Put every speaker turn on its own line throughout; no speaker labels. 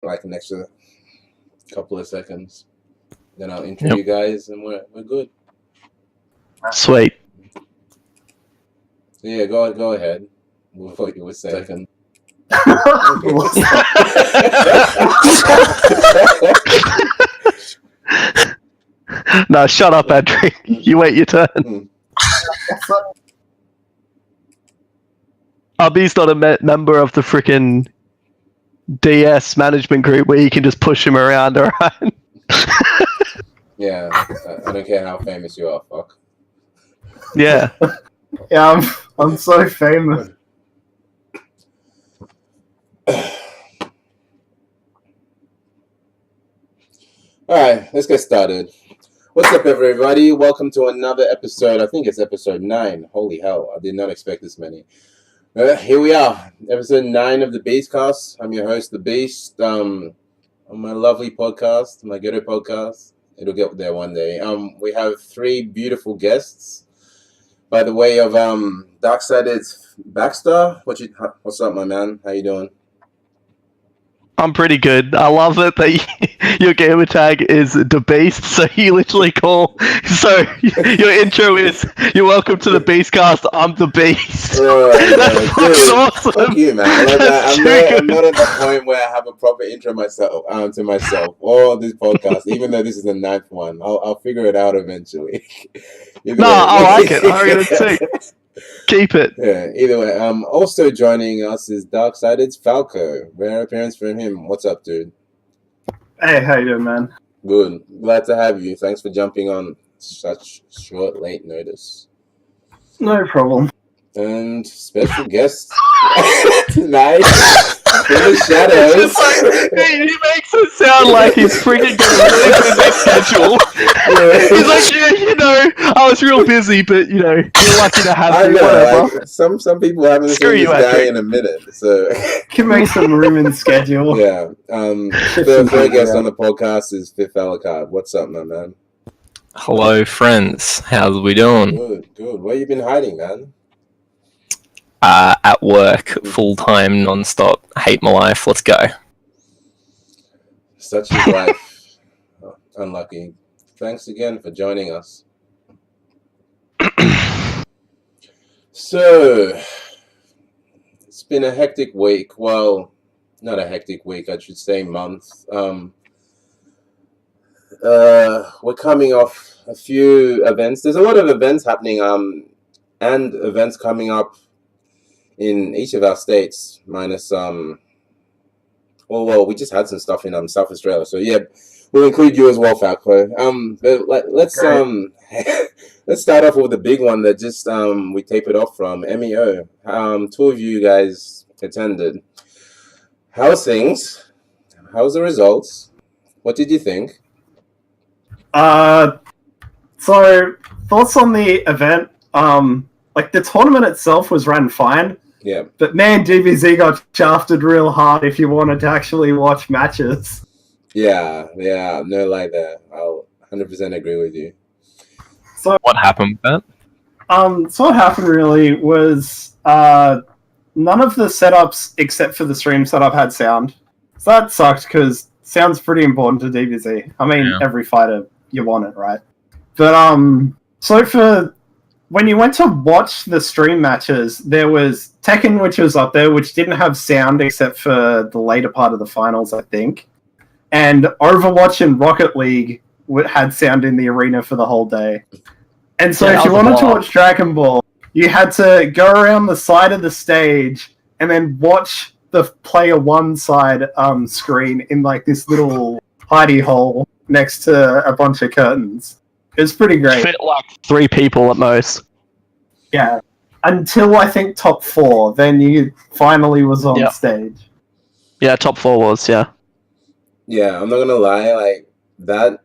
like an extra couple of seconds. Then I'll intro you guys, and we're good.
Sweet.
So yeah, go ahead. What you were saying.
No, shut up, Andrew. You wait your turn. Abby's not a member of the freaking DS management group where you can just push him around, alright?
Yeah, I don't care how famous you are, fuck.
Yeah.
Yeah, I'm so famous.
Alright, let's get started. What's up, everybody? Welcome to another episode. I think it's episode 9. Holy hell, I did not expect this many. Here we are, episode 9 of the Beastcast. I'm your host, The Beast. On my lovely podcast, my ghetto podcast. It'll get there one day. We have 3 beautiful guests. By the way of Darksided's Baxter. What's up, my man? How you doing?
I'm pretty good. I love it that your gamer tag is the Beast, so you literally call. So your intro is, "You're welcome to the Beastcast. I'm the Beast." That's awesome.
Fuck you, man. I'm not at the point where I have a proper intro myself to myself or this podcast. Even though this is the 9th one, I'll figure it out eventually.
I like it. I read it too. Keep it.
Yeah, either way. Also joining us is Darksided's Falco. Rare appearance from him. What's up, dude?
Hey, how you doing, man?
Good. Glad to have you. Thanks for jumping on such short, late notice.
No problem.
And special guest tonight in the shadows.
He makes it sound like he's freaking got a really busy schedule. Yeah. He's like, I was real busy, but you're lucky to have me. Whatever.
Like, some people haven't seen this guy in a minute, so
can make some room in the schedule.
Yeah. The third guest on the podcast is FithAlucard. What's up, my man?
Hello, friends. How's we doing?
Good. Where you been hiding, man?
At work, full-time, non-stop. Hate my life. Let's go.
Such is life. Unlucky. Thanks again for joining us. So, it's been a hectic week. Well, not a hectic week, I should say month. We're coming off a few events. There's a lot of events happening, and events coming up in each of our states, minus we just had some stuff in South Australia, so yeah, we'll include you as well, Falco. But let's start off with the big one that just we tapered off from MEO. 2 of you guys attended. How's things? How's the results? What did you think?
So thoughts on the event? Like the tournament itself was ran fine.
Yeah.
But man, DBZ got shafted real hard if you wanted to actually watch matches.
Yeah, no lie there. I'll 100% agree with you.
So what happened with that?
So what happened really was none of the setups except for the stream setup had sound. So that sucked because sound's pretty important to DBZ. I mean, every fighter you want it, right? But so for when you went to watch the stream matches, there was Tekken, which was up there, which didn't have sound except for the later part of the finals, I think. And Overwatch and Rocket League had sound in the arena for the whole day. And so if you wanted to watch Dragon Ball, you had to go around the side of the stage and then watch the player one side screen in like this little hidey hole next to a bunch of curtains. It was pretty great.
Fit like 3 people at most.
Yeah. Until I think top 4, then you finally was on stage.
Yeah, top 4 was, yeah.
Yeah, I'm not gonna lie, like that,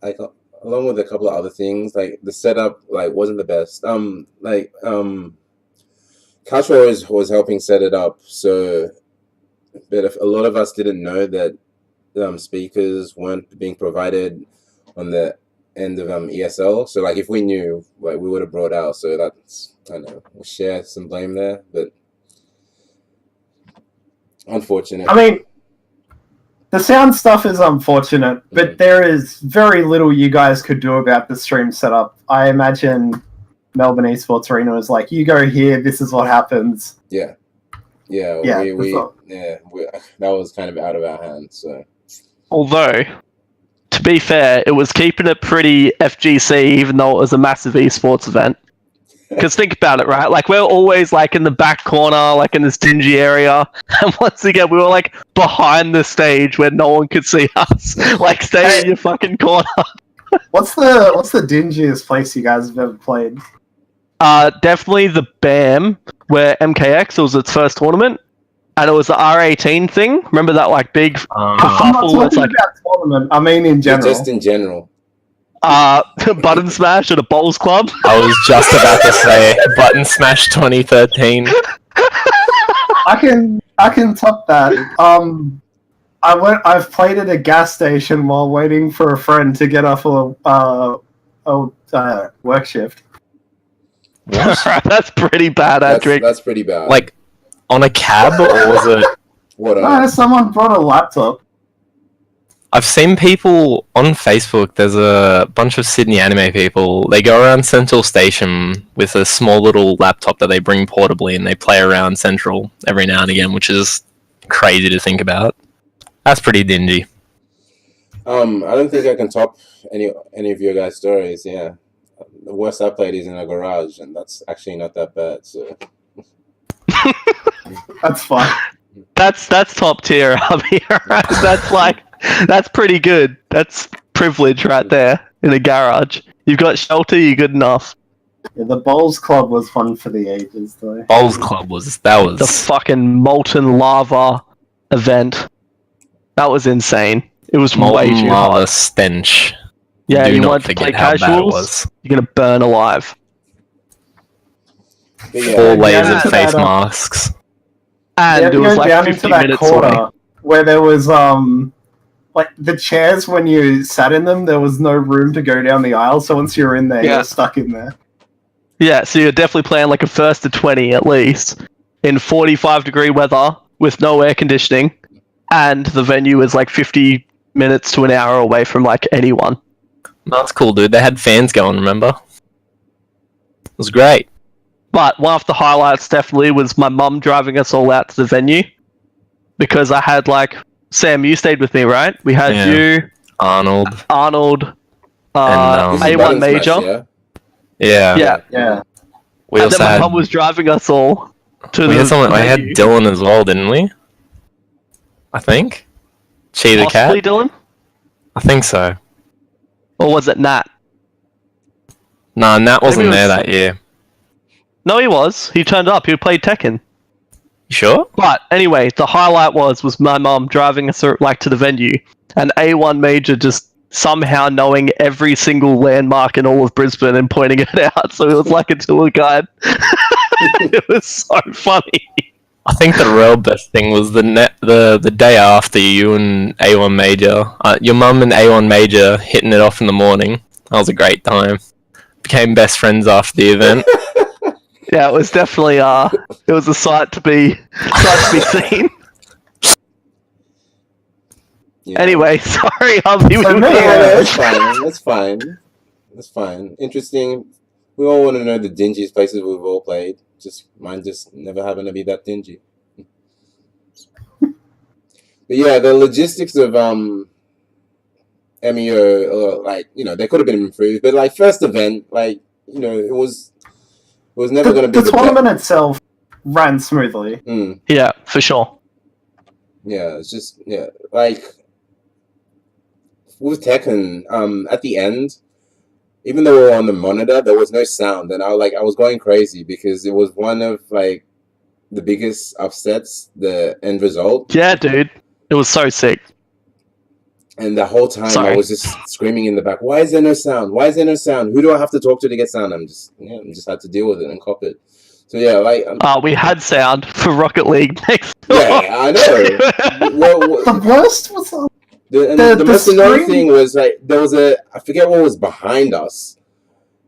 like along with a couple of other things, like the setup wasn't the best. Castro was helping set it up, so but a lot of us didn't know that speakers weren't being provided on the end of ESL. So like if we knew, like we would have brought out. So that's, I don't know, we'll share some blame there, but unfortunate.
I mean, The sound stuff is unfortunate, but there is very little you guys could do about the stream setup. I imagine Melbourne Esports Arena is like, you go here, this is what happens.
Yeah, that was kind of out of our hands. So,
although, to be fair, it was keeping it pretty FGC, even though it was a massive esports event. Because think about it, right? Like, we're always, like, in the back corner, like, in this dingy area. And once again, we were, like, behind the stage where no one could see us. Like, stay in your fucking corner.
What's the dingiest place you guys have ever played?
Definitely the BAM, where MKX, it was its first tournament. And it was the R18 thing. Remember that, like, big
I'm not
kerfuffle?
talking about tournament. I mean in general.
Just in general.
Button Smash at a bowls club.
I was just about to say Button Smash 2013.
I can top that. I've played at a gas station while waiting for a friend to get off a work shift.
That's pretty bad, Adric.
That's pretty bad.
Like, on a cab, or was it...
No, someone brought a laptop.
I've seen people on Facebook, there's a bunch of Sydney anime people, they go around Central Station with a small little laptop that they bring portably and they play around Central every now and again, which is crazy to think about. That's pretty dingy.
I don't think I can top any of your guys' stories, yeah. The worst I played is in a garage, and that's actually not that bad, so...
That's fine.
That's top tier, that's pretty good. That's privilege right there in a garage. You've got shelter, you're good enough.
Yeah, the Bowls Club was fun for the ages, though.
Bowls Club was
the fucking molten lava event. That was insane. It was way too
lava
hot.
stench.
Yeah,
Do
you
not
want to play
forget how bad it
casuals,
was.
you're gonna burn alive.
Yeah.
4 layers
Yeah,
of face
that,
masks.
And it was like
down
50
into that
minutes
corner
away.
where there was like the chairs when you sat in them, there was no room to go down the aisle. So once you're in there, you're stuck in there.
Yeah, so you're definitely playing like a first to 20 at least in 45-degree weather with no air conditioning, and the venue is like 50 minutes to an hour away from like anyone.
That's cool, dude. They had fans going, remember? It was great.
But one of the highlights definitely was my mum driving us all out to the venue, because I had like, Sam, you stayed with me, right? We had you,
Arnold,
and
Button
A1 Major.
Smash,
Yeah.
We
And
also
then my
had,
mum was driving us all to
we
the
had someone. I had
venue.
Dylan as well, didn't we? I think. Cheetah
Possibly
Cat.
Dylan?
I think so.
Or was it Nat?
Nah, Nat wasn't
Maybe it
there
was-
that year.
No, he was. He turned up. He played Tekken.
You sure?
But anyway, the highlight was my mum driving us like to the venue, and A1 Major just somehow knowing every single landmark in all of Brisbane and pointing it out. So it was like a tour guide. It was so funny.
I think the real best thing was the day after you and A1 Major, your mum and A1 Major hitting it off in the morning. That was a great time. Became best friends after the event.
Yeah, it was definitely it was a sight to be seen.
Yeah.
Anyway, sorry, Hubby.
So
No,
me,
that's fine. Interesting. We all want to know the dingiest places we've all played. Mine just never happened to be that dingy. But yeah, the logistics of MEO, like, you know, they could have been improved. But like first event, like, you know, it was never going to be
the tournament itself ran smoothly.
Yeah, for sure.
Yeah, it's just like with Tekken, at the end, even though we were on the monitor, there was no sound, and I was going crazy because it was one of like the biggest upsets, the end result.
Yeah, dude, it was so sick.
And the whole time
Sorry.
I was just screaming in the back, "Why is there no sound? Why is there no sound? Who do I have to talk to get sound?" I'm just had to deal with it and cop it. So yeah, like
We had sound for Rocket League next door.
yeah, I know. Well,
The worst was
the most annoying
screen-
thing was like there was I forget what was behind us,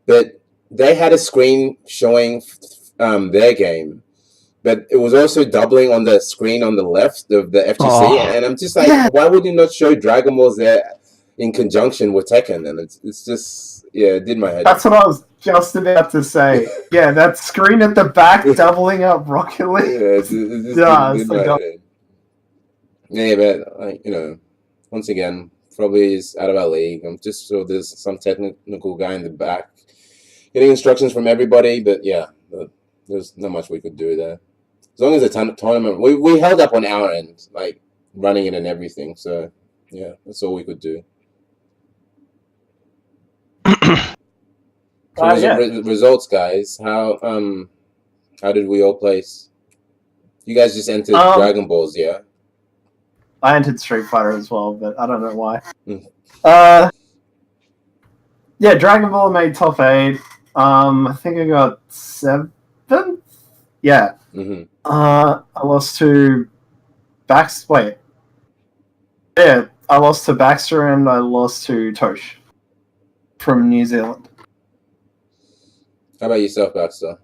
but they had a screen showing their game, but it was also doubling on the screen on the left of the FGC, and I'm just like, why would you not show Dragon Balls there in conjunction with Tekken? And it's just, it did my head.
That's what I was just about to say. Yeah, that screen at the back doubling up Rocket League.
Yeah, it just did my head. Yeah, but once again, probably is out of our league. I'm just sure there's some technical guy in the back getting instructions from everybody, but yeah, there's not much we could do there. As long as the tournament, we held up on our end, like running it and everything. So yeah, that's all we could do. Results, guys. How did we all place? You guys just entered Dragon Balls, yeah?
I entered Street Fighter as well, but I don't know why. Yeah, Dragon Ball made top 8. I think I got 7th. Yeah.
Mm-hmm.
I lost to Baxter. Wait. Yeah, I lost to Baxter and I lost to Tosh from New Zealand.
How about yourself, Baxter?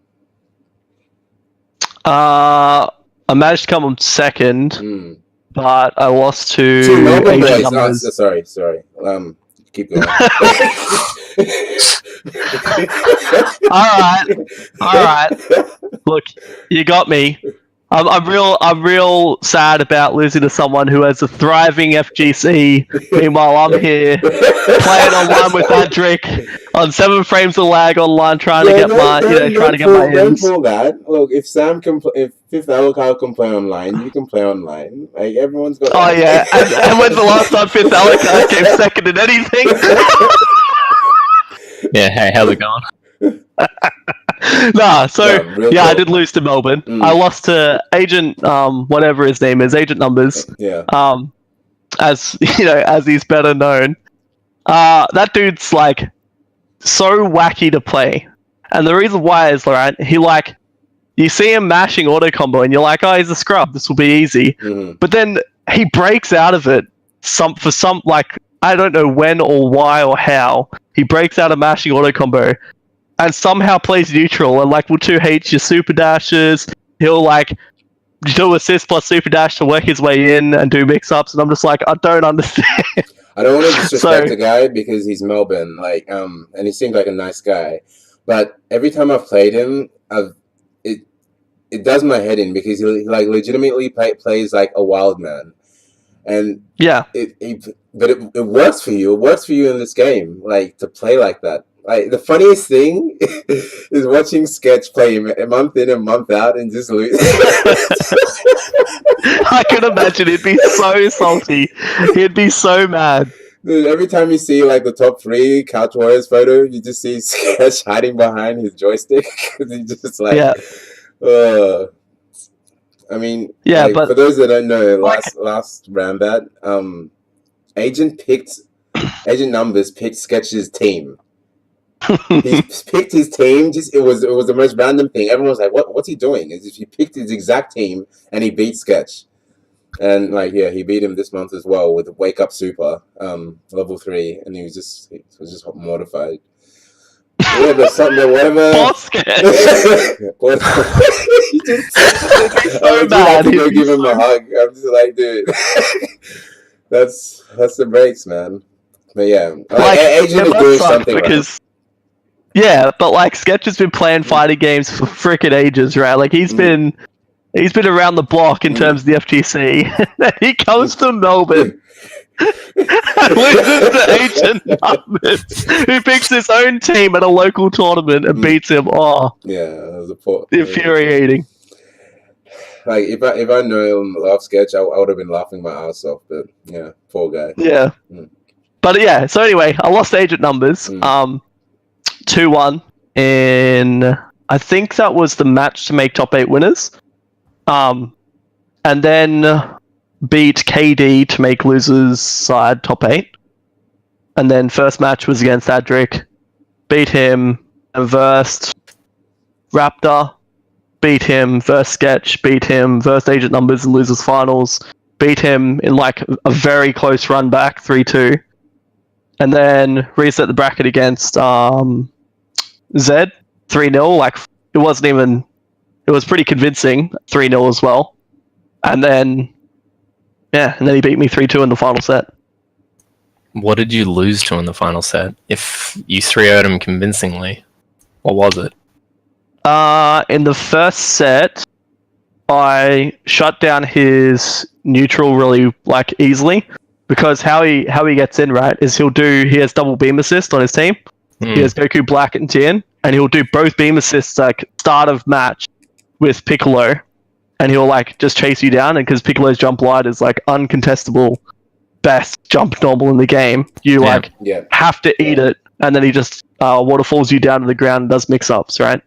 I managed to come on 2nd, but I lost to
Two Melbourne boys. Sorry. Keep going.
All right. Look, you got me. I'm real sad about losing to someone who has a thriving FGC. Meanwhile, I'm here playing online with Adric on 7 frames of lag online, trying to get my ins.
Don't pull that. Look, if FithAlucard can play online, you can play online. Like everyone's got.
Oh yeah, and when's the last time FithAlucard came second in anything?
Yeah, hey, how's it going?
I did lose to Melbourne. I lost to Agent, whatever his name is, Agent Numbers.
Yeah.
As he's better known. That dude's like so wacky to play, and the reason why is you see him mashing auto combo, and you're like, oh, he's a scrub. This will be easy.
Mm-hmm.
But then he breaks out of it. I don't know when or why or how he breaks out of mashing auto combo. And somehow plays neutral and will 2H your super dashes. He'll do assist plus super dash to work his way in and do mix ups, and I'm just like, I don't understand.
I don't want to disrespect the guy because he's Melbourne, and he seemed like a nice guy. But every time I've played him, it does my head in because he legitimately plays like a wild man, and
yeah,
but it works for you. It works for you in this game, to play like that. The funniest thing is watching Sketch play him a month in and month out and just lose.
I can imagine he'd be so salty. He'd be so mad.
Dude, every time you see the top 3 Couch Warriors photo, you just see Sketch hiding behind his joystick. He's just but for those that don't know, last Rambat, Agent Numbers picked Sketch's team. He picked his team. It was the most random thing. Everyone was like, "What's he doing?" As if he picked his exact team and he beat Sketch, and he beat him this month as well with Wake Up Super, level 3, and he was just mortified. Yeah, but something whatever.
So bad.
I go give him a hug. I'm just like, dude, that's the breaks, man. But yeah, Agent is doing something because.
Yeah, but Sketch has been playing fighting games for frickin' ages, right? He's been around the block in terms of the FGC. He comes to Melbourne and loses to Agent Numbers, who picks his own team at a local tournament and beats him. Oh,
yeah, that was
infuriating.
If I know him love Sketch, I would have been laughing my ass off. But yeah, poor guy.
Yeah, but yeah. So anyway, I lost Agent Numbers. 2-1 in, I think that was the match to make top 8 winners. And then beat KD to make losers side top 8. And then first match was against Adric. Beat him, and versed Raptor. Beat him, versed Sketch. Beat him, versed Agent Numbers in losers finals. Beat him in a very close run back, 3-2. And then reset the bracket against Zed, 3-0. It it was pretty convincing, 3-0 as well. And then he beat me 3-2 in the final set.
What did you lose to in the final set? If you 3-0'd him convincingly, what was it?
In the first set, I shut down his neutral really like easily, because how he gets in, right, is he has double beam assist on his team. He has Goku, Black, and Tien, and he'll do both beam assists like start of match with Piccolo, and he'll like just chase you down, and because Piccolo's jump light is like uncontestable best jump normal in the game, you have to eat it, and then he just waterfalls you down to the ground and does mix-ups, right?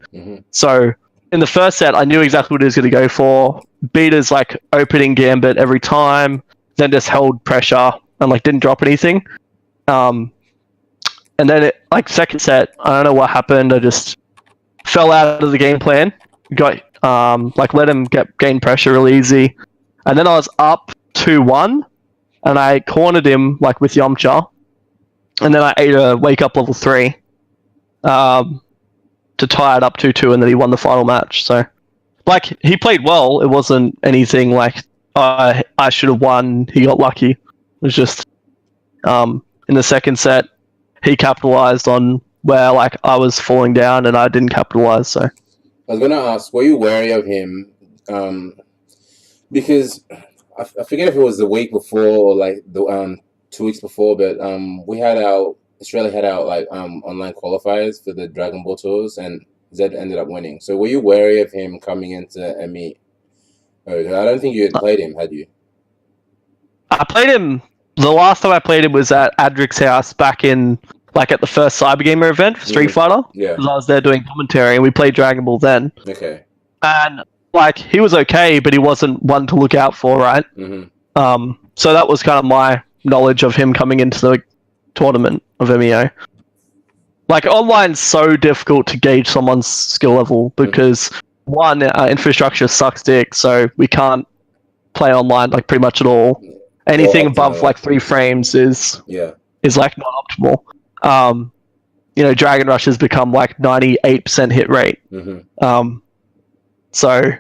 So in the first set, I knew exactly what he was going to go for. Beat his like opening gambit every time, then just held pressure and like didn't drop anything. And then second set, I don't know what happened. I just fell out of the game plan. Got let him gain pressure really easy, and then I was up 2-1, and I cornered him like with Yamcha, and then I ate a wake up level 3 to tie it up 2-2, and then he won the final match. So like he played well. It wasn't anything like I should have won. He got lucky. It was just in the second set he capitalized on where like I was falling down and I didn't capitalize. So
I was gonna ask, were you wary of him? Because I forget if it was the week before or like the 2 weeks before, but Australia had our like online qualifiers for the Dragon Ball tours, and Zed ended up winning. So were you wary of him coming into ME? Oh, I don't think you had played him, had you?
I played him. The last time I played him was at Adric's house back in like at the first Cyber Gamer event for Street Fighter. Yeah. Because I was there doing commentary and we played Dragon Ball then.
Okay.
And like he was okay, but he wasn't one to look out for, right? So that was kind of my knowledge of him coming into the tournament of MEO. Like online's so difficult to gauge someone's skill level because one, infrastructure sucks dick, so we can't play online like pretty much at all. Anything above like 3 frames is like not optimal. Dragon Rush has become like 98% hit rate. So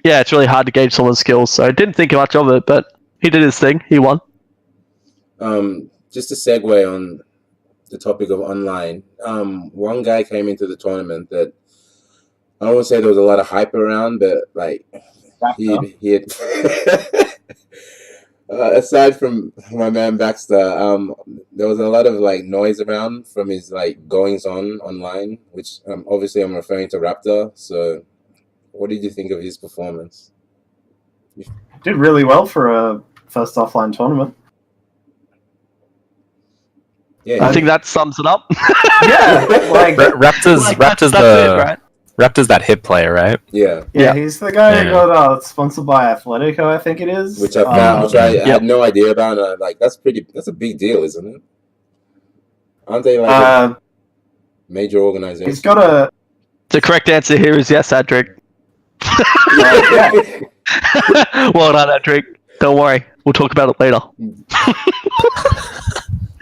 yeah, it's really hard to gauge someone's skills. So I didn't think much of it, but he did his thing. He won.
Just to segue on the topic of online, one guy came into the tournament that I don't want to say there was a lot of hype around, but like he had aside from my man Baxter, there was a lot of like noise around from his like goings on online, which obviously I'm referring to Raptor. So, what did you think of his performance?
Did really well for a first offline tournament.
Yeah,
I think that sums it up.
Yeah, like
Raptor's that hit player, right?
Yeah,
he's the guy who got sponsored by Atletico, I think it is.
Which I found, which I had no idea about. And like, that's a big deal, isn't it? Aren't they like a major organization?
He's got a.
The correct answer here is yes, Adric. Well done, Adric. Don't worry, we'll talk about it later.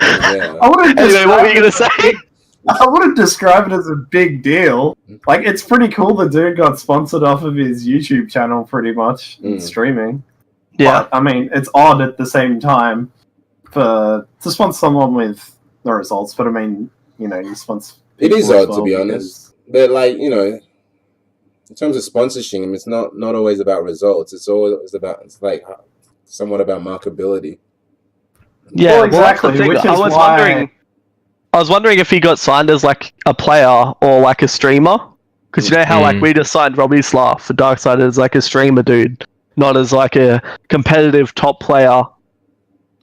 Anyway, what were you gonna say?
I wouldn't describe it as a big deal. Like, it's pretty cool the dude got sponsored off of his YouTube channel pretty much, streaming. Yeah. But, I mean, it's odd at the same time to sponsor someone with the results, but I mean, you sponsor...
It is odd, to be honest. But, like, in terms of sponsorship, it's not always about results. It's always about, somewhat about marketability.
Yeah, well, exactly. I was wondering if he got signed as like a player or like a streamer, because you know how like we just signed Robbie Slav for Darkseid as like a streamer dude, not as like a competitive top player.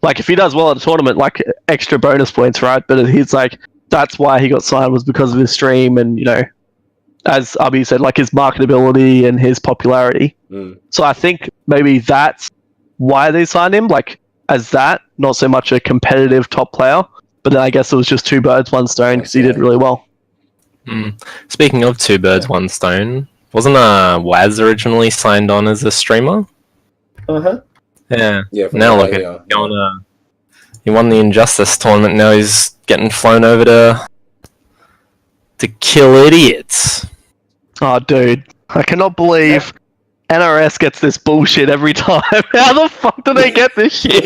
Like if he does well at a tournament, like extra bonus points, right? But he's like that's why he got signed was because of his stream and as Abby said, like his marketability and his popularity. So I think maybe that's why they signed him, like as that, not so much a competitive top player. But then I guess it was just 2 birds, 1 stone because he did really well.
Speaking of 2 birds, 1 stone, wasn't Waz originally signed on as a streamer? Yeah. Now look at he won the Injustice tournament. Now he's getting flown over to kill idiots.
Oh, dude, I cannot believe NRS gets this bullshit every time. How the fuck do they get this shit?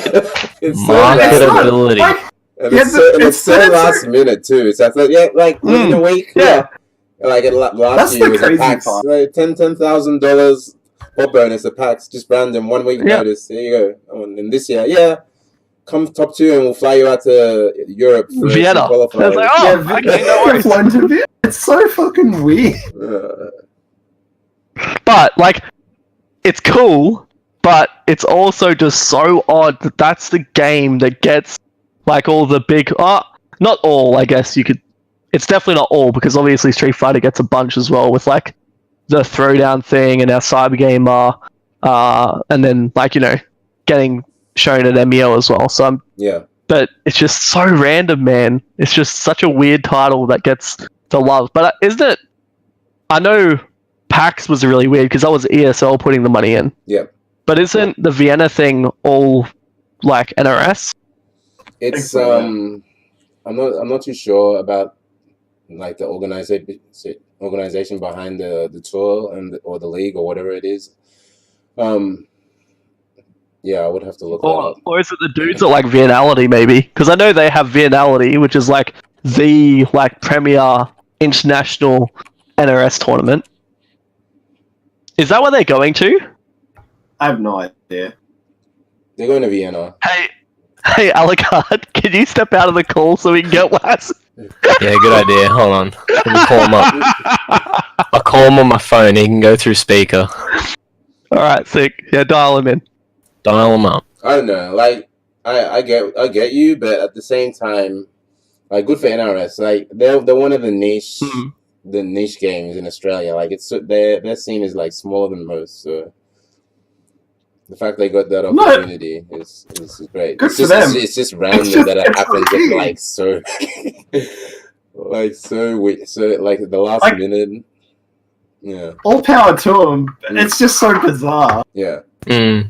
It's so
Marketability.
and it's so last minute too. So I thought, within a week, like last year was a PAX, like $10,000 pop bonus, a PAX, just random 1 week notice. There you go. And this year, come top 2 and we'll fly you out to Europe for
Vienna.
qualifiers.
Like, okay, no worries.
It's so fucking weird.
But like, it's cool, but it's also just so odd that that's the game that gets like all the big. Not all, I guess you could. It's definitely not all, because obviously Street Fighter gets a bunch as well with like the Throwdown thing and our Cyber Gamer, and then like getting shown at MEO as well. So but it's just so random, man. It's just such a weird title that gets the love. But isn't it? I know PAX was really weird because that was ESL putting the money in.
Yeah.
But isn't the Vienna thing all like NRS?
It's I'm not too sure about like the organization behind the tour or the league or whatever it is. I would have to look that up.
Or is it the dudes at like Viennality maybe? Because I know they have Viennality, which is like the like premier international NRS tournament. Is that what they're going to?
I have no idea.
They're going to Vienna.
Hey, Alucard, can you step out of the call so we can get Waz?
Yeah, good idea. Hold on. Let me call him up. I'll call him on my phone. He can go through speaker.
Alright, sick. Yeah, dial him in.
Dial him up.
I don't know. Like, I get you, but at the same time, like, good for NRS. Like, they're one of the niche games in Australia. Like, it's their scene is like smaller than most. So the fact they got that opportunity is great.
Good for them.
It's just random that it happens at like so, like so like the last minute. Yeah.
All power to them. It's just so bizarre.
Yeah.
A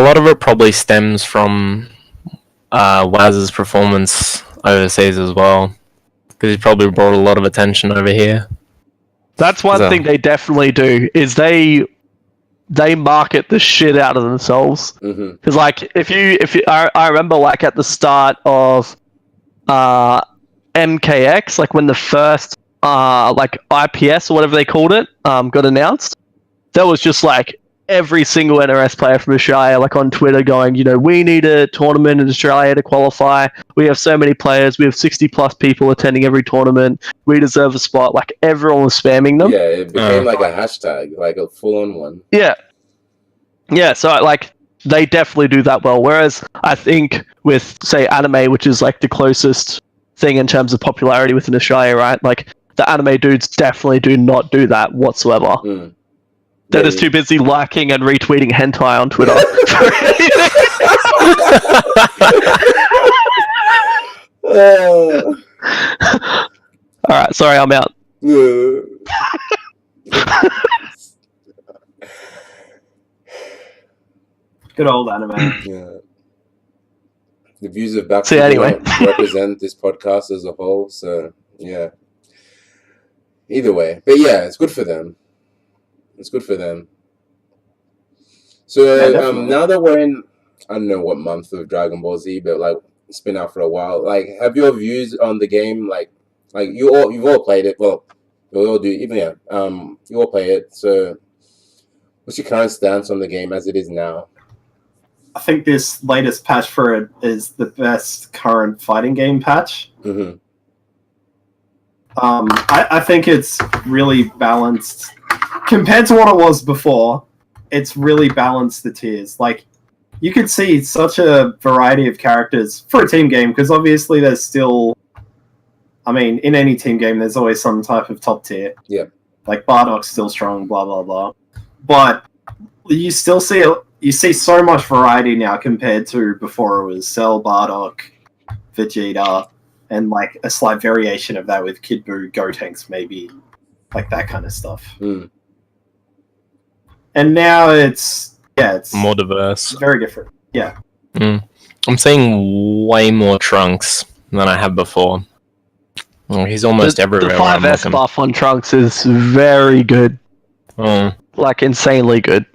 lot of it probably stems from Waz's performance overseas as well, because he probably brought a lot of attention over here.
That's one thing they definitely do, is they market the shit out of themselves. Because like if you I remember like at the start of MKX, like when the first like IPS or whatever they called it got announced, there was just like every single NRS player from Australia like on Twitter going, we need a tournament in Australia to qualify. We have so many players. We have 60 plus people attending every tournament. We deserve a spot. Like everyone was spamming them.
Yeah, it became like a hashtag, like a full-on one.
Yeah. So like they definitely do that well. Whereas I think with say anime, which is like the closest thing in terms of popularity within Australia, right? Like the anime dudes definitely do not do that whatsoever. They're just too busy liking and retweeting hentai on Twitter. Alright, sorry, I'm out.
Good old anime.
Yeah. The views of Baxter represent this podcast as a whole, so yeah. Either way. But yeah, it's good for them. It's good for them. So now that we're in, I don't know what month of Dragon Ball Z, but like it's been out for a while. Like, have your views on the game? Like you've all played it. Well, you all do. Even you all play it. So, what's your current stance on the game as it is now?
I think this latest patch for it is the best current fighting game patch. I think it's really balanced. Compared to what it was before, it's really balanced the tiers. Like, you could see such a variety of characters for a team game, because obviously there's still... I mean, in any team game, there's always some type of top tier.
Yeah.
Like, Bardock's still strong, blah, blah, blah. But you still see... You see so much variety now compared to before it was Cell, Bardock, Vegeta, and like a slight variation of that with Kid Buu, Gotenks, maybe. Like that kind of stuff. And now it's
more diverse.
Very different. Yeah.
I'm seeing way more Trunks than I have before. Oh, he's almost everywhere.
The
where I'm
5S
looking.
buff on Trunks is very good. Like, insanely good.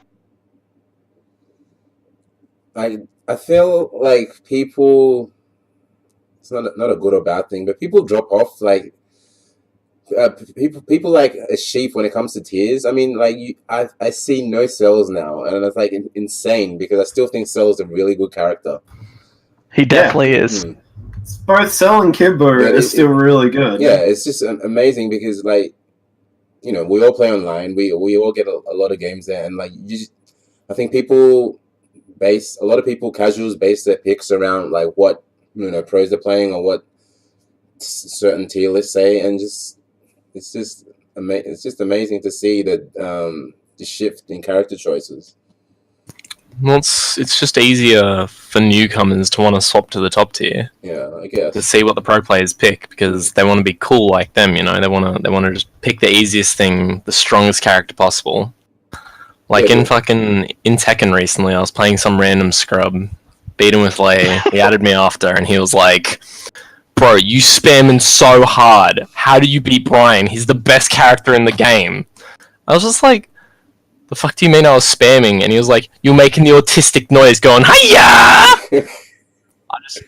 I feel like people. It's not a good or bad thing, but people drop off like. People like a sheep when it comes to tiers. I mean, like I see no Cells now, and it's like insane because I still think Cell is a really good character.
He definitely is.
Both Cell and Kid Buu are still really good.
Yeah, it's just amazing because, like, you know, we all play online. We all get a lot of games there, and like I think a lot of people casuals base their picks around like what pros they're playing or what certain tier lists say, and it's just amazing to see that the shift in character choices.
Well, it's just easier for newcomers to want to swap to the top tier.
Yeah, I guess.
To see what the pro players pick because they want to be cool like them, They want to just pick the easiest thing, the strongest character possible. Like in Tekken recently, I was playing some random scrub, beat him with Lei. He added me after, and he was like, "Bro, you spamming so hard. How do you beat Brian? He's the best character in the game." I was just like, "The fuck do you mean I was spamming?" And he was like, "You're making the autistic noise going, hiya!"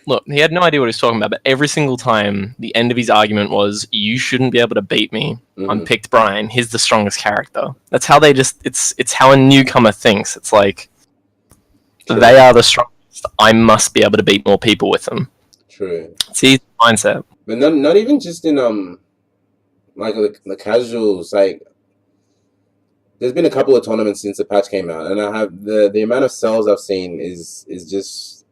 Look, he had no idea what he was talking about, but every single time, the end of his argument was, "You shouldn't be able to beat me. I picked Brian. He's the strongest character." That's how they it's how a newcomer thinks. It's like, they are the strongest. I must be able to beat more people with them.
True.
It's his mindset.
But not even just in like the casuals. Like, there's been a couple of tournaments since the patch came out, and I have the amount of Cells I've seen is just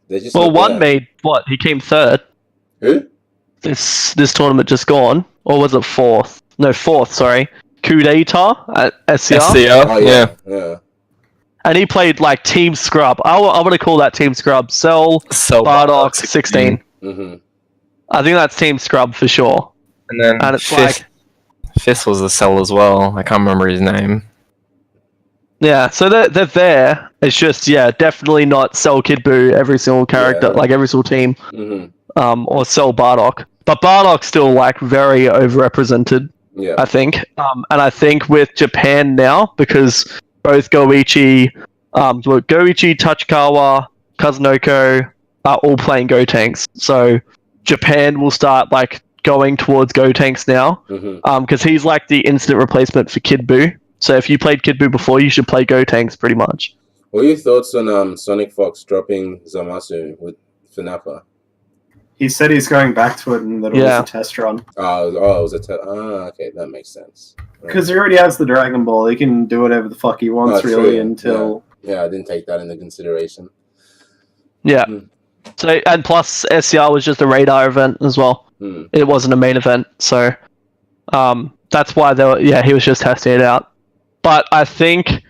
they're just.
Well, one made what? He came third.
Who?
This tournament just gone, or was it fourth? No, fourth. Sorry, Coup d'etat at SCR.
SCR.
Oh yeah.
And he played like Team Scrub. I want to call that Team Scrub. Cell Bardock 16.
Mm-hmm.
I think that's Team Scrub for sure.
And then
it's
Fifth was the Cell as well. I can't remember his name.
Yeah, so they're there. It's just definitely not Cell Kid Buu every single character, like every single team, or Cell Bardock. But Bardock's still like very overrepresented. Yeah, I think. And I think with Japan now, because both Goichi, Tachikawa, Kazunoko are all playing Go Tanks. So Japan will start like going towards Go Tanks now, because he's like the instant replacement for Kid Buu. So if you played Kid Buu before, you should play Go Tanks pretty much.
What are your thoughts on Sonic Fox dropping Zamasu for Nappa?
He said he's going back to it and that it was a test run.
Oh, it was a test. Okay, that makes sense.
Because he already has the Dragon Ball. He can do whatever the fuck he wants, until...
Yeah, I didn't take that into consideration.
Yeah. So, and plus, SCR was just a radar event as well. It wasn't a main event, so that's why he was just testing it out. But I think,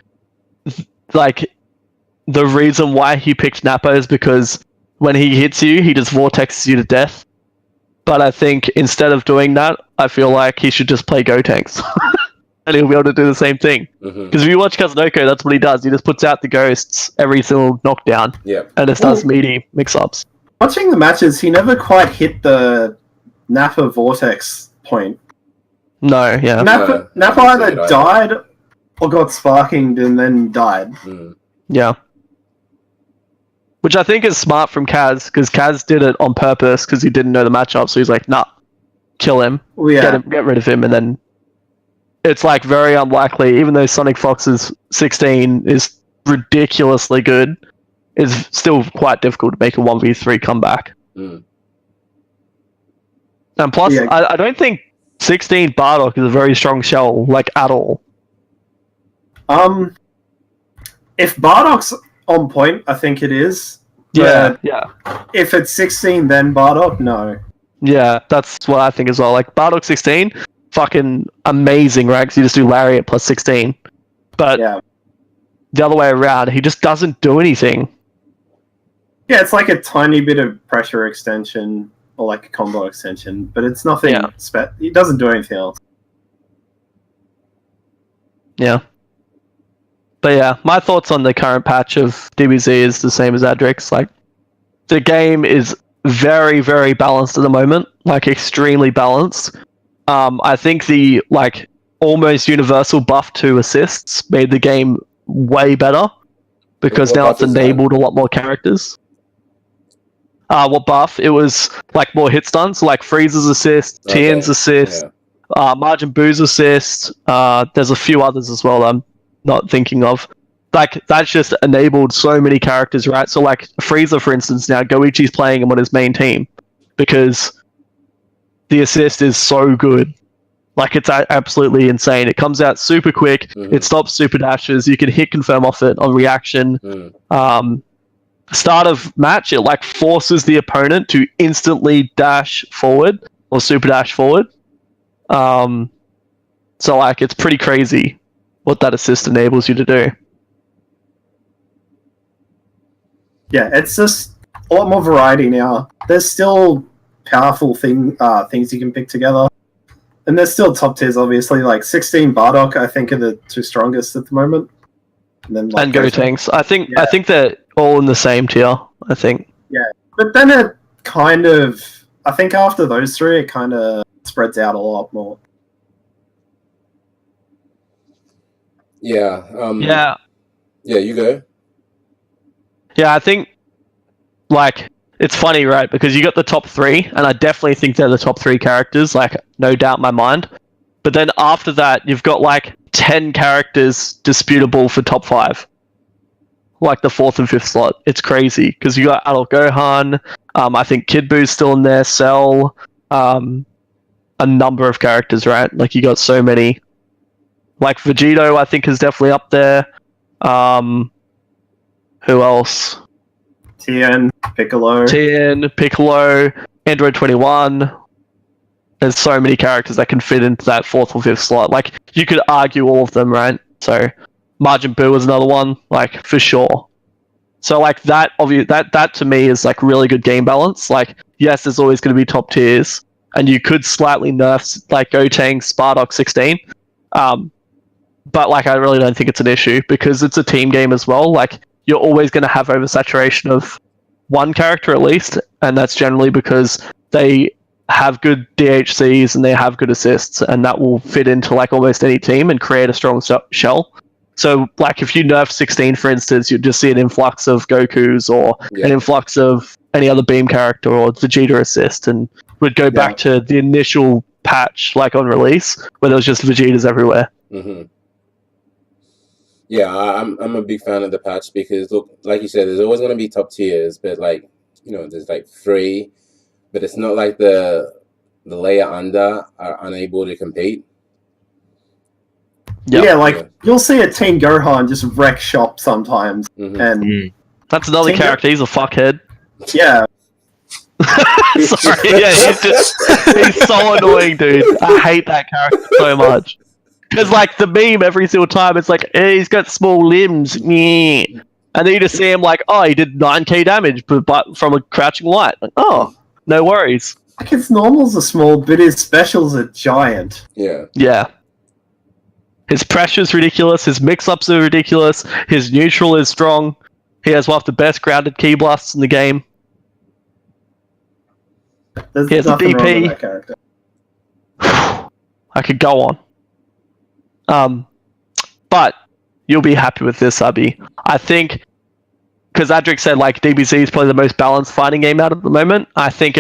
like, the reason why he picked Nappa is because when he hits you, he just vortexes you to death. But I think instead of doing that, I feel like he should just play Go Tanks. And he'll be able to do the same thing. Because if you watch Kazunoko, that's what he does. He just puts out the ghosts every single knockdown.
Yeah.
And just does meaty mix-ups.
Watching the matches, he never quite hit the Nappa vortex point.
No, yeah.
Nappa either died or got sparkinged and then died.
Yeah. Which I think is smart from Kaz, because Kaz did it on purpose because he didn't know the matchup, so he's like, nah, kill him, get rid of him, and then it's like very unlikely, even though Sonic Fox's 16 is ridiculously good, it's still quite difficult to make a 1v3 comeback. And plus, I don't think 16 Bardock is a very strong shell, like, at all.
If Bardock's on point, I think it is.
Yeah.
If it's 16, then Bardock, no.
Yeah, that's what I think as well. Like, Bardock 16, fucking amazing ranks. You just do Lariat plus 16. But the other way around, he just doesn't do anything.
Yeah, it's like a tiny bit of pressure extension, or like a combo extension, but it's nothing. He doesn't do anything else.
Yeah. But yeah, my thoughts on the current patch of DBZ is the same as Adrix. Like, the game is very, very balanced at the moment, like extremely balanced. I think the like almost universal buff to assists made the game way better because
What
now
buff
it's
is that?
enabled a lot more characters. What buff? It was like more hit stuns, so like Freeze's assist, Tien's assist, Margin Boo's assist. There's a few others as well that I'm not thinking of. Like, that's just enabled so many characters, right? So, like, Frieza, for instance, now Goichi's playing him on his main team because the assist is so good. Like, it's absolutely insane. It comes out super quick. It stops super dashes. You can hit confirm off it on reaction. Start of match, it, like, forces the opponent to instantly dash forward or super dash forward. So, like, it's pretty crazy what that assist enables you to do.
Yeah, it's just a lot more variety now. There's still powerful things you can pick together. And there's still top tiers, obviously. Like 16 Bardock, I think, are the two strongest at the moment. And then like,
Gotenks. I think they're all in the same tier, I think.
Yeah. But then it kind of, I think after those three, it kind of spreads out a lot more.
Yeah. Yeah, you go.
Yeah, I think, like, it's funny, right? Because you got the top three, and I definitely think they're the top three characters, like, no doubt in my mind. But then after that, you've got, like, 10 characters disputable for top 5. Like, the 4th and 5th slot. It's crazy, because you got Adult Gohan, I think Kid Boo's still in there, Cell, a number of characters, right? Like, you got so many. Like, Vegito, I think, is definitely up there. Who else?
Tien, Piccolo,
Android 21. There's so many characters that can fit into that 4th or 5th slot. Like, you could argue all of them, right? So, Majin Buu is another one, like, for sure. So, like, that to me is, like, really good game balance. Like, yes, there's always going to be top tiers, and you could slightly nerf, like, Gotenks, Bardock 16. But, like, I really don't think it's an issue, because it's a team game as well. Like, you're always going to have oversaturation of one character at least, and that's generally because they have good DHCs and they have good assists, and that will fit into like almost any team and create a strong shell. So, like, if you nerf 16, for instance, you'd just see an influx of Gokus or an influx of any other beam character or Vegeta assist, and would go back to the initial patch, like on release, where there was just Vegetas everywhere.
Yeah, I'm a big fan of the patch because, look, like you said, there's always going to be top tiers, but, like, you know, there's like 3, but it's not like the layer under are unable to compete.
You'll see a Team Gohan just wreck shop sometimes, and
that's another character. He's a fuckhead.
Yeah.
Sorry, yeah, he's so annoying, dude. I hate that character so much. Because, like, the meme every single time, it's like, hey, he's got small limbs. And then you just see him like, oh, he did 9k damage but from a crouching light. Like, oh, no worries.
Like, his normals are small, but his specials are giant.
Yeah. His pressure's ridiculous, his mix-ups are ridiculous, his neutral is strong. He has one of the best grounded ki blasts in the game.
There's
he has a
nothing wrong with
DP.
that character.
I could go on. But you'll be happy with this, Abby. I think, because Adric said, like, DBZ is probably the most balanced fighting game out at the moment. I think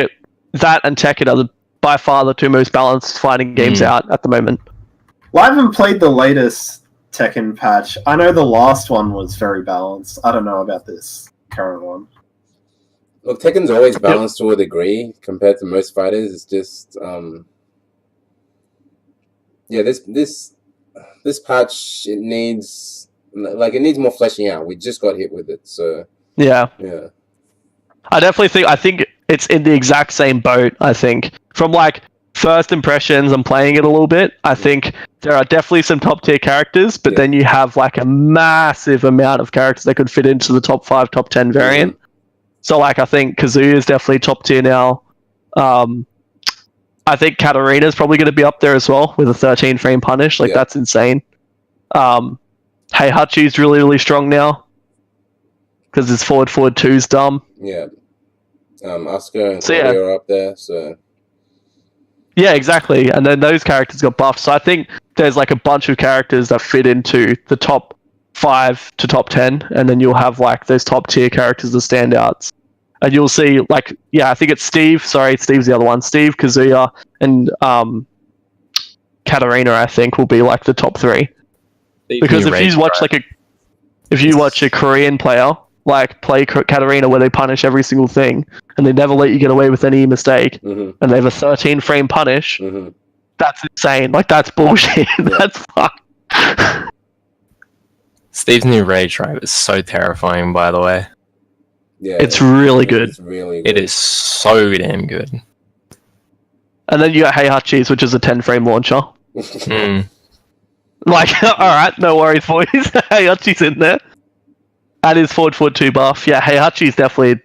that and Tekken are by far the two most balanced fighting games out at the moment.
Well, I haven't played the latest Tekken patch. I know the last one was very balanced. I don't know about this current one.
Look, Tekken's always balanced to a degree compared to most fighters. It's just, this patch, it needs more fleshing out. We just got hit with it, so yeah.
I think it's in the exact same boat. I think from like first impressions and playing it a little bit, I think there are definitely some top tier characters, but then you have like a massive amount of characters that could fit into the top 5, top 10 variant. So, like, I think Kazuya is definitely top tier now. I think Katarina is probably going to be up there as well with a 13 frame punish. Like, that's insane. Heihachi's really, really strong now because his forward 2's dumb.
Yeah. Asuka and
So, yeah.
Claudia are up there. So
Yeah, exactly. And then those characters got buffed. So I think there's like a bunch of characters that fit into the top 5 to top 10, and then you'll have like those top tier characters, the standouts. And you'll see like, yeah, I think it's Steve. Sorry, Steve's the other one. Steve, Kazuya, and Katarina, I think, will be like the top 3. Because if you watch if you watch a Korean player like play Katarina where they punish every single thing and they never let you get away with any mistake, and they have a 13 frame punish, that's insane. Like, that's bullshit. That's fucked.
Steve's new rage drive is so terrifying, by the way.
yeah,
It's really good.
It's really good.
It is so damn good.
And then you got Heihachi's, which is a 10 frame launcher. Like, alright, no worries, boys. Heihachi's in there. And his forward 2 buff. Yeah, Heihachi's definitely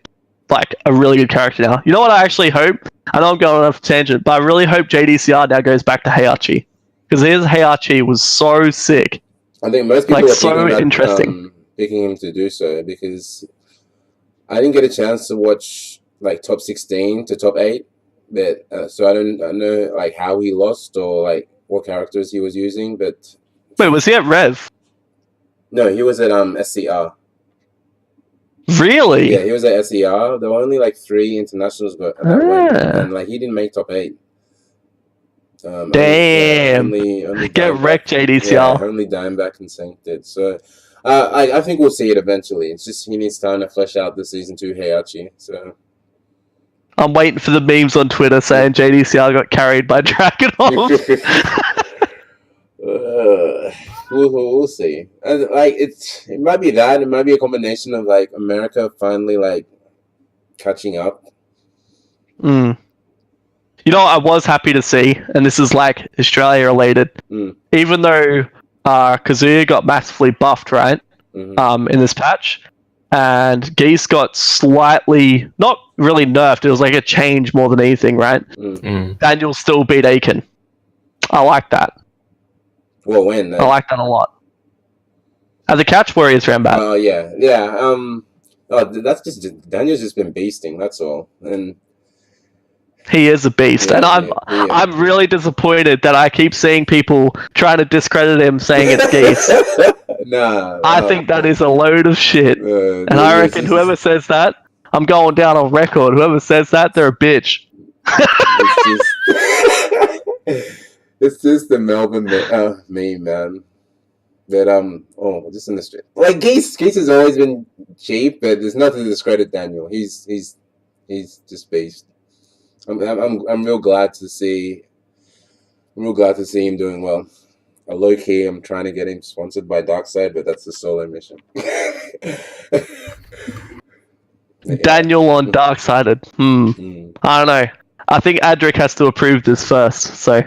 like a really good character now. You know what I actually hope? I know I'm going off a tangent, but I really hope JDCR now goes back to Heihachi. Because his Heihachi was so sick.
I think most people
Like,
are
so interesting.
picking him to do so because I didn't get a chance to watch like top 16 to top 8, but so I don't know like how he lost or like what characters he was using. But
Wait, was he at Rev?
no, he was at SCR.
Really?
Yeah, he was at SCR. There were only like 3 internationals that went, and like he didn't make top 8.
Damn.
Only
Get wrecked, JDCR.
Yeah, only Dimeback and Sync did. So I think we'll see it eventually. It's just he needs time to flesh out the season 2 Heihachi. So
I'm waiting for the memes on Twitter saying JDCR got carried by Dragonov.
we'll see. And like it might be that. It might be a combination of like America finally like catching up.
You know, I was happy to see, and this is like Australia related. Even though Kazuya got massively buffed, right? In this patch, and Geese got slightly not really nerfed. It was like a change more than anything, right? Daniel still beat Aiken. I like that.
Well, when?
I like that a lot. The Catch Warriors ran back.
Oh yeah. That's just Daniel's just been beasting. That's all. And
he is a beast, and I'm really disappointed that I keep seeing people trying to discredit him, saying it's Geese. I think that is a load of shit, and I reckon whoever says that, I'm going down on record. Whoever says that, they're a bitch.
It's just the Melbourne meme, man. That just in the street. Like Geese has always been cheap, but there's nothing to discredit Daniel. He's just beast. I'm real glad to see. I'm real glad to see him doing well. Low key, I'm trying to get him sponsored by Darkside, but that's a solo mission.
Daniel on Darksided. I don't know. I think Adric has to approve this first. So.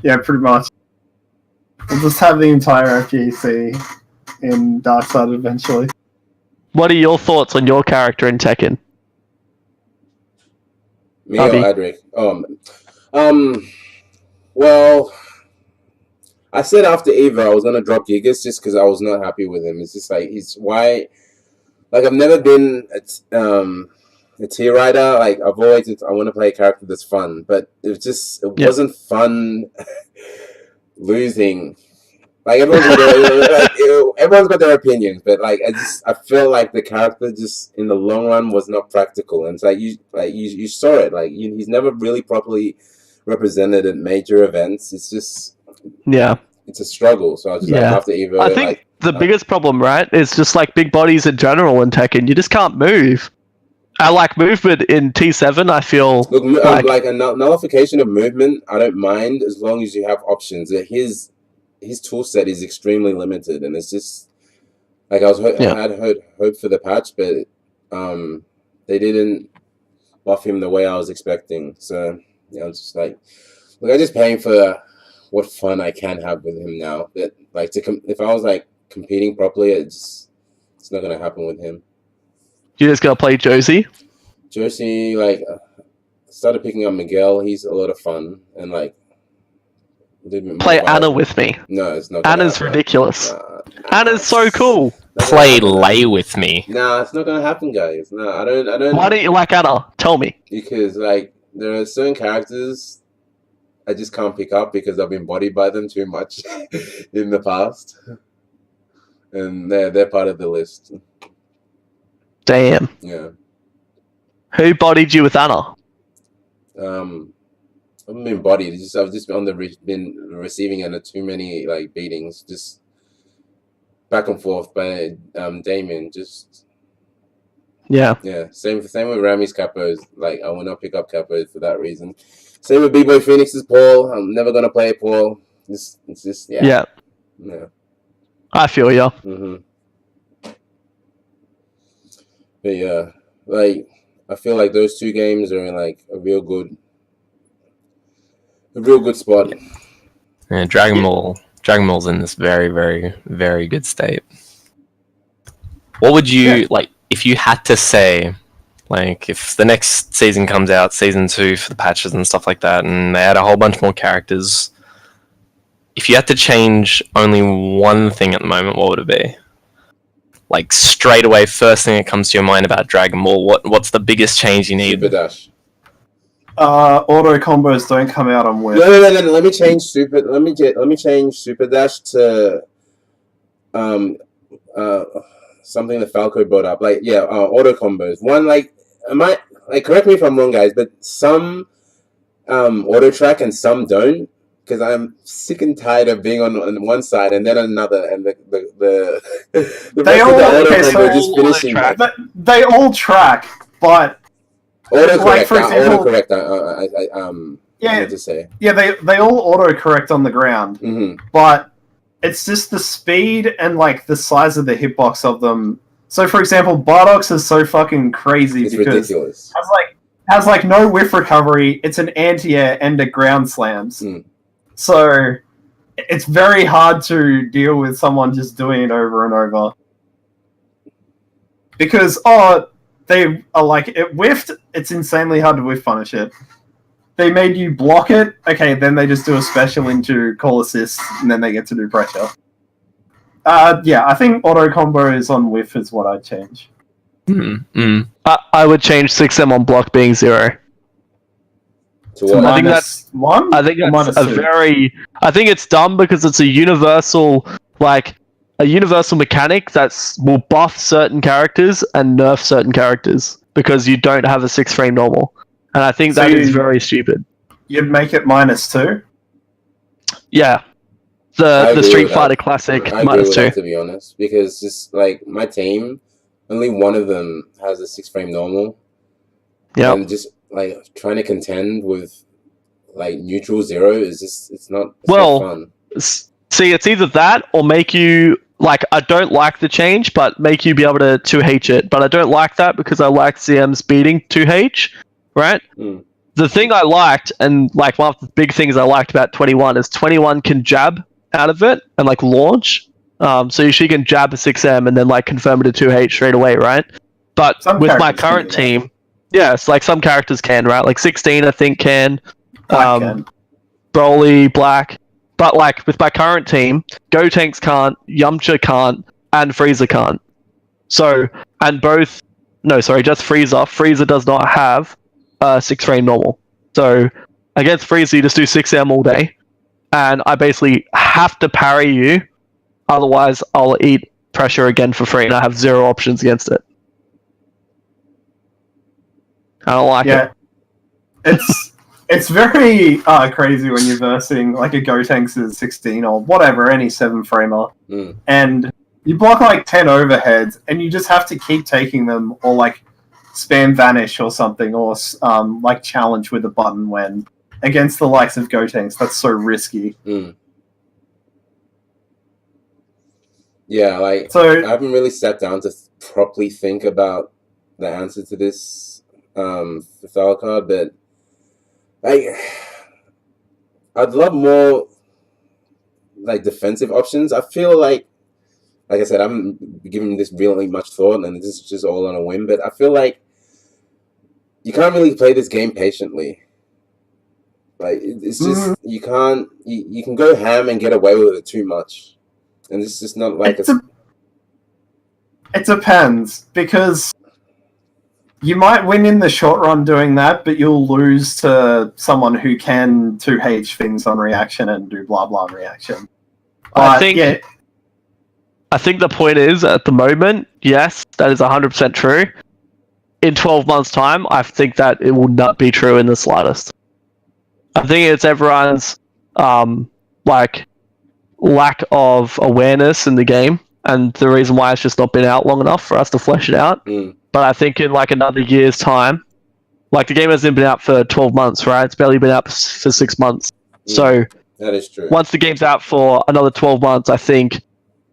Yeah, pretty much. We'll just have the entire FGC in Darkside eventually.
What are your thoughts on your character in Tekken?
Me or Adric? Well, I said after Eva I was gonna drop Gigas just because I was not happy with him. It's just like I've never been a tier rider. Like I want to play a character that's fun, but it wasn't fun losing. Like everyone's got their opinions, but like I feel like the character just in the long run was not practical, and it's like you saw it. Like he's never really properly represented at major events. It's just it's a struggle. So I was just like after Evo.
I think the biggest problem, right, is just like big bodies in general in Tekken. You just can't move. I like movement in T7. I feel
like a nullification of movement. I don't mind as long as you have options. His tool set is extremely limited, and it's just like I had hope for the patch, but they didn't buff him the way I was expecting. So I'm just like, look, I'm just paying for what fun I can have with him now. That like if I was like competing properly, it's not gonna happen with him.
You just gotta play Josie.
Josie, like, started picking up Miguel. He's a lot of fun, and like.
Play Anna with me.
No, it's not.
Anna's ridiculous. Anna's so cool.
play lay with me.
Nah, it's not gonna happen, guys. No, I don't.
Why don't you like Anna? Tell me.
Because like there are certain characters I just can't pick up because I've been bodied by them too much in the past, and they're part of the list.
Damn.
Yeah.
Who bodied you with Anna?
I haven't been bodied. I've just been receiving under too many like beatings, just back and forth by Damien. Just
Yeah.
Same with Rami's capos. Like I will not pick up capos for that reason. Same with B-Boy Phoenix's Paul. I'm never gonna play Paul. It's just
Yeah. I feel ya.
But yeah, like I feel like those two games are in like a real good spot.
Yeah, Dragon Ball's in this very, very, very good state. What would you like if you had to say, like, if the next season comes out, season 2 for the patches and stuff like that, and they add a whole bunch more characters? If you had to change only one thing at the moment, what would it be? Like straight away, first thing that comes to your mind about Dragon Ball, what's the biggest change you need?
Super Dash.
Auto combos don't come out on Whip.
No. Let me change Super Dash to something that Falco brought up. Like auto combos. One correct me if I'm wrong, guys, but some auto track and some don't. Because I'm sick and tired of being on one side and then on another, and the
they all
just finishing.
They all track, but
autocorrect.
For example,
autocorrect. I meant to say.
Yeah, they all autocorrect on the ground, but it's just the speed and like the size of the hitbox of them. So, for example, Bardock's is so fucking crazy
it's
because
ridiculous.
has no whiff recovery. It's an anti-air and a ground slams. So it's very hard to deal with someone just doing it over and over. Because, they are like, it whiffed, it's insanely hard to whiff punish it. They made you block it, okay, then they just do a special into call assist, and then they get to do pressure. I think auto combos on whiff is what I'd change.
I would change 6M on block being 0.
I
think that's
1.
I think that's I think it's dumb because it's a universal mechanic that will buff certain characters and nerf certain characters because you don't have a 6-frame normal, and I think that is very stupid.
You'd make it -2.
Yeah, the Street Fighter Classic
I agree with
-2.
that, to be honest, because just like my team, only one of them has a 6-frame normal.
Yeah,
and just like trying to contend with like neutral 0 is just it's not fun.
See, it's either that or make you like, I don't like the change, but make you be able to 2H it. But I don't like that because I like CM's beating 2H, right? The thing I liked, and like one of the big things I liked about 21 is 21 can jab out of it and like launch. So she can jab a 6M and then like confirm it to 2H straight away, right? But with my current team, yes, like some characters can, right? Like 16, I think, can. Broly, Black. But like with my current team, Gotenks can't, Yamcha can't, and Frieza can't. So, just Frieza. Frieza does not have a 6-frame normal. So against Frieza, you just do 6M all day, and I basically have to parry you. Otherwise, I'll eat pressure again for free, and I have 0 options against it. I don't like it.
It's very crazy when you're versing like a Gotenks' 16 or whatever, any 7-framer, and you block like 10 overheads, and you just have to keep taking them, or like spam vanish or something, or like challenge with a button when against the likes of Gotenks. That's so risky.
Yeah, so I haven't really sat down to properly think about the answer to this FithAlucard, but I'd love more like defensive options. I feel like I said, I haven't given this really much thought, and this is just all on a whim, but I feel like you can't really play this game patiently. Like it's just you can't. You can go ham and get away with it too much, and it's just not like
It depends, because you might win in the short run doing that, but you'll lose to someone who can 2H things on reaction and do blah blah on reaction.
I think the point is, at the moment, yes, that is 100% true. In 12 months' time, I think that it will not be true in the slightest. I think it's everyone's lack of awareness in the game, and the reason why it's just not been out long enough for us to flesh it out. But I think in another year's time, the game hasn't been out for 12 months, right? It's barely been out for 6 months. So
that is true.
Once the game's out for another 12 months, I think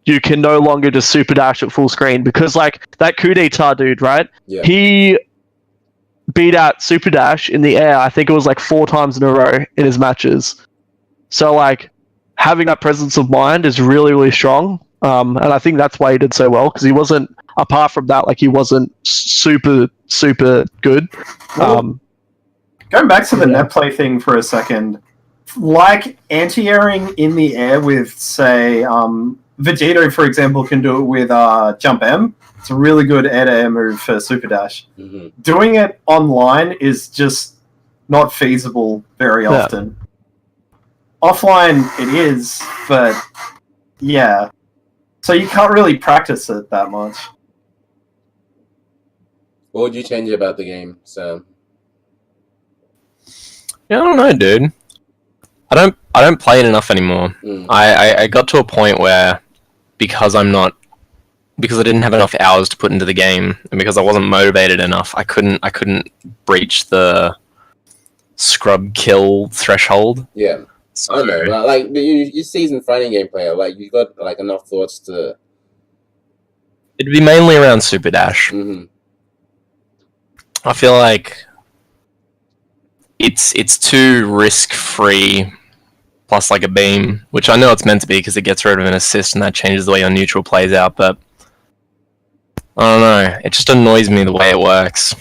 you can no longer just super dash at full screen, because that coup d'etat dude, right?
Yeah.
He beat out super dash in the air. I think it was 4 times in a row in his matches. So having that presence of mind is really, really strong. And I think that's why he did so well, because he wasn't, apart from that, he wasn't super, super good.
Going back to the net play thing for a second, anti-airing in the air with, say, Vegito, for example, can do it with Jump M. It's a really good air-to-air move for Super Dash.
Mm-hmm.
Doing it online is just not feasible very often. Offline, it is, but yeah. So you can't really practice it that much.
What would you change about the game, Sam?
Yeah, I don't know, dude. I don't play it enough anymore. I got to a point where because I didn't have enough hours to put into the game, and because I wasn't motivated enough, I couldn't breach the scrub kill threshold.
Yeah.
So,
I know, you're seasoned fighting game player. You got enough thoughts to.
It'd be mainly around Super Dash.
Mm-hmm.
I feel like it's too risk free, plus a beam, which I know it's meant to be because it gets rid of an assist and that changes the way your neutral plays out. But I don't know, it just annoys me the way it works.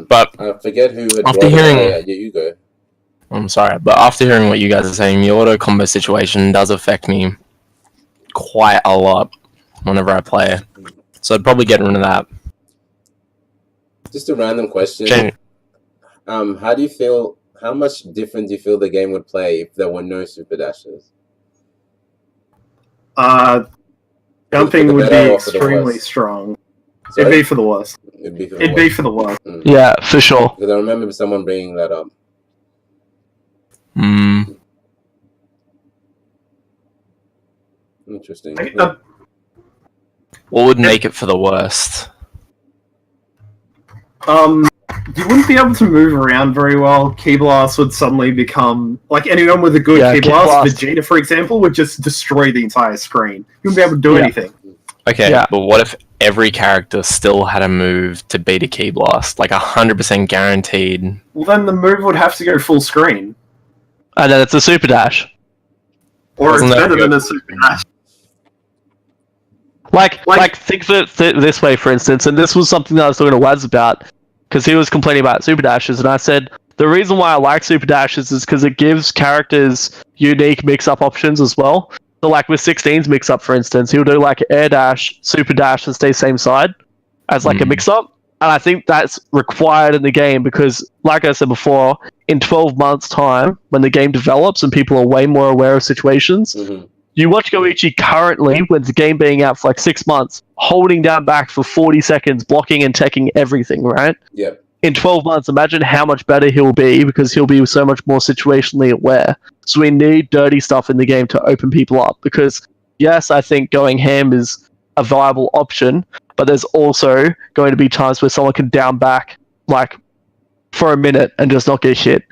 But
I forget who had
after hearing,
yeah, you go.
I'm sorry, but after hearing what you guys are saying, the auto combo situation does affect me quite a lot whenever I play. So I'd probably get rid of that.
Just a random question. How do you feel? How much different do you feel the game would play if there were no super dashes?
Jumping would be extremely strong.
Sorry?
It'd be for the worst.
It'd be for the worst.
Yeah, for sure.
Because I remember someone bringing that up. Interesting.
What would make it for the worst?
You wouldn't be able to move around very well. Key Blast would suddenly become anyone with a good Key Blast. Vegeta, for example, would just destroy the entire screen. You wouldn't be able to do anything.
Okay, but what if every character still had a move to beat a Key Blast, 100% guaranteed?
Well, then the move would have to go full screen.
And then it's a super dash.
Or it's better than a super dash.
Think of it this way, for instance, and this was something that I was talking to Waz about, because he was complaining about super dashes, and I said, the reason why I like super dashes is because it gives characters unique mix-up options as well. So with 16's mix-up, for instance, he'll do air dash, super dash, and stay same side as a mix-up. And I think that's required in the game because, like I said before, in 12 months' time, when the game develops and people are way more aware of situations, you watch Goichi currently, with the game being out for 6 months, holding down back for 40 seconds, blocking and teching everything, right?
Yep.
In 12 months, imagine how much better he'll be because he'll be so much more situationally aware. So we need dirty stuff in the game to open people up because, yes, I think going ham is a viable option, but there's also going to be times where someone can down back for a minute and just not get hit.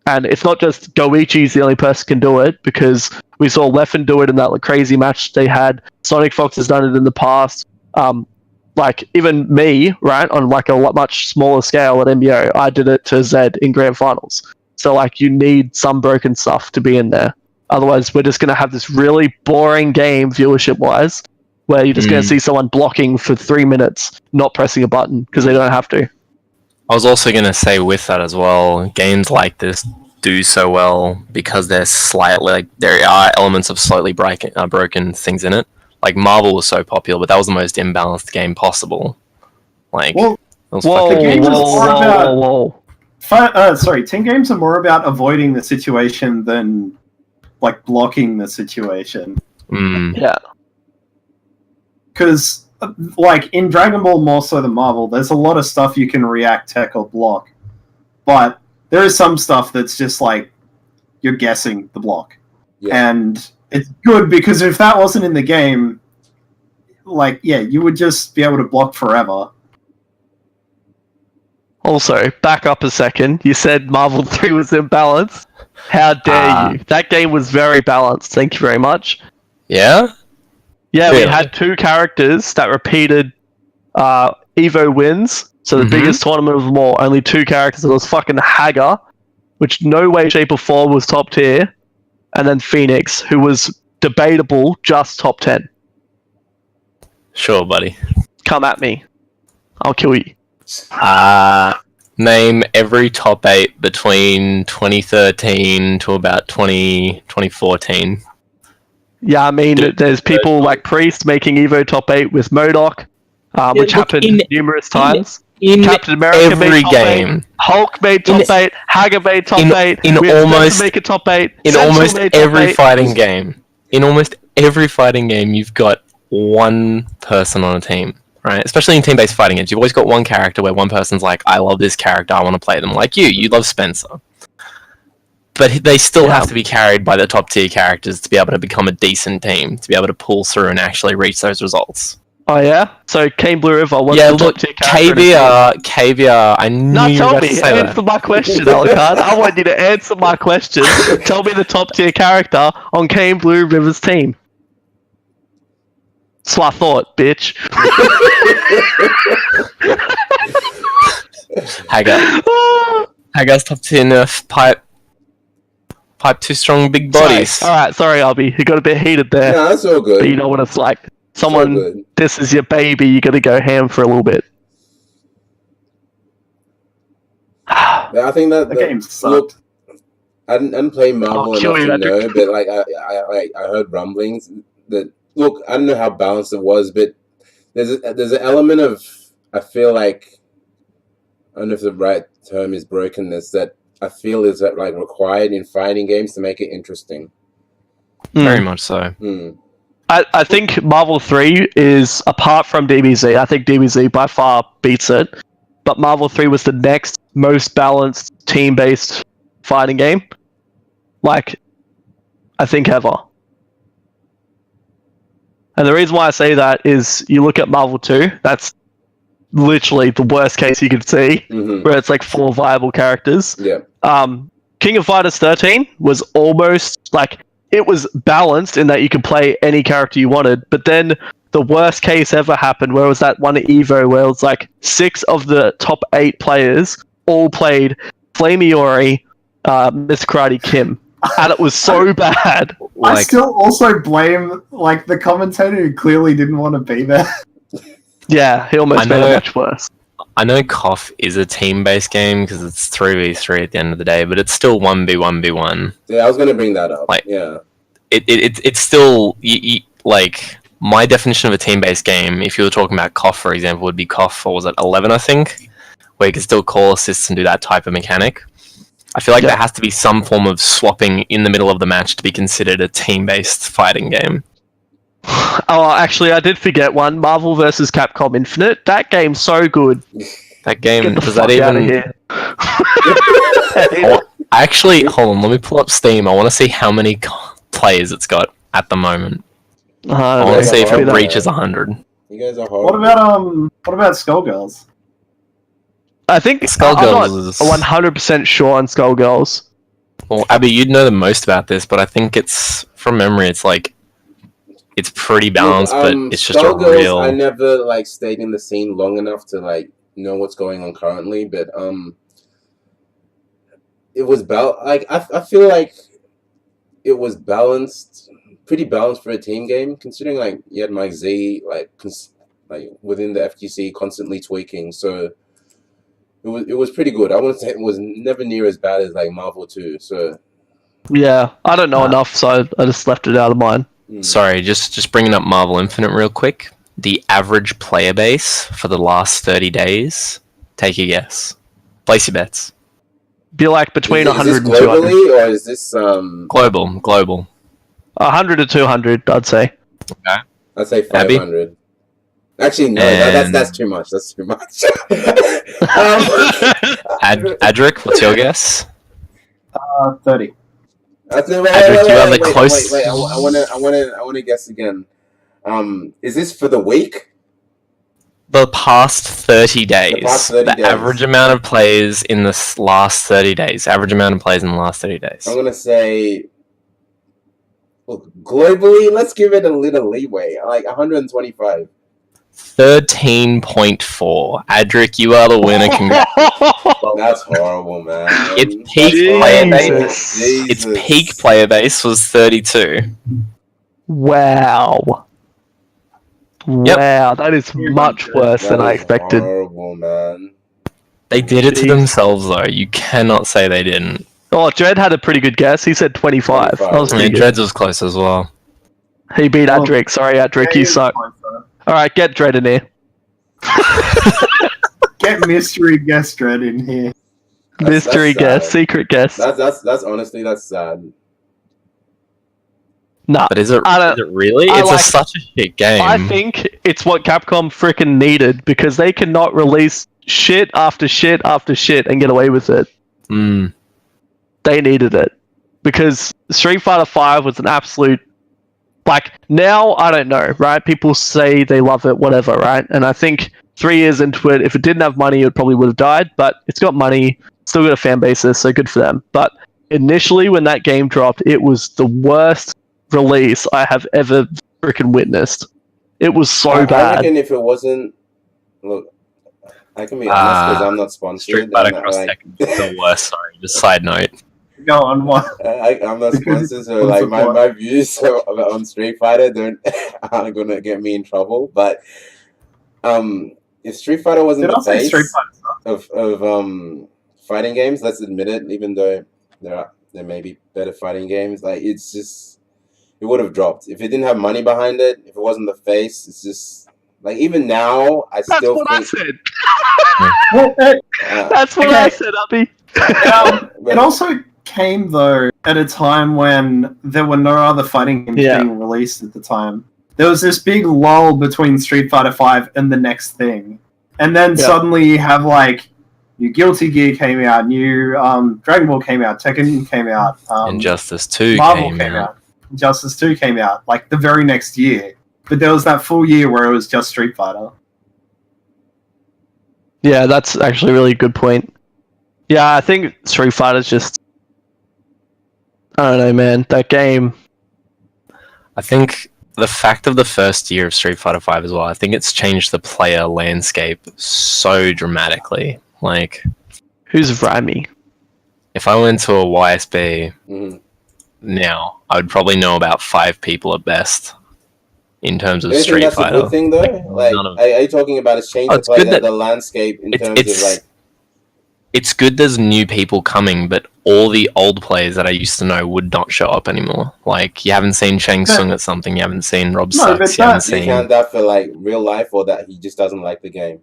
And it's not just Goichi's the only person can do it because we saw Leffen do it in that crazy match they had. Sonic Fox has done it in the past. Even me, right, on a much smaller scale at MBO, I did it to Zed in Grand Finals. So you need some broken stuff to be in there. Otherwise, we're just going to have this really boring game viewership-wise, where you're just going to see someone blocking for 3 minutes, not pressing a button because they don't have to.
I was also going to say with that as well, games like this do so well because they're slightly like there are elements of slightly broken things in it. Like Marvel was so popular, but that was the most imbalanced game possible. Like,
Well,
it was
Whoa,
The game is
whoa,
more about-
whoa, whoa.
Team games are more about avoiding the situation than like blocking the situation.
Yeah.
Because, like, in Dragon Ball more so than Marvel, there's a lot of stuff you can react, tech, or block. But there is some stuff that's just, like, you're guessing the block.
Yeah.
And it's good because if that wasn't in the game, like, yeah, you would just be able to block forever.
Also, back up a second. You said Marvel 3 was imbalanced. How dare you? That game was very balanced. Thank you very much.
Yeah?
Yeah, we
Really?
had 2 characters that repeated Evo wins. So the
Mhm.
biggest tournament of them all, only 2 characters. It was fucking Haga, which no way, shape, or form was top tier. And then Phoenix, who was debatable, just top 10.
Sure, buddy.
Come at me. I'll kill you.
Name every top 8 between 2013 to about 2014.
Yeah, I mean, there's people like Priest making Evo top 8 with MODOK, which
look,
happened numerous times.
In
Captain America
every
made top
game.
8. Hulk made top 8. Haga made top 8.
in
we had
almost-
Spencer make a top 8.
In
Central
almost
made top
every
8.
fighting game. In almost every fighting game, you've got one person on a team, right? Especially in team-based fighting games, you've always got one character where one person's like, I love this character, I want to play them. Like you love Spencer. But they still have to be carried by the top-tier characters to be able to become a decent team, to be able to pull through and actually reach those results.
Oh, yeah? So, Kane Blue River was
Yeah,
the
look,
top tier character.
Caviar, I knew
No,
you were
tell
about
me.
to say
Answer
that.
my question, Alucard. I want you to answer my question. Tell me the top tier character on Kane Blue River's team. That's what I thought, bitch.
Hagar's top tier nerf, pipe too strong, big bodies.
Alright, sorry, Albie. You got a bit heated there.
No, that's all good.
But you know what it's like.
It's
Someone,
all good.
this is your baby, you gotta go ham for a little bit.
Yeah, I think that
The game sucked.
look, I didn't play Marvel
I'll kill
enough to
you,
know, but like I heard rumblings that look, I don't know how balanced it was, but there's an element of, I feel like, I don't know if the right term is brokenness, that I feel is that like required in fighting games to make it interesting.
Very much so.
I think Marvel 3 is, apart from DBZ, I think DBZ by far beats it, but Marvel 3 was the next most balanced team-based fighting game. Like, I think ever. And the reason why I say that is you look at Marvel 2, that's literally the worst case you could see, where it's like 4 viable characters.
Yeah.
King of Fighters 13 was almost like, it was balanced in that you could play any character you wanted, but then the worst case ever happened where it was that one Evo where it was like 6 of the top 8 players all played Flameori, Miss Karate Kim. And it was so bad.
I still also blame like the commentator who clearly didn't want to be there.
Yeah, he almost made it much worse.
I know KOF is a team-based game because it's 3v3 at the end of the day, but it's still 1v1v1.
Yeah, I was gonna bring that up.
Like,
yeah,
it's still like my definition of a team-based game. If you were talking about KOF, for example, would be KOF, or was it 11? I think, where you can still call assists and do that type of mechanic. I feel like there has to be some form of swapping in the middle of the match to be considered a team-based fighting game.
Oh, actually, I did forget one. Marvel vs. Capcom Infinite. That game's so good.
That game,
Get the
does
fuck
that
out of
even...
here.
Actually, hold on, let me pull up Steam. I want to see how many players it's got at the moment. I want to see if it reaches 100.
You guys are horrible.
What about Skullgirls?
I think
Skullgirls is...
I'm not 100% sure on Skullgirls.
Well, Abby, you'd know the most about this, but I think it's, from memory, it's like, it's pretty balanced, but it's just a real...
I never like stayed in the scene long enough to like know what's going on currently, but it was I feel like it was balanced, pretty balanced for a team game, considering like you had Mike Z like within the FGC constantly tweaking, so it was pretty good. I wouldn't say it was never near as bad as like Marvel 2. So
Yeah, I don't know enough, so I just left it out of mine.
Sorry, just bringing up Marvel Infinite real quick. The average player base for the last 30 days. Take a guess. Place your bets.
Be like between
is
100
this
and 200.
globally or is this
Global.
100 to 200, I'd say.
Okay.
I'd say
Abby?
500. Actually, no, that's too much. That's too much.
Adric, what's your guess?
30.
Adric, you are the close.
Wait, I want to guess again. Is this for the week?
The past 30 days.
The past 30 days.
Average amount of players in the last 30 days. Average amount of players in the last 30 days.
I'm gonna say, well, globally, let's give it a little leeway, like 125.
13.4. Adric, you are the winner. Congrats.
That's horrible, man.
Its peak player base.
Jesus.
Its peak player base was 32.
Wow.
Yep.
Wow, that is much worse than I expected.
Horrible, man.
They did it to themselves, though. You cannot say they didn't.
Oh, Dredd had a pretty good guess. He said 25. That was
I mean,
pretty good.
Dreads was close as well.
He beat Adric. Sorry, Adric, you suck. Alright, get Dredd in here.
Get mystery guest Dredd in here.
Mystery
that's
guess, secret guess.
That's honestly, that's sad.
Nah,
But is it really?
I
It's such a shit game.
I think it's what Capcom freaking needed because they cannot release shit after shit after shit and get away with it.
Mm.
They needed it because Street Fighter V was an absolute. Like, now, I don't know, right? People say they love it, whatever, right? And I think 3 years into it, if it didn't have money, it probably would have died, but it's got money, still got a fan basis, so good for them. But initially, when that game dropped, it was the worst release I have ever freaking witnessed. It was so bad.
I reckon if it wasn't... Look, I can be honest because I'm not sponsored.
Street Fighter Cross Tekken is the worst, sorry. Just side note.
Go on, what?
I'm not sponsored, so like my views on Street Fighter aren't gonna get me in trouble. But if Street Fighter wasn't the face of fighting games, let's admit it. Even though there may be better fighting games, like it's just it would have dropped if it didn't have money behind it. If it wasn't the face, it's just like even now I still think.
I said. That's what I said, Abby.
It also came though at a time when there were no other fighting games being released at the time. There was this big lull between Street Fighter V and the next thing, and then suddenly you have like new Guilty Gear came out, new Dragon Ball came out, Tekken came out,
Injustice 2
Marvel came out, Injustice 2 came out like the very next year. But there was that full year where it was just Street Fighter.
Yeah, that's actually a really good point. Yeah, I think Street Fighter's just... I don't know, man. That game...
I think the fact of the first year of Street Fighter V as well, I think it's changed the player landscape so dramatically. Like...
Who's Rami?
If I went to a YSB now, I would probably know about 5 people at best in terms of Street
that's
Fighter.
A good thing, though? Like, are you talking about it's changed the landscape in terms of like...
It's good there's new people coming, but all the old players that I used to know would not show up anymore. Like, you haven't seen Shang Tsung at something, you haven't seen Rob Sucks, you haven't seen...
You count that for, like, real life, or that he just doesn't like the game?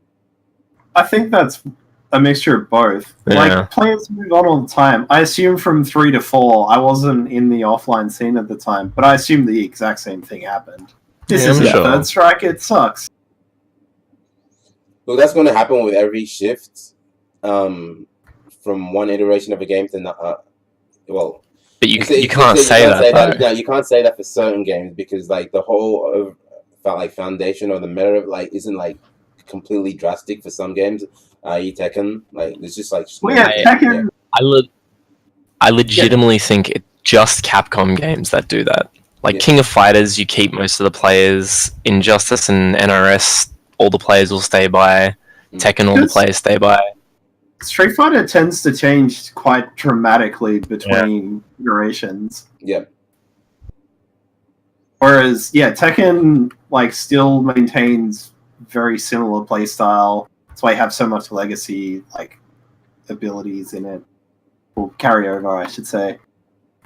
I think that's a mixture of both.
Yeah.
Like, players move on all the time. I assume from 3 to 4, I wasn't in the offline scene at the time, but I assume the exact same thing happened. This is a third strike, it sucks.
Well, that's going to happen with every shift. From one iteration of a game to another. Well,
but you can't say that.
No, you can't say that for certain games because like the whole foundation or the meta like isn't like completely drastic for some games. I.e. Tekken, like it's just like.
Tekken.
I legitimately think it's just Capcom games that do that. Like King of Fighters, you keep most of the players. Injustice and NRS, all the players will stay by. Tekken, all the players stay by.
Street Fighter tends to change quite dramatically between iterations.
Yeah.
Whereas, Tekken like still maintains very similar playstyle. That's why you have so much legacy. Like abilities in it, or carryover, I should say.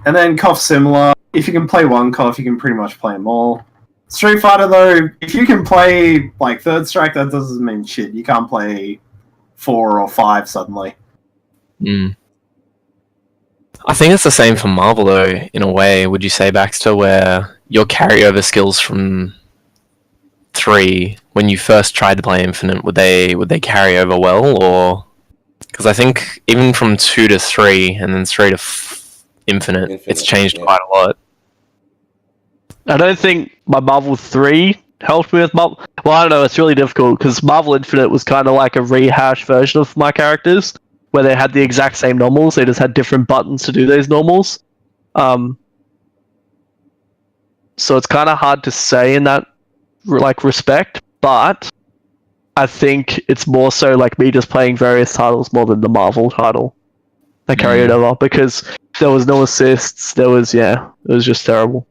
And then KOF similar. If you can play one KOF, you can pretty much play them all. Street Fighter though, if you can play like Third Strike, that doesn't mean shit. You can't play 4 or 5 suddenly.
I think it's the same for Marvel though, in a way. Would you say, Baxter, where your carryover skills from 3, when you first tried to play Infinite, would they carry over well, or because I think even from 2 to 3 and then 3 to Infinite, it's changed quite a lot.
I don't think my Marvel 3 helped me with Marvel. Well, I don't know, it's really difficult because Marvel Infinite was kind of like a rehash version of my characters where they had the exact same normals, they just had different buttons to do those normals. So it's kind of hard to say in that like respect, but I think it's more so like me just playing various titles more than the Marvel title that carried over because there was no assists, it was just terrible.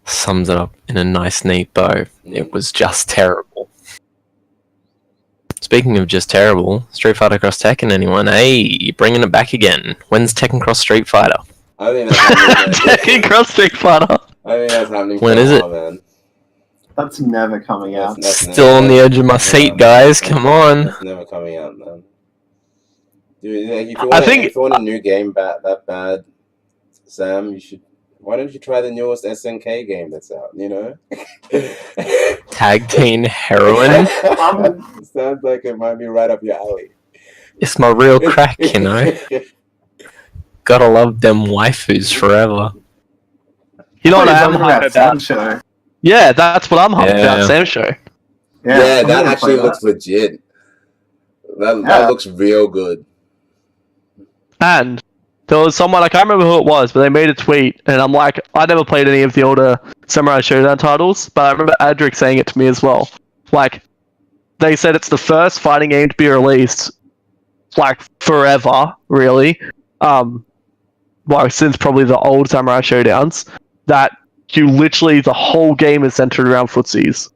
Sums it up in a nice, neat bow. It was just terrible. Speaking of just terrible, Street Fighter Cross Tekken, anyone? Hey, you're bringing it back again. When's Tekken Cross Street Fighter?
I think that's happening.
Tekken Cross Street Fighter.
I think that's happening.
When is it?
Man.
That's never coming out.
That's
Still on the edge of my seat, guys. Come on.
That's never coming out, man. Dude, if you want a new game that bad, Sam, you should. Why don't you try the newest SNK game that's out? You know,
Tag Team Heroine.
Sounds like it might be right up your alley.
It's my real crack, you know. Gotta love them waifus forever.
You know what I am
hyped
hyped about?
Show.
Yeah, that's what I'm hyped about, Sam Show.
Yeah, that actually looks legit. That looks real good.
And there was someone, I can't remember who it was, but they made a tweet, and I'm like, I never played any of the older Samurai Showdown titles, but I remember Adric saying it to me as well. Like, they said it's the first fighting game to be released, like, forever, really. Well, since probably the old Samurai Showdowns, that you literally, the whole game is centered around footsies.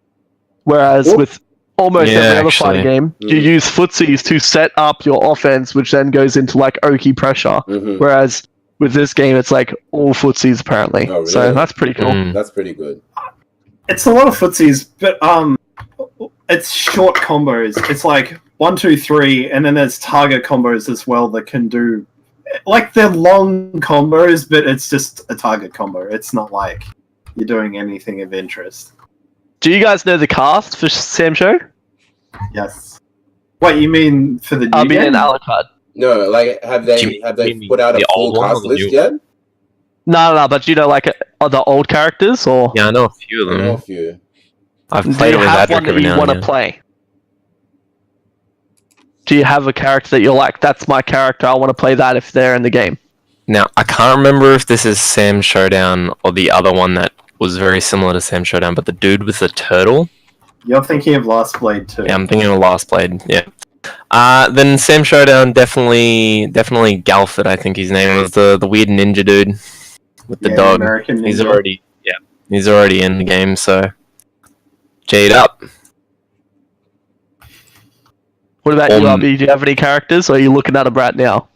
Whereas with almost every other fighting game, you use footsies to set up your offense, which then goes into like Oki pressure. Whereas with this game, it's like all footsies apparently.
Oh, really?
So that's pretty cool.
That's pretty good.
It's a lot of footsies, but it's short combos. It's like 1, 2, 3, and then there's target combos as well that can do. Like they're long combos, but it's just a target combo. It's not like you're doing anything of interest.
Do you guys know the cast for Sam Show?
Yes. What you mean for the new game?
FithAlucard.
No, like have they put out a full cast list yet?
No, but you know, like the old characters, or
Yeah, I know a few of them.
I know a few.
I've
do
played
you
it with
have
Adric
one that
every
you
now
want
and
to
then.
play? Do you have a character that you're like, that's my character, I want to play that if they're in the game?
Now, I can't remember if this is Sam Showdown or the other one that was very similar to Sam Showdown, but the dude with the turtle.
You're thinking of Last Blade too.
Yeah, I'm thinking of Last Blade. Yeah. Then Sam Showdown definitely Galford. I think his name was the weird ninja dude with the dog.
American Ninja.
He's already in the game. So, Jade up.
What about you, Robbie? Do you have any characters, or are you looking at them right now?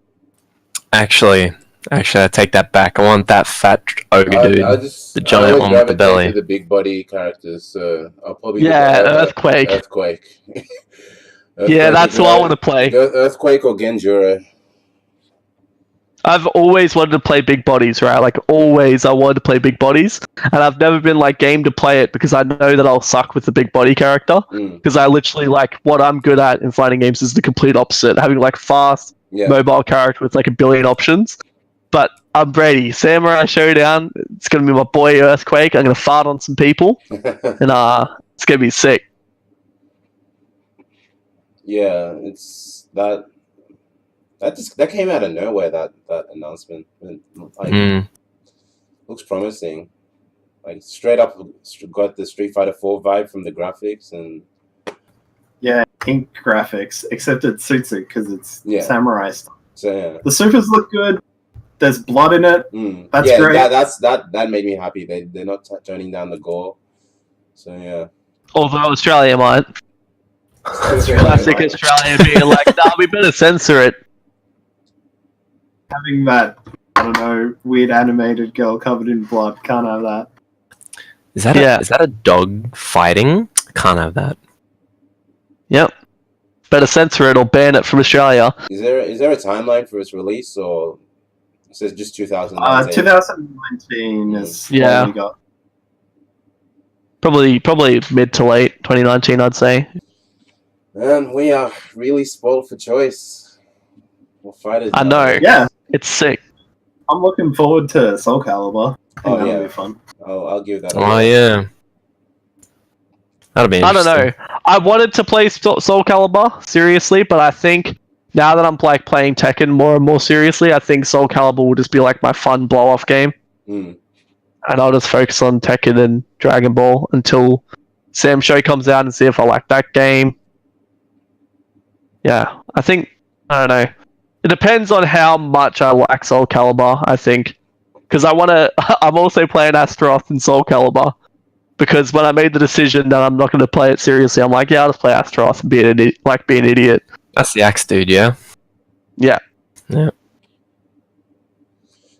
Actually, I take that back. I want that fat ogre dude, the giant one with the belly.
The big body characters. So I'll probably
Earthquake.
Earthquake.
Yeah, that's who I want to play.
Earthquake or Genjura.
I've always wanted to play big bodies, right? Like, always I wanted to play big bodies, and I've never been, like, game to play it because I know that I'll suck with the big body character, because I literally, like, what I'm good at in fighting games is the complete opposite, having, like, fast, mobile character with, like, a billion options. But I'm ready. Samurai Showdown, it's going to be my boy Earthquake, I'm going to fart on some people, and it's going to be sick.
Yeah, it's that came out of nowhere, that announcement. Like, looks promising. Like, straight up got the Street Fighter 4 vibe from the graphics and
yeah, ink graphics, except it suits it because it's samurai stuff.
So yeah.
The supers look good. There's blood in it. That's great.
That made me happy. They're not turning down the gore. So yeah.
Although Australia might. Classic Australian being like, nah, we better censor it.
Having that, I don't know, weird animated girl covered in blood. Can't have that.
Is that a dog fighting? Can't have that.
Yep. Better censor it or ban it from Australia.
Is there a timeline for its release, or it says just 2019?
2019 is
Yeah.
what we got.
Probably mid to late 2019, I'd say.
Man, we are really spoiled for choice. We'll fight it.
I know.
Yeah,
It's sick.
I'm looking forward to Soul Calibur. I think that'll be fun.
I'll give that.
Oh yeah, that'll be
I don't
interesting.
know. I wanted to play Soul Calibur seriously, but I think now that I'm like playing Tekken more and more seriously, I think Soul Calibur will just be like my fun blow-off game.
Mm.
And I'll just focus on Tekken and Dragon Ball until Sam Show comes out and see if I like that game. Yeah, I don't know. It depends on how much I like Soul Calibur, I think. Because I'm also playing Astaroth and Soul Calibur. Because when I made the decision that I'm not going to play it seriously, I'm like, yeah, I'll just play Astaroth and be an idiot.
That's the Axe dude, yeah.
Yeah.
Yeah.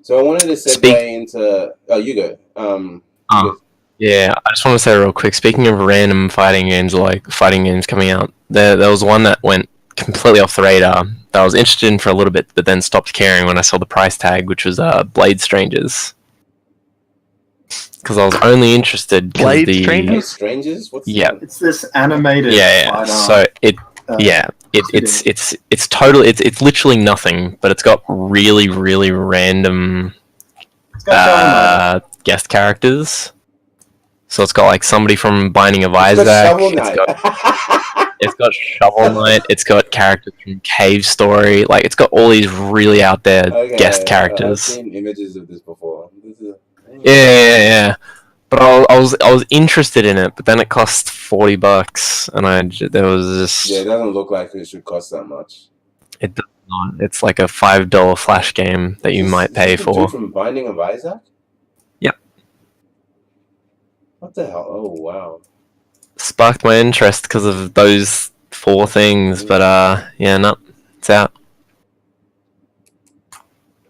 So I wanted to segue into. Oh, you go. You go.
Yeah, I just want to say real quick. Speaking of random fighting games, like fighting games coming out, there was one that went completely off the radar that I was interested in for a little bit, but then stopped caring when I saw the price tag, which was Blade Strangers. Because I was only interested.
Blade
Strangers? Strangers? What's
yeah.
It's this animated.
Yeah. So it's totally it's literally nothing, but it's got really really random guest characters. So it's got like somebody from Binding of Isaac. It's got Shovel Knight. It's got characters from Cave Story. Like it's got all these really out there guest characters.
I've seen images of this before.
Yeah. But I was interested in it, but then it cost $40, and there was this.
Yeah, it doesn't look like it should cost that much.
It does not. It's like a $5 flash game that you might pay for.
Dude from Binding of Isaac?
Yep.
What the hell? Oh wow.
Sparked my interest because of those 4 things, but no, it's out.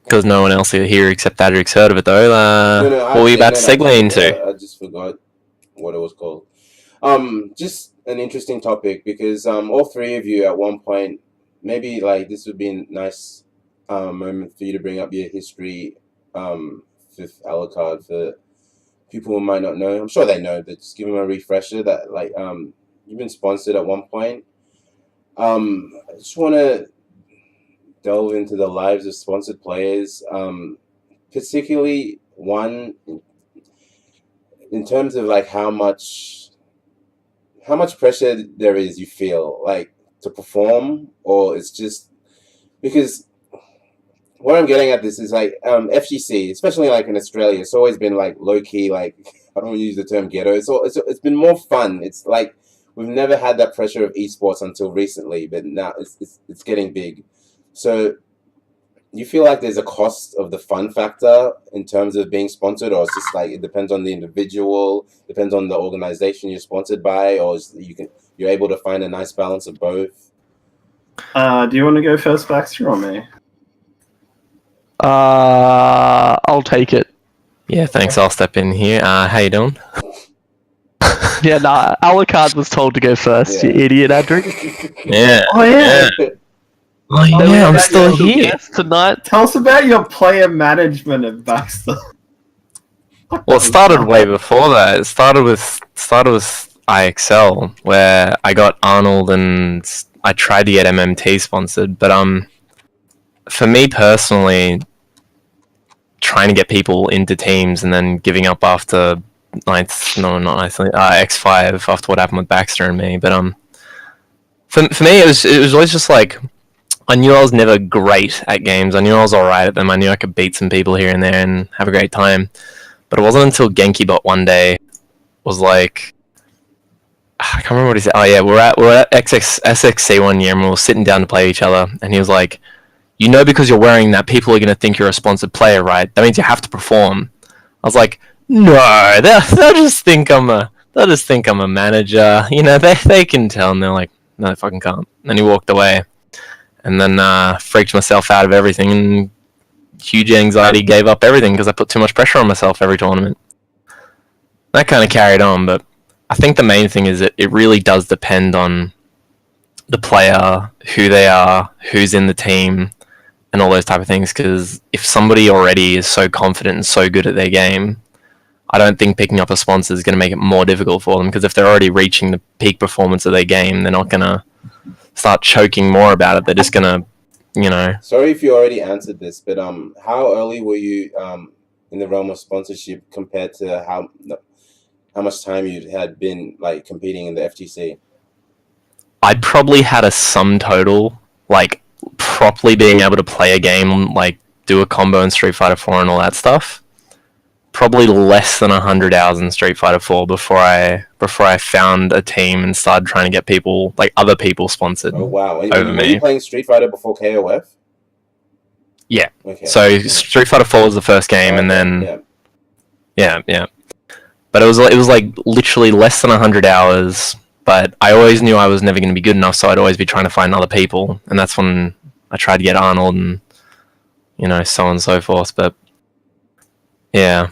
Because no one else here except Adric's heard of it though. What were you about to segue into?
I just forgot what it was called. Just an interesting topic because all 3 of you at one point, maybe like this would be a nice moment for you to bring up your history, FithAlucard, for people who might not know. I'm sure they know, but just give them a refresher that like you've been sponsored at one point. I just want to delve into the lives of sponsored players, particularly one in terms of like how much pressure there is you feel like to perform, or it's just because what I'm getting at this is like FGC, especially like in Australia, it's always been like low key, like I don't want to use the term ghetto. It's been more fun. It's like we've never had that pressure of esports until recently, but now it's getting big. So you feel like there's a cost of the fun factor in terms of being sponsored, or it's just like it depends on the individual, depends on the organization you're sponsored by, or you're able to find a nice balance of both?
Do you want to go first, Baxter, or me?
I'll take it.
Yeah, thanks. I'll step in here. How you doing?
Yeah, nah, Alucard was told to go first, you idiot, Adric.
Yeah.
Oh yeah.
Oh yeah, I'm still here.
Tonight.
Tell us about your player management at Baxter.
Well, it started way before that. It started with IXL, where I got Arnold and I tried to get MMT sponsored, but for me personally, trying to get people into teams and then giving up after X5 after what happened with Baxter and me. But for me, it was always just like I knew I was never great at games. I knew I was alright at them. I knew I could beat some people here and there and have a great time. But it wasn't until GenkiBot one day was like, I can't remember what he said. Oh yeah, we're at SXC one year and we were sitting down to play each other, and he was like, you know, because you're wearing that, people are going to think you're a sponsored player, right? That means you have to perform. I was like, no, they'll just think I'm a manager. You know, they can tell, and they're like, no, they fucking can't. And then he walked away, and then freaked myself out of everything, and huge anxiety, gave up everything because I put too much pressure on myself every tournament. That kind of carried on, but I think the main thing is that it really does depend on the player, who they are, who's in the team, and all those type of things, because if somebody already is so confident and so good at their game, I don't think picking up a sponsor is going to make it more difficult for them, because if they're already reaching the peak performance of their game, they're not going to start choking more about it. They're just going to,
Sorry if you already answered this, but how early were you in the realm of sponsorship compared to how much time you had been like competing in the FGC?
I'd probably had a sum total, like properly being able to play a game, like do a combo in Street Fighter 4 and all that stuff. Probably less than 100 hours in Street Fighter 4 before I found a team and started trying to get people, like other people, sponsored.
Oh wow!
Over
were
me.
you playing Street Fighter before KOF?
Yeah.
Okay.
So Street Fighter 4 was the first game, and then yeah. But it was like literally less than 100 hours. But I always knew I was never going to be good enough, so I'd always be trying to find other people, and that's when I tried to get Arnold and so on and so forth. But yeah.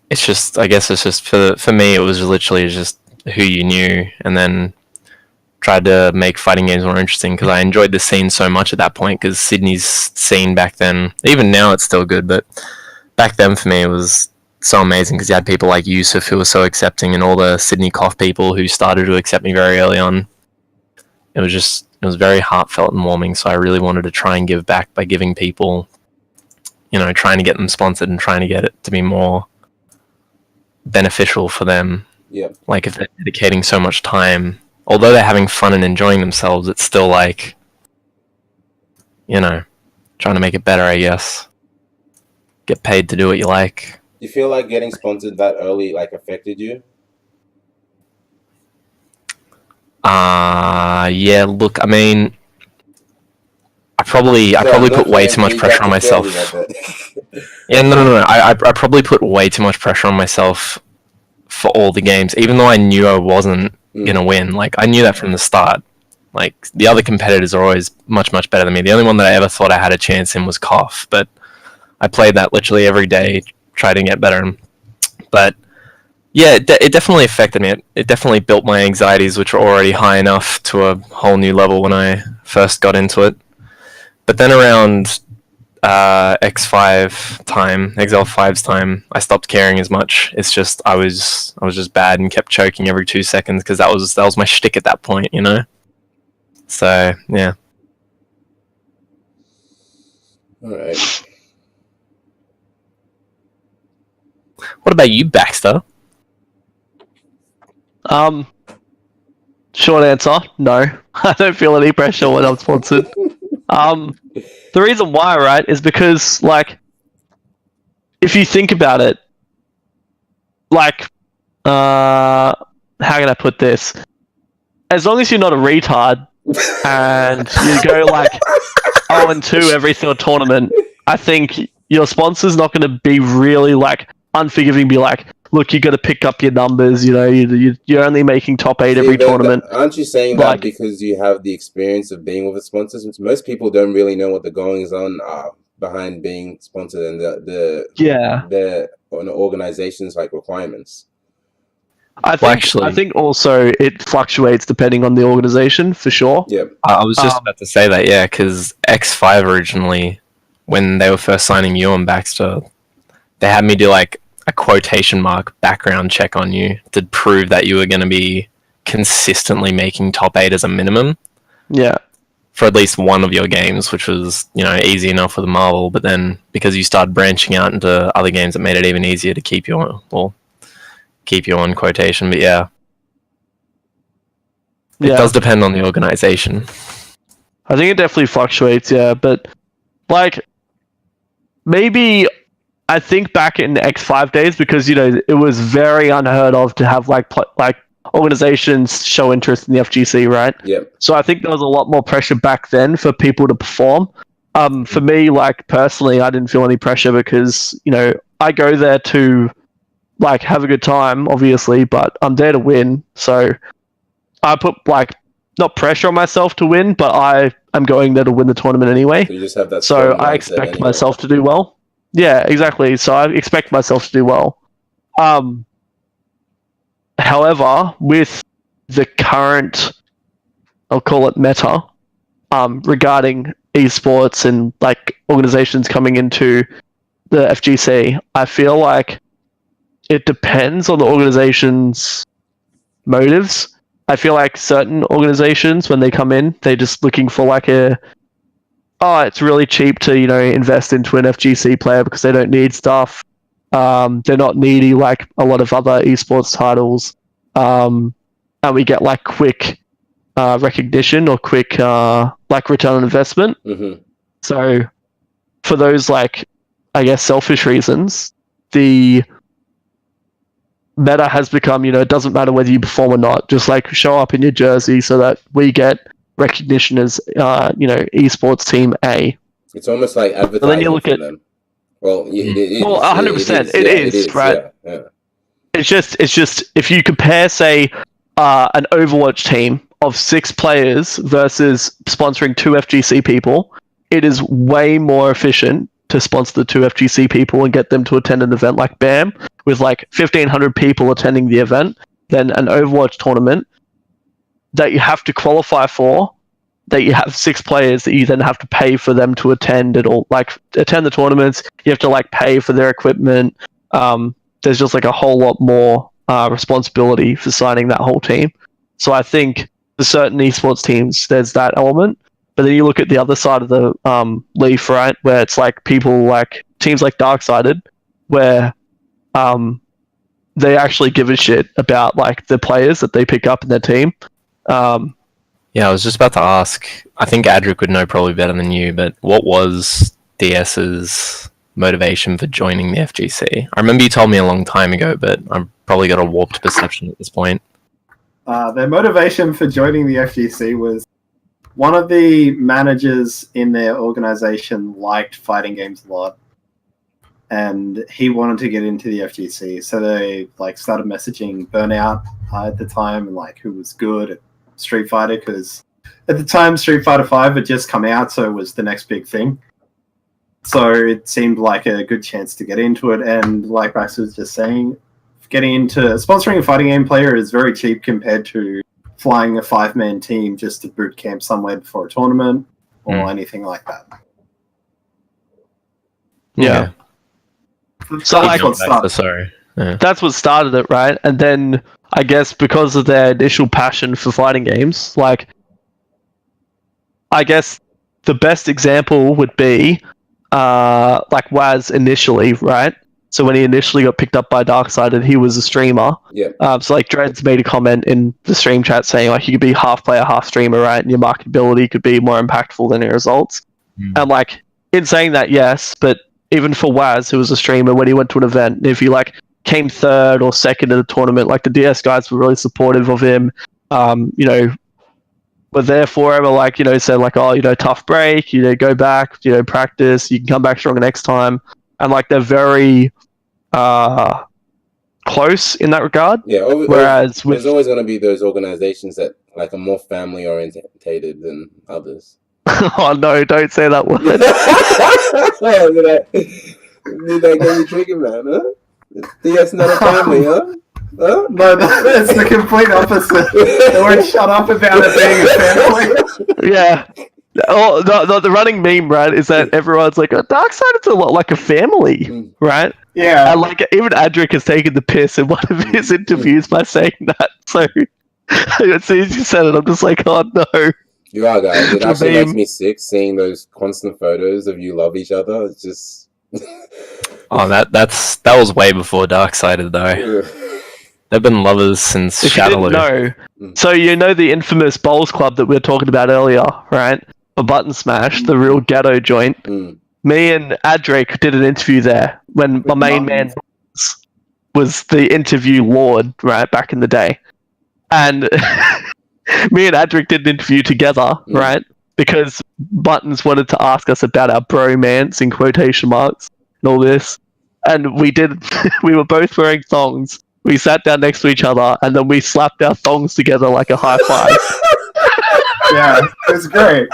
It's just, I guess it's just, for me, it was literally just who you knew, and then tried to make fighting games more interesting, because I enjoyed the scene so much at that point, because Sydney's scene back then, even now it's still good, but back then for me it was so amazing, because you had people like Yusuf who were so accepting, and all the Sydney Cough people who started to accept me very early on. It was very heartfelt and warming, so I really wanted to try and give back by giving people, trying to get them sponsored and trying to get it to be more beneficial for them.
Yeah.
Like if they're dedicating so much time, although they're having fun and enjoying themselves, it's still like, trying to make it better, I guess. Get paid to do what you like.
Do you feel like getting sponsored that early like affected you?
Yeah, look, I mean, I probably put way too much pressure on myself. Yeah, no. I probably put way too much pressure on myself for all the games, even though I knew I wasn't gonna win. Like, I knew that from the start. Like, the other competitors are always much, much better than me. The only one that I ever thought I had a chance in was Koff, but I played that literally every day, tried to get better. But yeah, it definitely affected me. It definitely built my anxieties, which were already high enough, to a whole new level when I first got into it. But then around XL5's time, I stopped caring as much. It's just I was just bad and kept choking every 2 seconds, because that was my shtick at that point, So yeah.
All right.
What about you, Baxter?
Short answer, no. I don't feel any pressure when I'm sponsored. The reason why, right, is because, like, if you think about it, like, how can I put this? As long as you're not a retard and you go like 0-2 every single tournament, I think your sponsor's not going to be really like unforgiving. Be like, look, you got to pick up your numbers. You're only making top 8 every tournament.
Aren't you saying that because you have the experience of being with a sponsor? Since most people don't really know what the goings on are behind being sponsored and the organization's like requirements.
I think also it fluctuates depending on the organization, for sure.
Yeah,
I was just about to say that, yeah, because X5 originally, when they were first signing you and Baxter, they had me do like a quotation mark background check on you to prove that you were going to be consistently making top 8 as a minimum.
Yeah.
For at least one of your games, which was, easy enough with Marvel, but then because you started branching out into other games, it made it even easier to keep you on quotation. But yeah. It does depend on the organization.
I think it definitely fluctuates, yeah, but like maybe I think back in X5 days, because it was very unheard of to have like organizations show interest in the FGC, right?
Yep.
So I think there was a lot more pressure back then for people to perform. For me, like personally, I didn't feel any pressure because I go there to like have a good time, obviously, but I'm there to win. So I put like not pressure on myself to win, but I am going there to win the tournament anyway.
So you just have that.
So I expect myself to do well. Yeah, exactly. So I expect myself to do well. However, with the current, I'll call it meta, regarding esports and like organizations coming into the FGC, I feel like it depends on the organization's motives. I feel like certain organizations, when they come in, they're just looking for like it's really cheap to, invest into an FGC player because they don't need stuff. They're not needy like a lot of other esports titles. And we get like quick recognition or quick like return on investment.
Mm-hmm.
So for those like, I guess, selfish reasons, the meta has become, it doesn't matter whether you perform or not, just like show up in your jersey so that we get recognition as, esports team A.
It's almost like advertising. And then you look at them. Well, it is. Well,
100%. It is, right? Yeah. It's just if you compare, say, an Overwatch team of 6 players versus sponsoring 2 FGC people, it is way more efficient to sponsor the 2 FGC people and get them to attend an event like BAM with like 1,500 people attending the event than an Overwatch tournament that you have to qualify for, that you have 6 players that you then have to pay for them to attend it, or like attend the tournaments. You have to like pay for their equipment. There's just like a whole lot more responsibility for signing that whole team. So I think for certain esports teams, there's that element. But then you look at the other side of the leaf, right, where it's like people like teams like Darksided, where they actually give a shit about like the players that they pick up in their team.
Yeah, I was just about to ask. I think Adric would know probably better than you, but what was DS's motivation for joining the FGC? I remember you told me a long time ago, but I've probably got a warped perception at this point.
Their motivation for joining the FGC was one of the managers in their organization liked fighting games a lot, and he wanted to get into the FGC. So they like started messaging Burnout at the time, and like who was good at Street Fighter, because at the time Street Fighter 5 had just come out, so it was the next big thing. So it seemed like a good chance to get into it, and like Baxter was just saying, getting into sponsoring a fighting game player is very cheap compared to flying a 5-man team just to boot camp somewhere before a tournament or anything like that.
Yeah.
So that's what started.
That's what started it, right? And then I guess because of their initial passion for fighting games, like I guess the best example would be like Waz initially, right? So when he initially got picked up by Darksided, he was a streamer.
Yeah.
So like Dreads made a comment in the stream chat saying like you could be half player, half streamer, right? And your marketability could be more impactful than your results. And like in saying that, yes, but even for Waz, who was a streamer, when he went to an event, if he like came 3rd or 2nd in the tournament, like the DS guys were really supportive of him. Were there for him, or like, said like, oh, tough break, go back, practice, you can come back stronger next time. And like they're very close in that regard.
Yeah.
Whereas
there's always going to be those organizations that like are more family orientated than others.
Oh no! Don't say that word.
Did that get you triggered, man? Huh? DS not a family, huh? Huh?
No, that's the complete opposite. They won't shut up about it being a family.
Yeah. Oh, the running meme, right, is that everyone's like, Darksided's a lot like a family, right?
Yeah.
And like, even Adric has taken the piss in one of his interviews by saying that. So, as soon as you said it, I'm just like, oh no.
You are, guys. It actually makes me sick seeing those constant photos of you love each other. It's just...
Oh, that was way before Darksided, though. They've been lovers since Shadowloo.
No. So you know the infamous Bowls Club that we were talking about earlier, right? For Button Smash, the real ghetto joint. Me and Adric did an interview there when my main man was the interview lord, right, back in the day. And me and Adric did an interview together, right? Because Buttons wanted to ask us about our bromance in quotation marks and all this. And we did, we were both wearing thongs. We sat down next to each other and then we slapped our thongs together like a high five.
Yeah, it was great.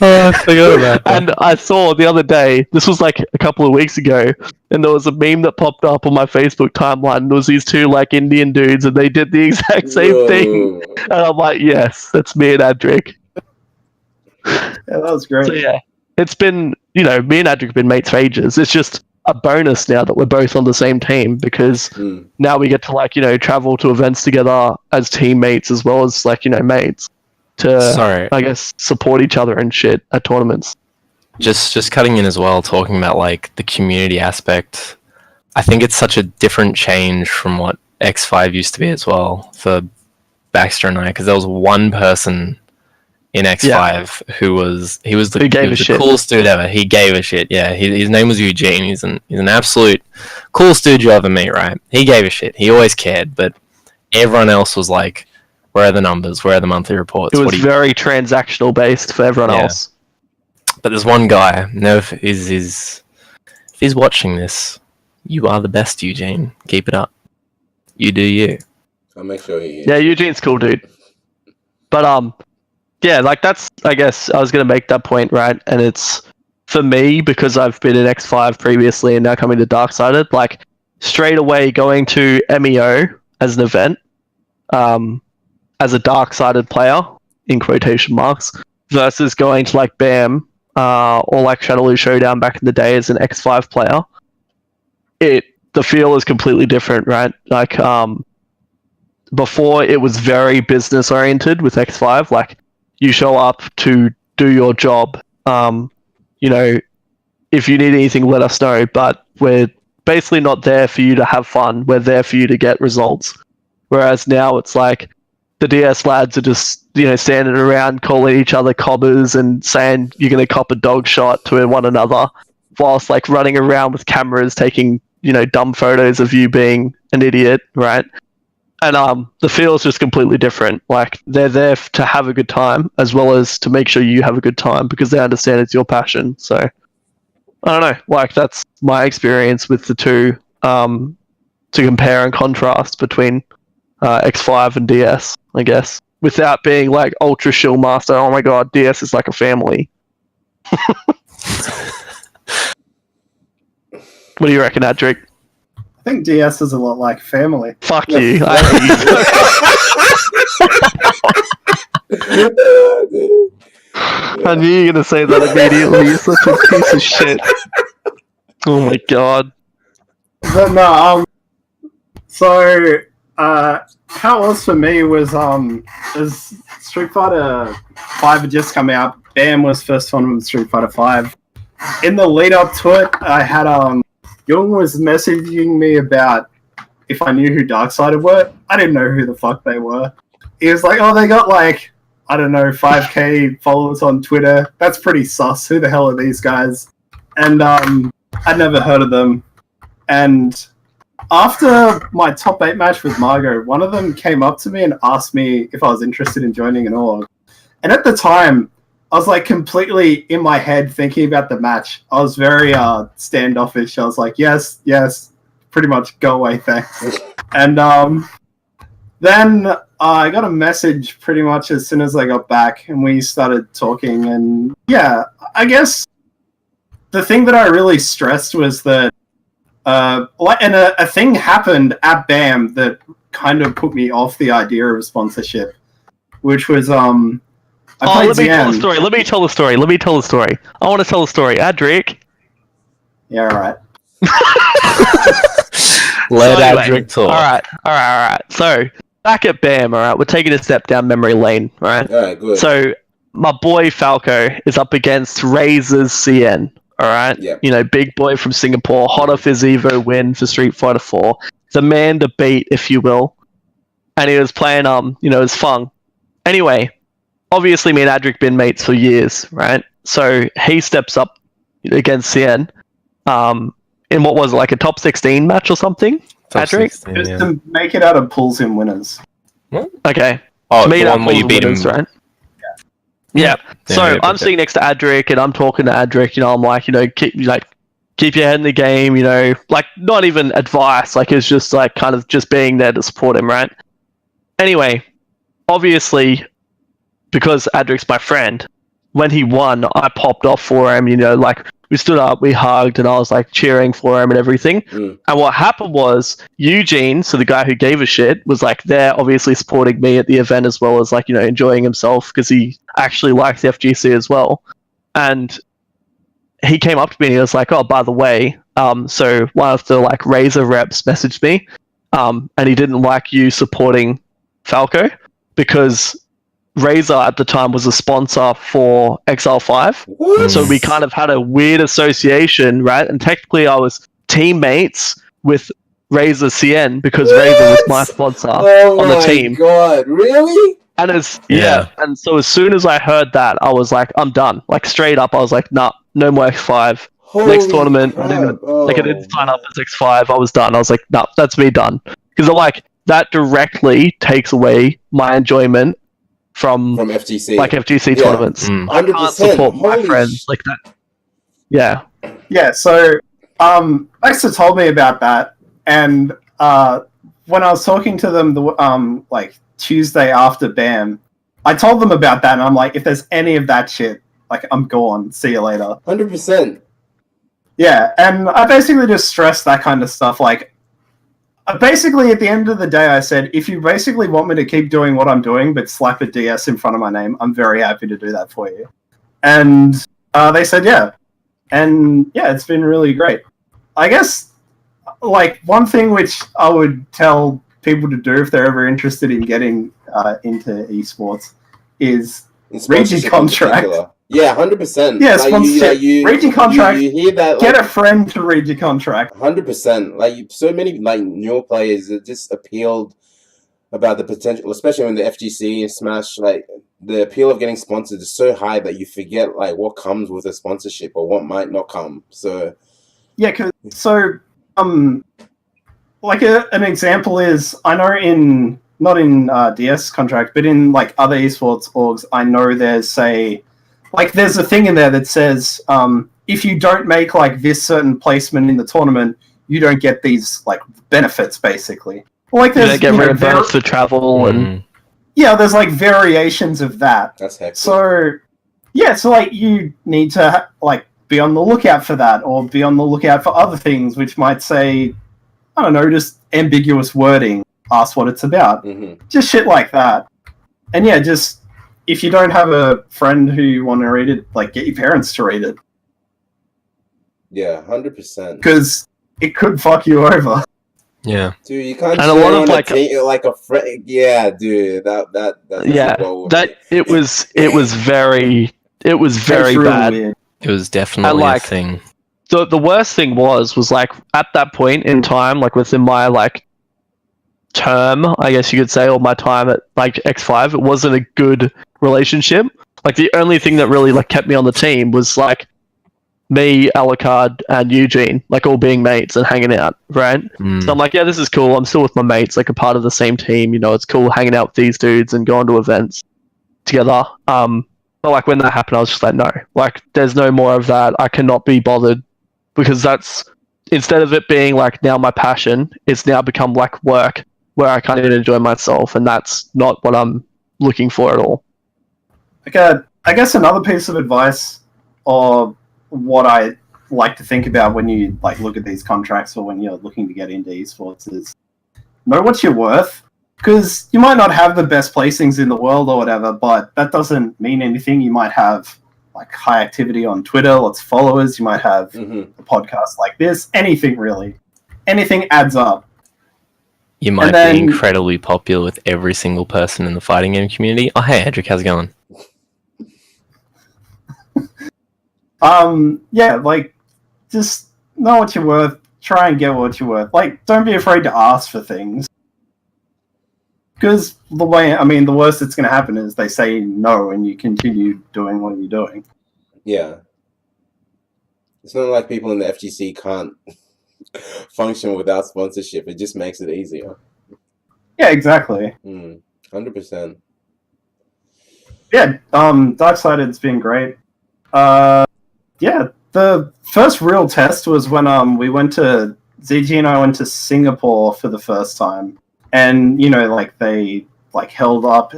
Oh, I forgot about that.
And I saw the other day, this was like a couple of weeks ago, and there was a meme that popped up on my Facebook timeline. And there was these two like Indian dudes, and they did the exact same thing. And I'm like, yes, that's me and Adric.
Yeah, that was great.
So yeah, it's been, me and Adric have been mates for ages. It's just a bonus now that we're both on the same team because now we get to travel to events together as teammates as well as mates to I guess support each other and shit at tournaments.
Just cutting in as well, talking about like the community aspect. I think it's such a different change from what X5 used to be as well for Baxter and I, because there was one person in X5 who was the coolest dude ever. He gave a shit. Yeah, his name was Eugene. He's an absolute coolest dude you ever meet, right? He gave a shit. He always cared, but everyone else was like, where are the numbers? Where are the monthly reports?
It was very transactional based for everyone else.
But there's one guy. No, if he's watching this, you are the best, Eugene. Keep it up. You do you.
I'll make sure he is.
Yeah, Eugene's cool, dude. But yeah, that's, I guess I was going to make that point, right? And it's, for me, because I've been in X5 previously and now coming to Darksided, straight away going to MEO as an event, as a Darksided player, in quotation marks, versus going to BAM, or Shadowloo Showdown back in the day as an X5 player, the feel is completely different, right? Before it was very business oriented with X5, you show up to do your job. If you need anything, let us know. But we're basically not there for you to have fun. We're there for you to get results. Whereas now it's the DS lads are just, standing around calling each other cobbers and saying you're going to cop a dog shot to one another, whilst running around with cameras taking, dumb photos of you being an idiot, right? And the feel is just completely different. They're there to have a good time as well as to make sure you have a good time because they understand it's your passion. So I don't know. That's my experience with the two, to compare and contrast between X5 and DS, I guess, without being ultra shill master. Oh my god, DS is like a family. What do you reckon, Adric?
I think DS is a lot like family.
Fuck you. I knew you were going to say that immediately. You're such a piece of shit. Oh my god.
But no, so how it was for me was as Street Fighter 5 had just come out. BAM was first one with Street Fighter 5. In the lead up to it, I had Young was messaging me about if I knew who Darksided were. I didn't know who the fuck they were. He was like, oh, they got 5k followers on Twitter. That's pretty sus. Who the hell are these guys? And I'd never heard of them. And after my top 8 match with Margot, one of them came up to me and asked me if I was interested in joining an org. And at the time, I was completely in my head thinking about the match. I was very standoffish. I was like, yes, pretty much go away, thanks. And then I got a message pretty much as soon as I got back and we started talking. And yeah, I guess the thing that I really stressed was that a thing happened at BAM that kind of put me off the idea of sponsorship, which was
let me tell the story. I want to tell the story. Adric.
Yeah, alright.
Let Adric talk.
Alright. So, back at BAM, alright, we're taking a step down memory lane, right?
Alright, good.
So, my boy Falco is up against Razor's CN, alright?
Yep.
Big boy from Singapore, hot off his Evo win for Street Fighter 4. The man to beat, if you will. And he was playing, his Fung. Anyway, obviously me and Adric been mates for years, right? So he steps up against CN in what was it, a top 16 match or something?
Top
Adric?
16,
Just
yeah.
to make it out of pulls in winners.
Okay.
Oh,
Me
the
and
one where you beat him,
right? Yeah. So I'm sitting next to Adric and I'm talking to Adric, I'm like, keep your head in the game, not even advice, it's just kind of just being there to support him, right? Anyway, obviously, because Adric's my friend, when he won, I popped off for him, like we stood up, we hugged, and I was like cheering for him and everything. And what happened was Eugene, so the guy who gave a shit, was like there obviously supporting me at the event as well as like, enjoying himself because he actually liked the FGC as well. And he came up to me and he was like, oh, by the way, so one of the like Razor reps messaged me, and he didn't like you supporting Falco because Razor at the time was a sponsor for Exile 5.
What?
So we kind of had a weird association, right? And technically I was teammates with Razor CN because Razor was my sponsor on the team.
Oh my god, really?
And and so as soon as I heard that, I was like, I'm done. Like straight up, I was like, nah, no more X5. Next tournament, I didn't sign up as X5. I was done. I was like, nah, that's me done. Because like that directly takes away my enjoyment from
FGC,
like FGC tournaments.
100%.
I can't support my friends like that. Yeah.
Yeah, so Baxter told me about that, and when I was talking to them the like Tuesday after BAM, I told them about that, and I'm like, if there's any of that shit, like I'm gone. See you later.
100%.
Yeah, and I basically just stressed that kind of stuff. Like, basically, at the end of the day, I said, if you basically want me to keep doing what I'm doing, but slap a DS in front of my name, I'm very happy to do that for you. And they said, yeah. And yeah, it's been really great. I guess, like, one thing which I would tell people to do if they're ever interested in getting into esports is read your contract.
Yeah, 100%.
Yeah, sponsorship. Read your contract.
You hear that?
Get a friend to read your contract.
100%. Like so many like newer players that just appealed about the potential, especially when the FGC and Smash, like the appeal of getting sponsored is so high that you forget like what comes with a sponsorship or what might not come. So
yeah, like an example is I know not in DS contract, but in like other esports orgs, I know there's there's a thing in there that says if you don't make like this certain placement in the tournament, you don't get these like benefits basically. Like there's
get reimbursed for travel and
yeah, there's like variations of that.
that's hectic.
So yeah, so like you need to like be on the lookout for that, or be on the lookout for other things which might say, I don't know, just ambiguous wording. Ask what it's about. Just shit like that. And yeah, just if you don't have a friend who you want to read it, like get your parents to read it.
Yeah, 100%.
Because it could fuck you over.
Yeah,
dude, you can't.
And a lot of like
a friend. Yeah, dude,
it was very bad.
Weird.
it was definitely a thing.
The worst thing was like at that point in time, like within my like term, I guess you could say, or my time at like X5, it wasn't a good relationship. Like the only thing that really like kept me on the team was like me, Alucard, and Eugene, like all being mates and hanging out, right? So I'm like, yeah, this is cool. I'm still with my mates, like a part of the same team. It's cool hanging out with these dudes and going to events together. But like when that happened, I was just like, no, like there's no more of that. I cannot be bothered, because that's, instead of it being like now my passion, it's now become like work where I can't even enjoy myself, and that's not what I'm looking for at all.
Okay, I guess another piece of advice, or what I like to think about when you like look at these contracts or when you're looking to get into esports, is know what you're worth. Because you might not have the best placings in the world or whatever, but that doesn't mean anything. You might have like high activity on Twitter, lots of followers. You might have a podcast like this. Anything really. Anything adds up.
You might be incredibly popular with every single person in the fighting game community. Oh, hey, Edric, how's it going?
Yeah, like, just know what you're worth. Try and get what you're worth. Like, don't be afraid to ask for things. Because the worst that's going to happen is they say no and you continue doing what you're doing.
Yeah. It's not like people in the FGC can't function without sponsorship. It just makes it easier.
Yeah, exactly.
100%.
Yeah, Darksided's been great. Yeah, the first real test was when we went to, ZG and I went to Singapore for the first time. And, like, they, like, held up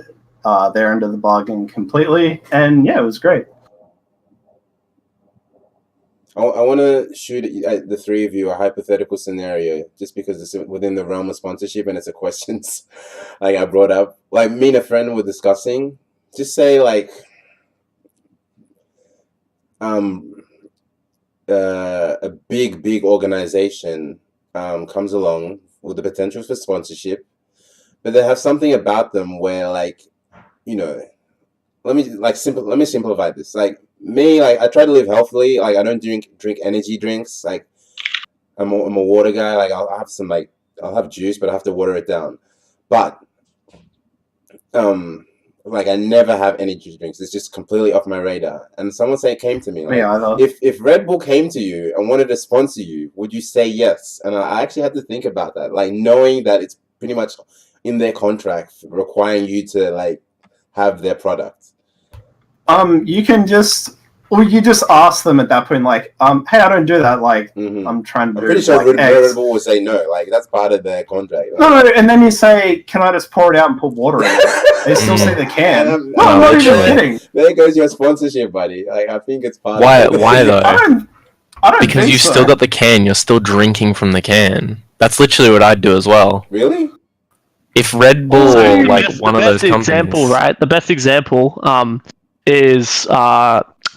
their end of the bargain completely, and yeah, it was great.
I want to shoot at the three of you a hypothetical scenario, just because it's within the realm of sponsorship and it's a questions like I brought up. Like me and a friend were discussing. Just say like, a big organization comes along with the potential for sponsorship, but they have something about them where like, you know, let me simplify this. Like me, like I try to live healthily. Like I don't drink energy drinks. Like I'm a water guy. Like I'll have some I'll have juice, but I have to water it down. But like I never have energy drinks. It's just completely off my radar. And someone came to me like, if Red Bull came to you and wanted to sponsor you, would you say yes? And I actually had to think about that, like knowing that it's pretty much in their contract requiring you to like have their product.
You can just, or you just ask them at that point, like, hey, I don't do that. Like, I'm trying to.
I'm pretty sure like Red Bull will say no. Like that's part of their contract. Like.
No, and then you say, can I just pour it out and put water in it? They still say they can. No, I'm not even kidding.
There goes your sponsorship, buddy. Like I think it's part.
Why?
Of it.
Why though?
I don't
because you still got the can. You're still drinking from the can. That's literally what I'd do as well.
Really?
If Red Bull, one of those companies,
example, right? The best example, is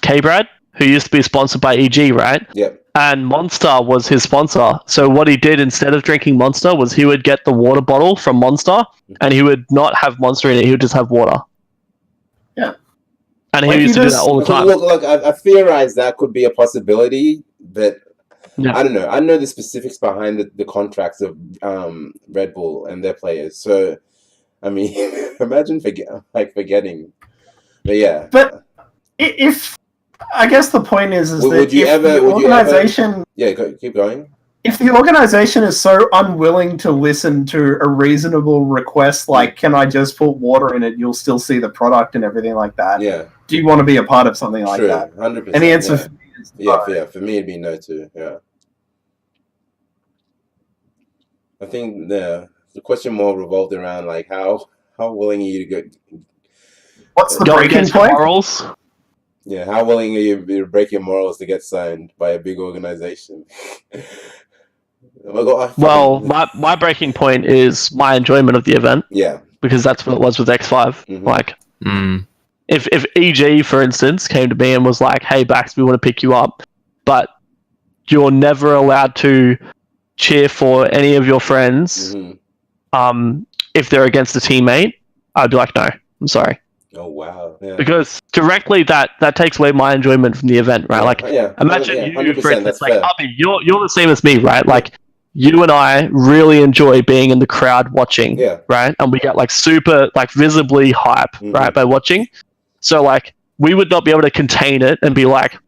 K-Brad, who used to be sponsored by EG, right?
Yep.
And Monster was his sponsor. So what he did instead of drinking Monster was he would get the water bottle from Monster, and he would not have Monster in it. He would just have water.
Yeah.
And he used to do that all the time.
Look, I theorize that could be a possibility, but I don't know. I know the specifics behind the contracts of Red Bull and their players. So, I mean, imagine forgetting. But yeah.
But if I guess the point is that the organization,
keep going.
If the organization is so unwilling to listen to a reasonable request, like can I just put water in it, you'll still see the product and everything like that.
Yeah.
Do you want to be a part of something like that?
100%.
And the answer for me is no.
Yeah. For me, it'd be no too. Yeah. I think the question more revolved around like how willing are you to go. What's
the breaking point?
Morals?
Yeah, how willing are you to break your morals to get signed by a big organization?
Well, my breaking point is my enjoyment of the event.
Yeah.
Because that's what it was with X5.
Mm-hmm.
Like, if EG, for instance, came to me and was like, hey, Baxter, we want to pick you up, but you're never allowed to cheer for any of your friends if they're against a teammate, I'd be like, no, I'm sorry.
Oh wow! Yeah.
Because directly that takes away my enjoyment from the event, right? Like, imagine you, for instance, like Abby, you're the same as me, right? Like, you and I really enjoy being in the crowd watching, right? And we get like super, like visibly hype, right, by watching. So like, we would not be able to contain it and be like,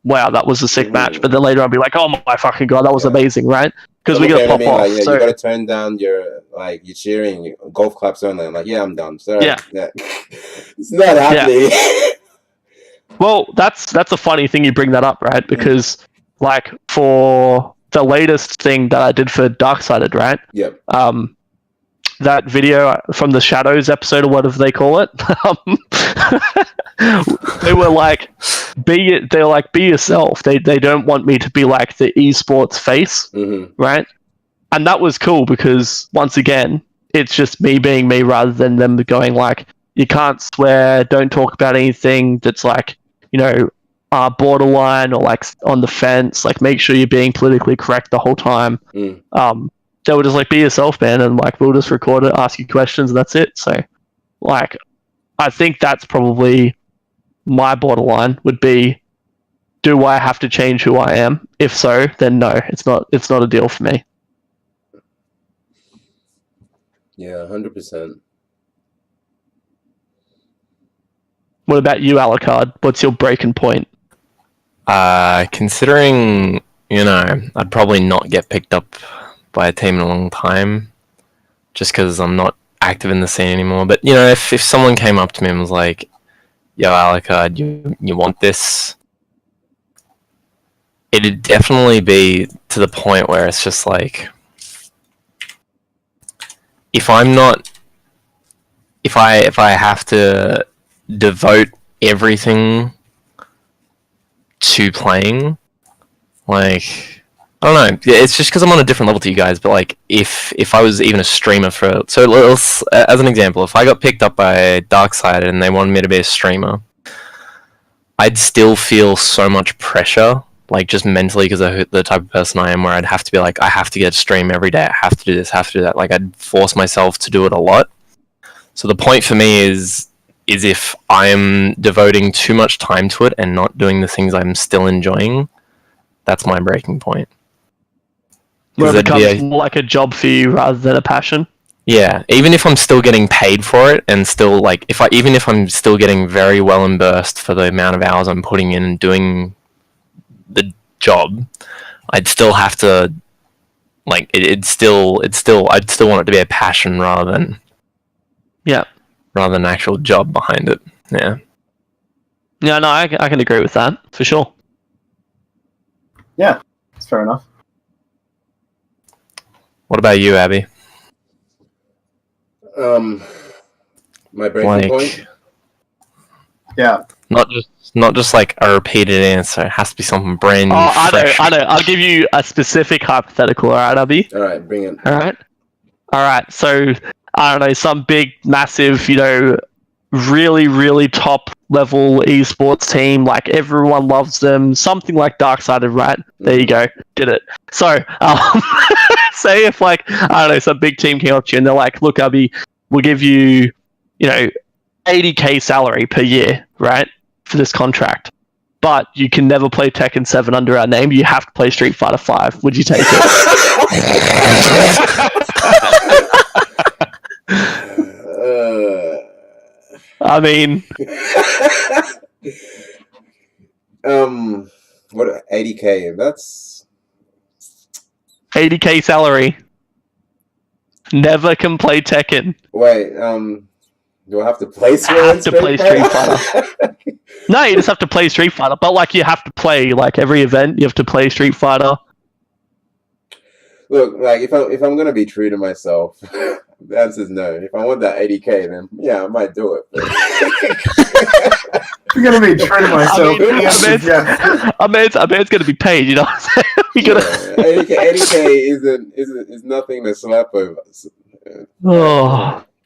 wow, that was a sick match. But then later on, be like, oh my fucking god, that was amazing, right? Because we gotta pop off.
Like, so, you gotta turn down your cheering, golf claps only. I'm like, yeah, I'm done. Sorry. Yeah. It's not happening.
Yeah. Well, that's a funny thing you bring that up, right? Because like for the latest thing that I did for Darksided, right?
Yep.
That video from the Shadows episode or whatever they call it. They were like, be yourself. They don't want me to be like the esports face, right? And that was cool because once again, it's just me being me rather than them going like, you can't swear, don't talk about anything that's like, you know, borderline or like on the fence. Like, make sure you're being politically correct the whole time. They were just like, be yourself, man, and like we'll just record it, ask you questions, and that's it. So, like, I think that's probably my borderline would be, do I have to change who I am? If so, then no, it's not a deal for me.
Yeah, 100%.
What about you, Alucard? What's your breaking point?
Considering, you know, I'd probably not get picked up by a team in a long time, just because I'm not active in the scene anymore. But, you know, if someone came up to me and was like, yo, Alucard, you want this? It'd definitely be to the point where it's just like, if I'm not if I have to devote everything to playing, like, I don't know. It's just because I'm on a different level to you guys. But like, if I was even a streamer as an example, if I got picked up by Darksided and they wanted me to be a streamer, I'd still feel so much pressure, like just mentally, because of the type of person I am, where I'd have to be like, I have to get a stream every day. I have to do this, have to do that. Like, I'd force myself to do it a lot. So the point for me is if I'm devoting too much time to it and not doing the things I'm still enjoying, that's my breaking point.
Where it becomes more like a job for you rather than a passion.
Yeah, even if I'm still getting paid for it, and still like even if I'm still getting very well reimbursed for the amount of hours I'm putting in and doing the job, I'd still have to like I'd still want it to be a passion rather than an actual job behind it. Yeah.
Yeah, no, I can agree with that for sure.
Yeah, that's fair enough.
What about you, Abby?
My breaking point.
Yeah.
Not just like a repeated answer. It has to be something brand new.
Oh,
fresh.
I know. I'll give you a specific hypothetical. All right, Abby.
All right, bring it.
All right. So I don't know, some big, massive, really, really top level esports team. Like everyone loves them. Something like Darksided, right? There you go. Did it. So say if like I don't know, some big team came up to you and they're like, "Look, Abby, we'll give you, 80K salary per year, right, for this contract. But you can never play Tekken 7 under our name. You have to play Street Fighter 5. Would you take it?" I mean,
what 80K? That's
80K salary. Never can play Tekken.
Wait, do I have to play
Street Fighter? No, you just have to play Street Fighter. But like, you have to play like every event. You have to play Street Fighter.
Look, like if I'm gonna be true to myself, the answer is no. If I want that 80K, then yeah, I might do it.
If you're gonna be true to myself,
a man's gonna be paid. You know what I'm saying?
80K is nothing to slap over.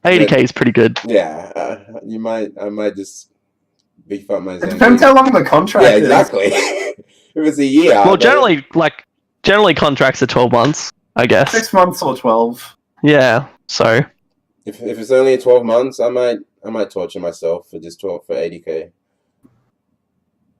80K is pretty good.
Yeah, I might just beef up my.
It depends how long the contract
is. Yeah, exactly. If it's a year.
Well, generally contracts are 12 months, I guess.
6 months or 12.
Yeah. So.
If it's only 12 months, I might torture myself for 80K.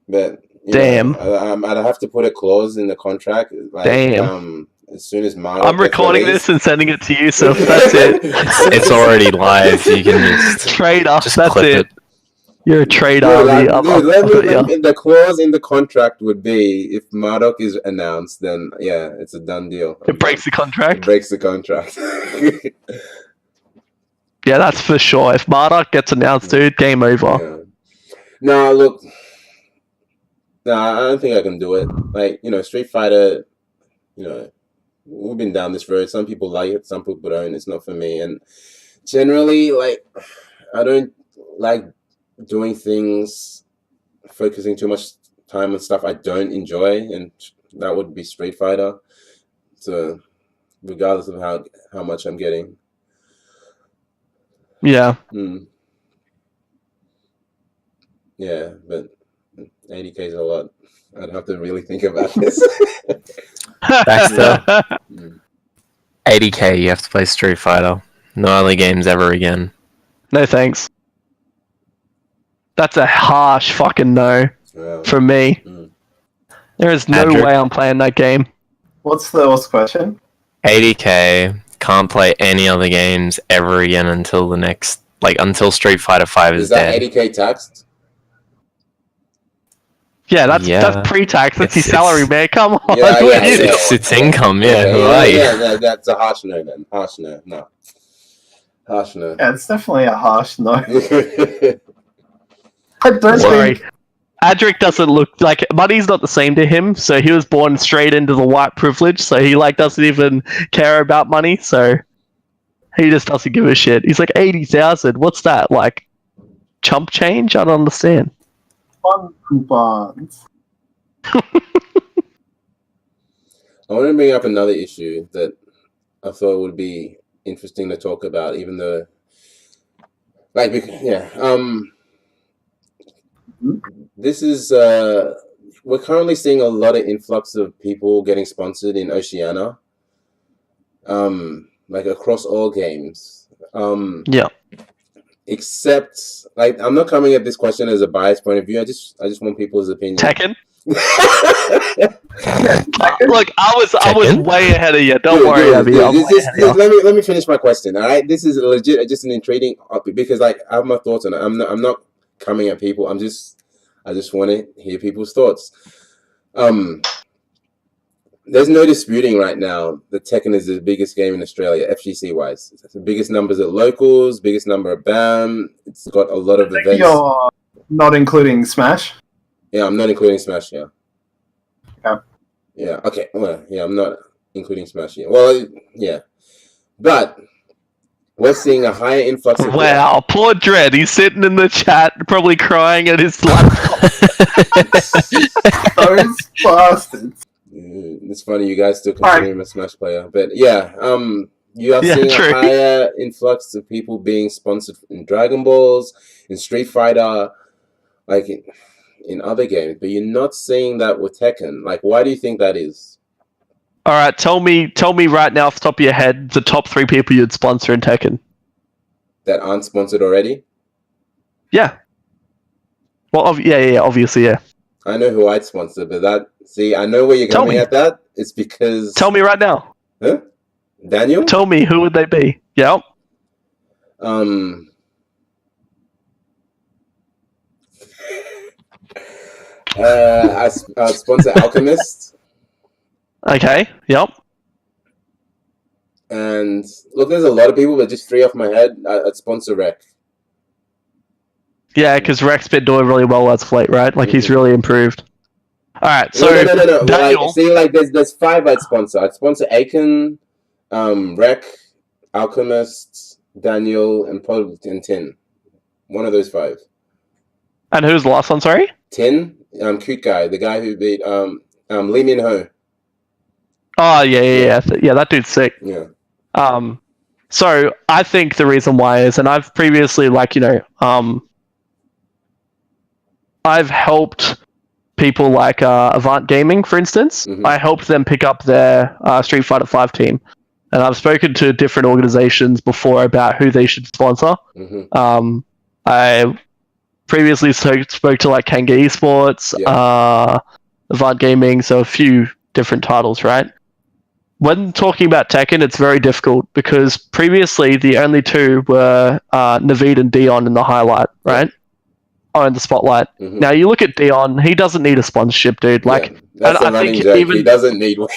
But
damn,
I'd have to put a clause in the contract. Like,
damn.
As soon as Mario
I'm recording this and sending it to you, so that's it.
It's already live. You can just
trade off.
Just
that's
clip
it. You're a trader.
The clause in the contract would be if Marduk is announced, then yeah, it's a done deal.
It breaks the contract.
It breaks the contract.
Yeah, that's for sure. If Marduk gets announced, dude, game over.
Yeah. No, look. No, I don't think I can do it. Like, Street Fighter, we've been down this road. Some people like it, some people don't. It's not for me. And generally, like, I don't like doing things, focusing too much time on stuff I don't enjoy, and that would be Street Fighter. So, regardless of how much I'm getting.
Yeah.
Yeah, but 80K is a lot. I'd have to really think about this.
Baxter. 80K, you have to play Street Fighter. No other games ever again.
No thanks. That's a harsh fucking no from me. There is no way I'm playing that game.
What's the question?
80K, can't play any other games ever again until until Street Fighter 5 is dead.
Is that 80K taxed?
Yeah, that's pre-tax. That's your salary, man. Come on.
Yeah.
It's income, yeah. Who are you?
Yeah, that's a harsh no then. Harsh no. No. Harsh no.
Yeah, it's definitely a harsh no. I don't
think... Adric doesn't look like... Money's not the same to him, so he was born straight into the white privilege, so he doesn't even care about money, so... He just doesn't give a shit. He's like 80,000. What's that? Like chump change? I don't understand.
Fun coupons.
I want to bring up another issue that I thought would be interesting to talk about, even though, like, this is we're currently seeing a lot of influx of people getting sponsored in Oceania, like across all games.
Yeah.
Except, like, I'm not coming at this question as a biased point of view. I just want people's opinion.
Tekken. Look, I was way ahead of you. Don't worry, Abby.
Let me finish my question. All right, this is legit, just an intriguing because, like, I have my thoughts on it. I'm not coming at people. I just want to hear people's thoughts. There's no disputing right now that Tekken is the biggest game in Australia, FGC wise. It's the biggest numbers at locals, biggest number at BAM. It's got a lot of events.
You're not including Smash?
Yeah, I'm not including Smash, yeah.
Yeah.
Yeah, okay. Well, yeah, I'm not including Smash, yeah. Well, yeah. But we're seeing a higher influx of...
Wow, poor Dredd. He's sitting in the chat, probably crying at his laptop.
Those bastards.
It's funny, you guys still consider him a Smash player. But yeah, you are seeing a higher influx of people being sponsored in Dragon Balls, in Street Fighter, like in other games. But you're not seeing that with Tekken. Like, why do you think that is?
All right, tell me right now off the top of your head the top 3 people you'd sponsor in Tekken.
That aren't sponsored already?
Yeah. Well, obviously, yeah.
I know who I'd sponsor, but I know where you're coming at that. It's because...
Tell me right now.
Huh? Daniel?
Tell me, who would they be? Yep.
I'd sponsor Alchemist.
Okay, yep.
And look, there's a lot of people, but just 3 off my head, I'd sponsor Rek.
Yeah, because Rek's been doing really well as of late, right? Like, he's really improved. All right, so
no.
Daniel...
Like, see, like, there's 5 I'd sponsor. I'd sponsor Aiken, Rek, Alchemist, Daniel, and probably Tin. One of those 5.
And who's the last one? Sorry.
Tin, cute guy, the guy who beat Lee Min Ho.
Oh yeah. That dude's sick.
Yeah.
So I think the reason why is, and I've previously, I've helped people like Avant Gaming, for instance.
Mm-hmm.
I helped them pick up their Street Fighter 5 team. And I've spoken to different organizations before about who they should sponsor.
Mm-hmm.
I previously spoke to like Kanga Esports, Avant Gaming, so a few different titles, right? When talking about Tekken, it's very difficult because previously the only 2 were Naveed and Dion in the highlight, right? Or in the spotlight. Mm-hmm. Now you look at Dion, he doesn't need a sponsorship, dude. Like,
that's a running joke. He doesn't need one.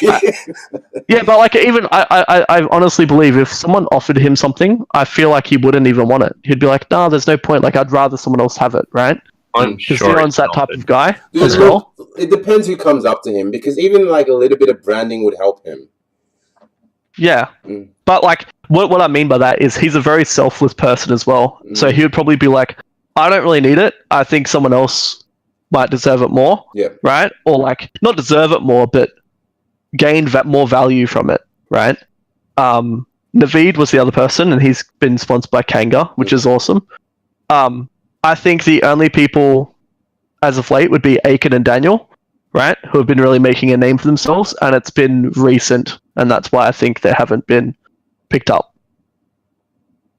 Yeah, but like, even I honestly believe if someone offered him something, I feel like he wouldn't even want it. He'd be like, "Nah, there's no point. Like, I'd rather someone else have it, right?" Because Dion's that type of guy as well.
It depends who comes up to him, because even like a little bit of branding would help him.
Yeah, but like, what I mean by that is he's a very selfless person as well. So he would probably be like, I don't really need it. I think someone else might deserve it more.
Yeah.
Right? Or like, not deserve it more, but gain more value from it. Right? Naveed was the other person, and he's been sponsored by Kanga, which is awesome. I think the only people as of late would be Aiken and Daniel, right? Who have been really making a name for themselves, and it's been recent, and that's why I think they haven't been picked up.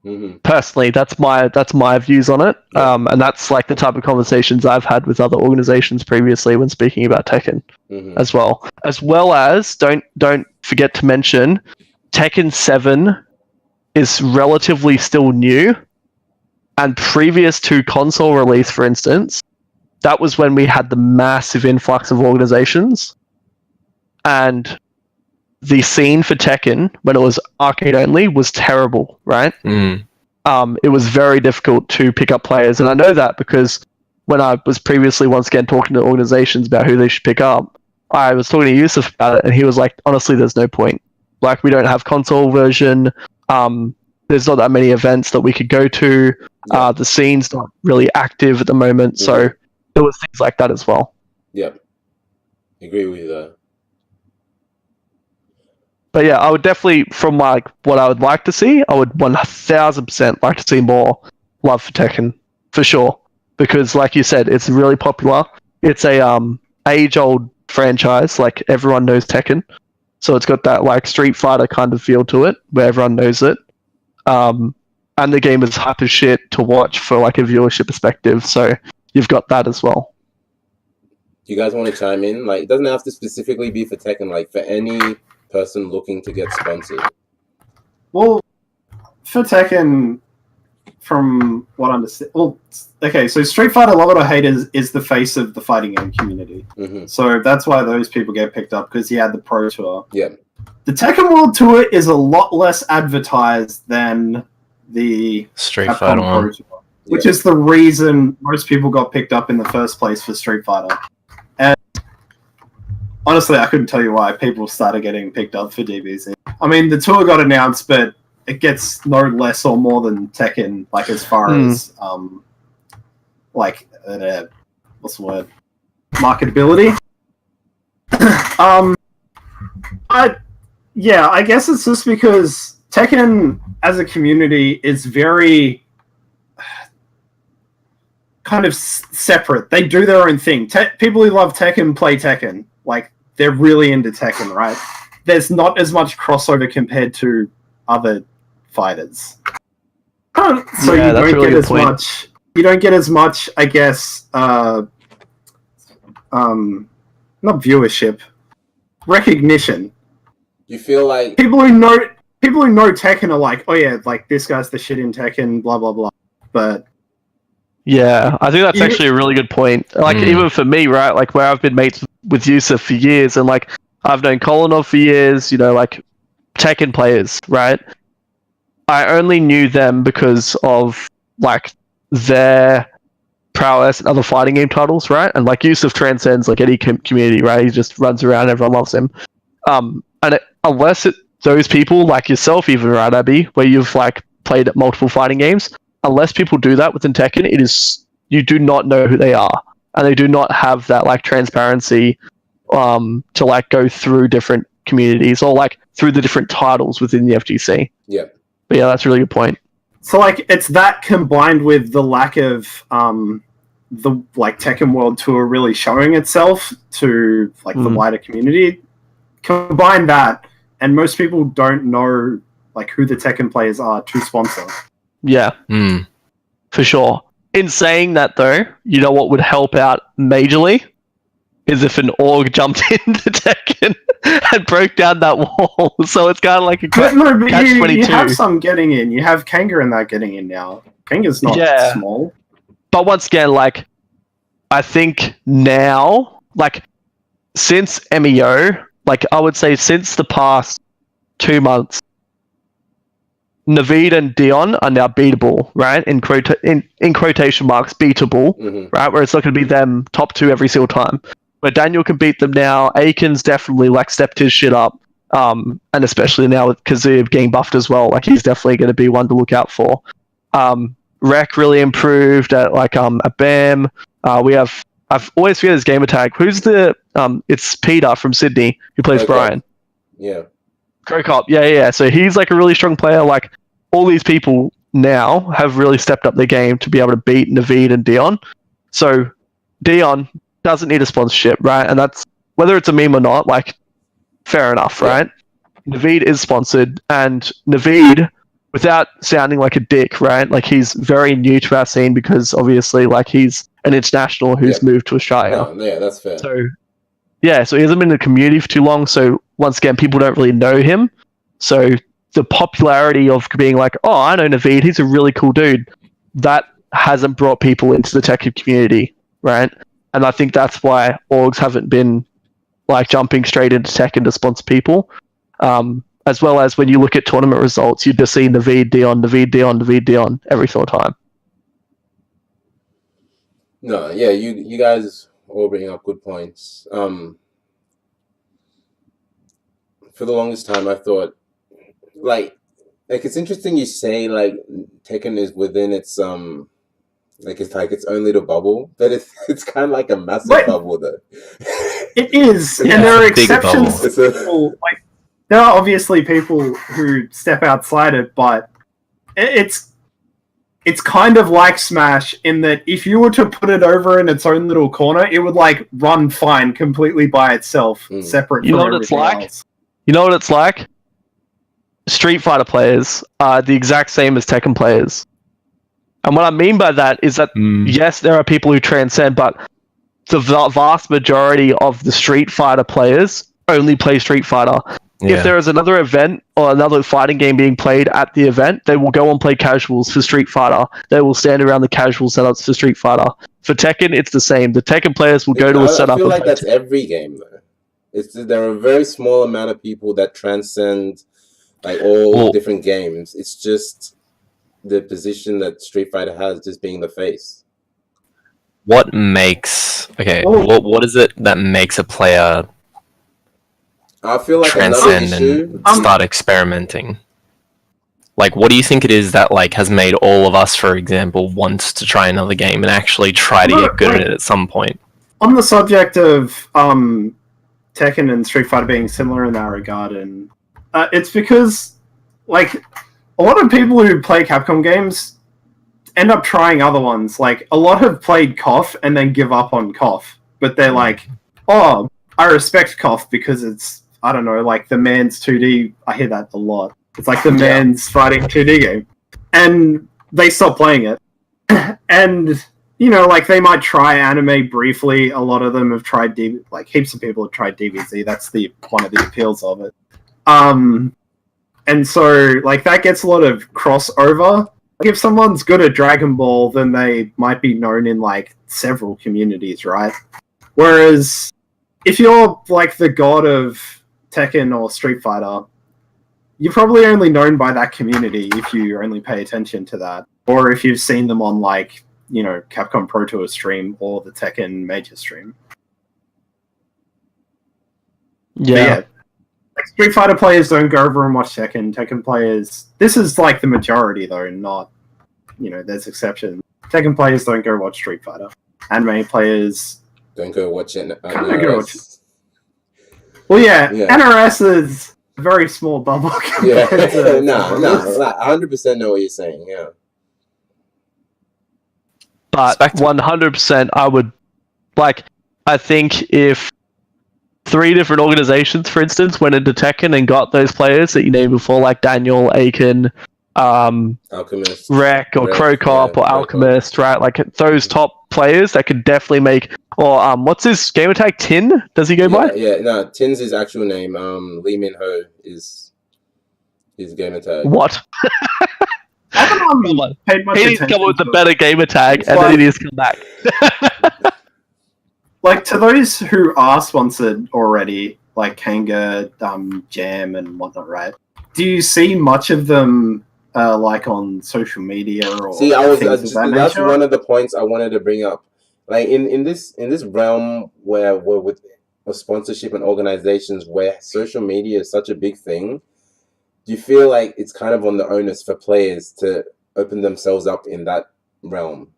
Mm-hmm.
Personally, that's my views on it, and that's like the type of conversations I've had with other organizations previously when speaking about Tekken, as well as don't forget to mention Tekken 7 is relatively still new, and previous to console release, for instance, that was when we had the massive influx of organizations, and the scene for Tekken, when it was arcade only, was terrible, right? It was very difficult to pick up players, and I know that because when I was previously once again talking to organizations about who they should pick up, I was talking to Yusuf about it, and he was like, honestly, there's no point. Like, we don't have console version. there's not that many events that we could go to. The scene's not really active at the moment, so there was things like that as well.
Yep, agree with you there.
But yeah, I would definitely, from like what I would like to see, I would 1000% like to see more love for Tekken, for sure. Because like you said, it's really popular. It's a age-old franchise. Like everyone knows Tekken, so it's got that like Street Fighter kind of feel to it, where everyone knows it. And the game is hype as shit to watch for like a viewership perspective. So you've got that as well.
Do you guys want to chime in? Like, it doesn't have to specifically be for Tekken. Like, for any person looking to get sponsored.
Well, for Tekken, from what I understand, okay, so Street Fighter, love it or hate, is the face of the fighting game community. So that's why those people get picked up, because he had the Pro Tour.
Yeah.
The Tekken World Tour is a lot less advertised than the
Street Fighter one,
Pro Tour, which is the reason most people got picked up in the first place for Street Fighter. And honestly, I couldn't tell you why people started getting picked up for DBZ. I mean, the tour got announced, but it gets no less or more than Tekken, like as far as what's the word? Marketability. I guess it's just because Tekken as a community is very kind of separate. They do their own thing. People who love Tekken play Tekken. Like, they're really into Tekken, right? There's not as much crossover compared to other fighters. So you don't get as much. You don't get as much, I guess, not viewership, recognition.
You feel like
people who know Tekken are like, oh yeah, like this guy's the shit in Tekken, blah blah blah. But
yeah, I think that's actually a really good point. Like even for me, right? Like where I've been mates with Yusuf for years, and like I've known Kolinov for years. You know, like Tekken players, right? I only knew them because of like their prowess in other fighting game titles, right? And like Yusuf transcends like any community, right? He just runs around, everyone loves him. Unless those people like yourself, even, right, Abby, where you've like played at multiple fighting games, unless people do that within Tekken, you do not know who they are, and they do not have that like transparency to like go through different communities or like through the different titles within the FGC.
Yeah.
But yeah, that's a really good point.
So like it's that combined with the lack of the like Tekken World Tour really showing itself to like the wider community. Combine that, and most people don't know like who the Tekken players are to sponsor.
Yeah, for sure. In saying that, though, you know what would help out majorly is if an org jumped into Tekken and broke down that wall. So it's kind of like a catch-22.
You have some getting in. You have Kanga in that getting in now. Kanga's not small.
But once again, like, I think now, like, since MEO, like, I would say since the past 2 months, Naveed and Dion are now beatable, right? In quotation marks, beatable, right? Where it's not going to be them top two every single time. But Daniel can beat them now. Aiken's definitely like stepped his shit up, and especially now with Kazuya getting buffed as well. Like he's definitely going to be one to look out for. Rec really improved at like a BAM. I've always forget his gamer tag. Who's the it's Peter from Sydney who plays Brian.
Yeah.
Crocop, yeah. So he's like a really strong player. Like all these people now have really stepped up their game to be able to beat Naveed and Dion. So Dion doesn't need a sponsorship, right? And that's whether it's a meme or not, like fair enough, right? Naveed is sponsored, and Naveed, without sounding like a dick, right? Like he's very new to our scene because obviously like he's an international who's moved to Australia.
Oh, yeah, that's fair.
So he hasn't been in the community for too long, so once again, people don't really know him. So the popularity of being like, oh, I know Naveed, he's a really cool dude, that hasn't brought people into the Tekken community, right? And I think that's why orgs haven't been like jumping straight into Tekken to sponsor people. As well as when you look at tournament results, you just see Naveed Dion every single time.
No, yeah, you guys all bring up good points. For the longest time, I thought, like, like it's interesting you say like Tekken is within its like it's its own little bubble, but it's kind of like a massive bubble though.
It is, and there are exceptions. Like there are obviously people who step outside it, but it's kind of like Smash in that if you were to put it over in its own little corner, it would like run fine completely by itself, separate from everything else.
You know what it's like? Street Fighter players are the exact same as Tekken players. And what I mean by that is that, yes, there are people who transcend, but the vast majority of the Street Fighter players only play Street Fighter. Yeah. If there is another event or another fighting game being played at the event, they will go and play casuals for Street Fighter. They will stand around the casual setups for Street Fighter. For Tekken, it's the same. The Tekken players will go to a setup. I feel
like that's every game, though. There are a very small amount of people that transcend like all different games. It's just the position that Street Fighter has, just being the face.
What makes what is it that makes a player
I feel like
transcend and start experimenting? Like, what do you think it is that like has made all of us, for example, want to try another game and actually try to get good at it at some point?
On the subject of Tekken and Street Fighter being similar in that regard, and it's because like a lot of people who play Capcom games end up trying other ones. Like, a lot have played KOF and then give up on KOF. But they're like, oh, I respect KOF because it's, I don't know, like the man's 2D. I hear that a lot. It's like the man's fighting 2D game. And they stop playing it. And, you know, like they might try anime briefly. A lot of them have tried, like heaps of people have tried DBZ. That's one of the appeals of it. And so, like, that gets a lot of crossover. Like, if someone's good at Dragon Ball, then they might be known in, like, several communities, right? Whereas, if you're, like, the god of Tekken or Street Fighter, you're probably only known by that community if you only pay attention to that. Or if you've seen them on, like, you know, Capcom Pro Tour stream or the Tekken Major stream.
Yeah.
Like, Street Fighter players don't go over and watch Tekken. Tekken players... This is, like, the majority, though, not... You know, there's exceptions. Tekken players don't go watch Street Fighter. Anime players...
Don't go watch it.
Well, yeah, NRS is a very small bubble.
Yeah, no, I 100% know what you're saying, yeah.
But 100% I would... Like, I think if 3 different organizations, for instance, went into Tekken and got those players that you named before, like Daniel, Aiken,
Alchemist,
Rek, or Crocop, or Alchemist, right? Like those top players that could definitely make. Or what's his gamertag? Tin? Does he go by?
Yeah, no, Tin's his actual name. Lee Min Ho is his gamertag.
What? He needs to come up with a better gamertag, and then he needs to come back.
Like, to those who are sponsored already, like Kanga, Jam, and whatnot, right? Do you see much of them, like, on social media or
that's one of the points I wanted to bring up. Like, in this realm where we're with sponsorship and organizations where social media is such a big thing, do you feel like it's kind of on the onus for players to open themselves up in that realm?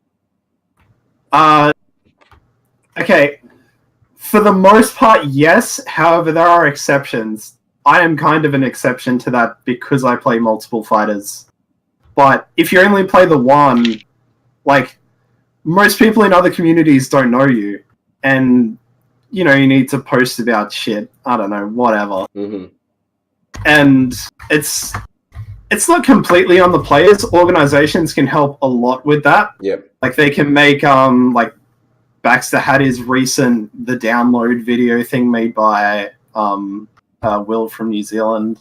Okay, for the most part, yes. However, there are exceptions. I am kind of an exception to that because I play multiple fighters. But if you only play the one, like, most people in other communities don't know you. And, you know, you need to post about shit. I don't know, whatever.
Mm-hmm.
And it's not completely on the players. Organizations can help a lot with that.
Yep.
Like, they can make, like, Baxter had his recent The Download video thing made by Will from New Zealand.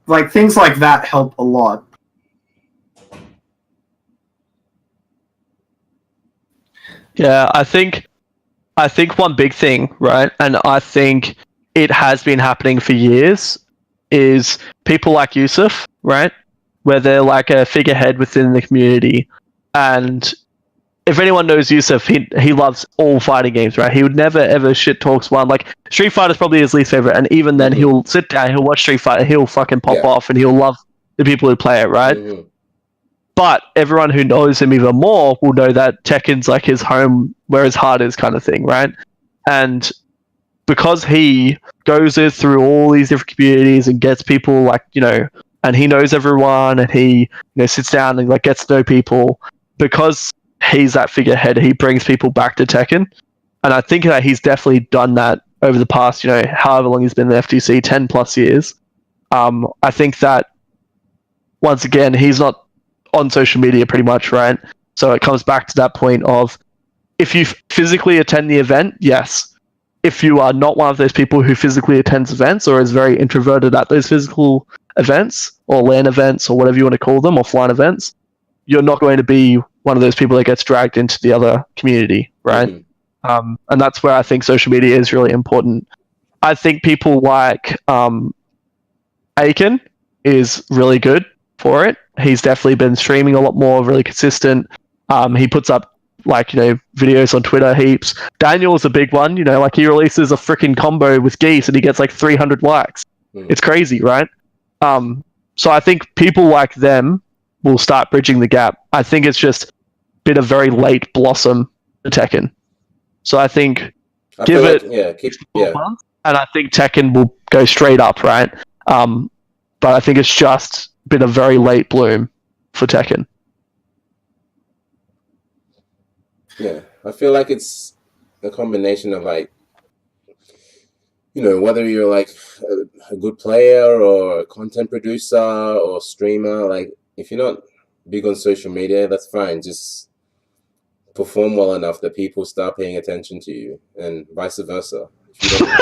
Like, things like that help a lot.
Yeah, I think one big thing, right, and I think it has been happening for years, is people like Yusuf, right, where they're like a figurehead within the community. And if anyone knows Yusuf, he loves all fighting games, right? He would never ever shit talks one. Like, Street Fighter is probably his least favorite, and even then he'll sit down, he'll watch Street Fighter, he'll fucking pop off, and he'll love the people who play it, right?
Mhm.
But everyone who knows him even more will know that Tekken's like his home, where his heart is, kind of thing, right? And because he goes through all these different communities and gets people like, and he knows everyone, and he sits down and like gets to know people, because he's that figurehead, he brings people back to Tekken. And I think that he's definitely done that over the past, however long he's been in the FTC, 10 plus years. I think that once again, he's not on social media pretty much, right? So it comes back to that point of, if you physically attend the event, yes. If you are not one of those people who physically attends events or is very introverted at those physical events or LAN events or whatever you want to call them, or flying events, you're not going to be one of those people that gets dragged into the other community, right?
Mhm.
And that's where I think social media is really important. I think people like Aiken is really good for it. He's definitely been streaming a lot more, really consistent. He puts up videos on Twitter heaps. Daniel's a big one, like he releases a freaking combo with Geese and he gets like 300 likes. It's crazy, right? So I think people like them will start bridging the gap. I think it's just been a very late blossom to Tekken. So I think give it 12 months, and I think Tekken will go straight up, right? But I think it's just been a very late bloom for Tekken.
Yeah, I feel like it's a combination of whether you're like a good player or a content producer or streamer, like if you're not big on social media, that's fine. Just perform well enough that people start paying attention to you, and vice versa. If you don't...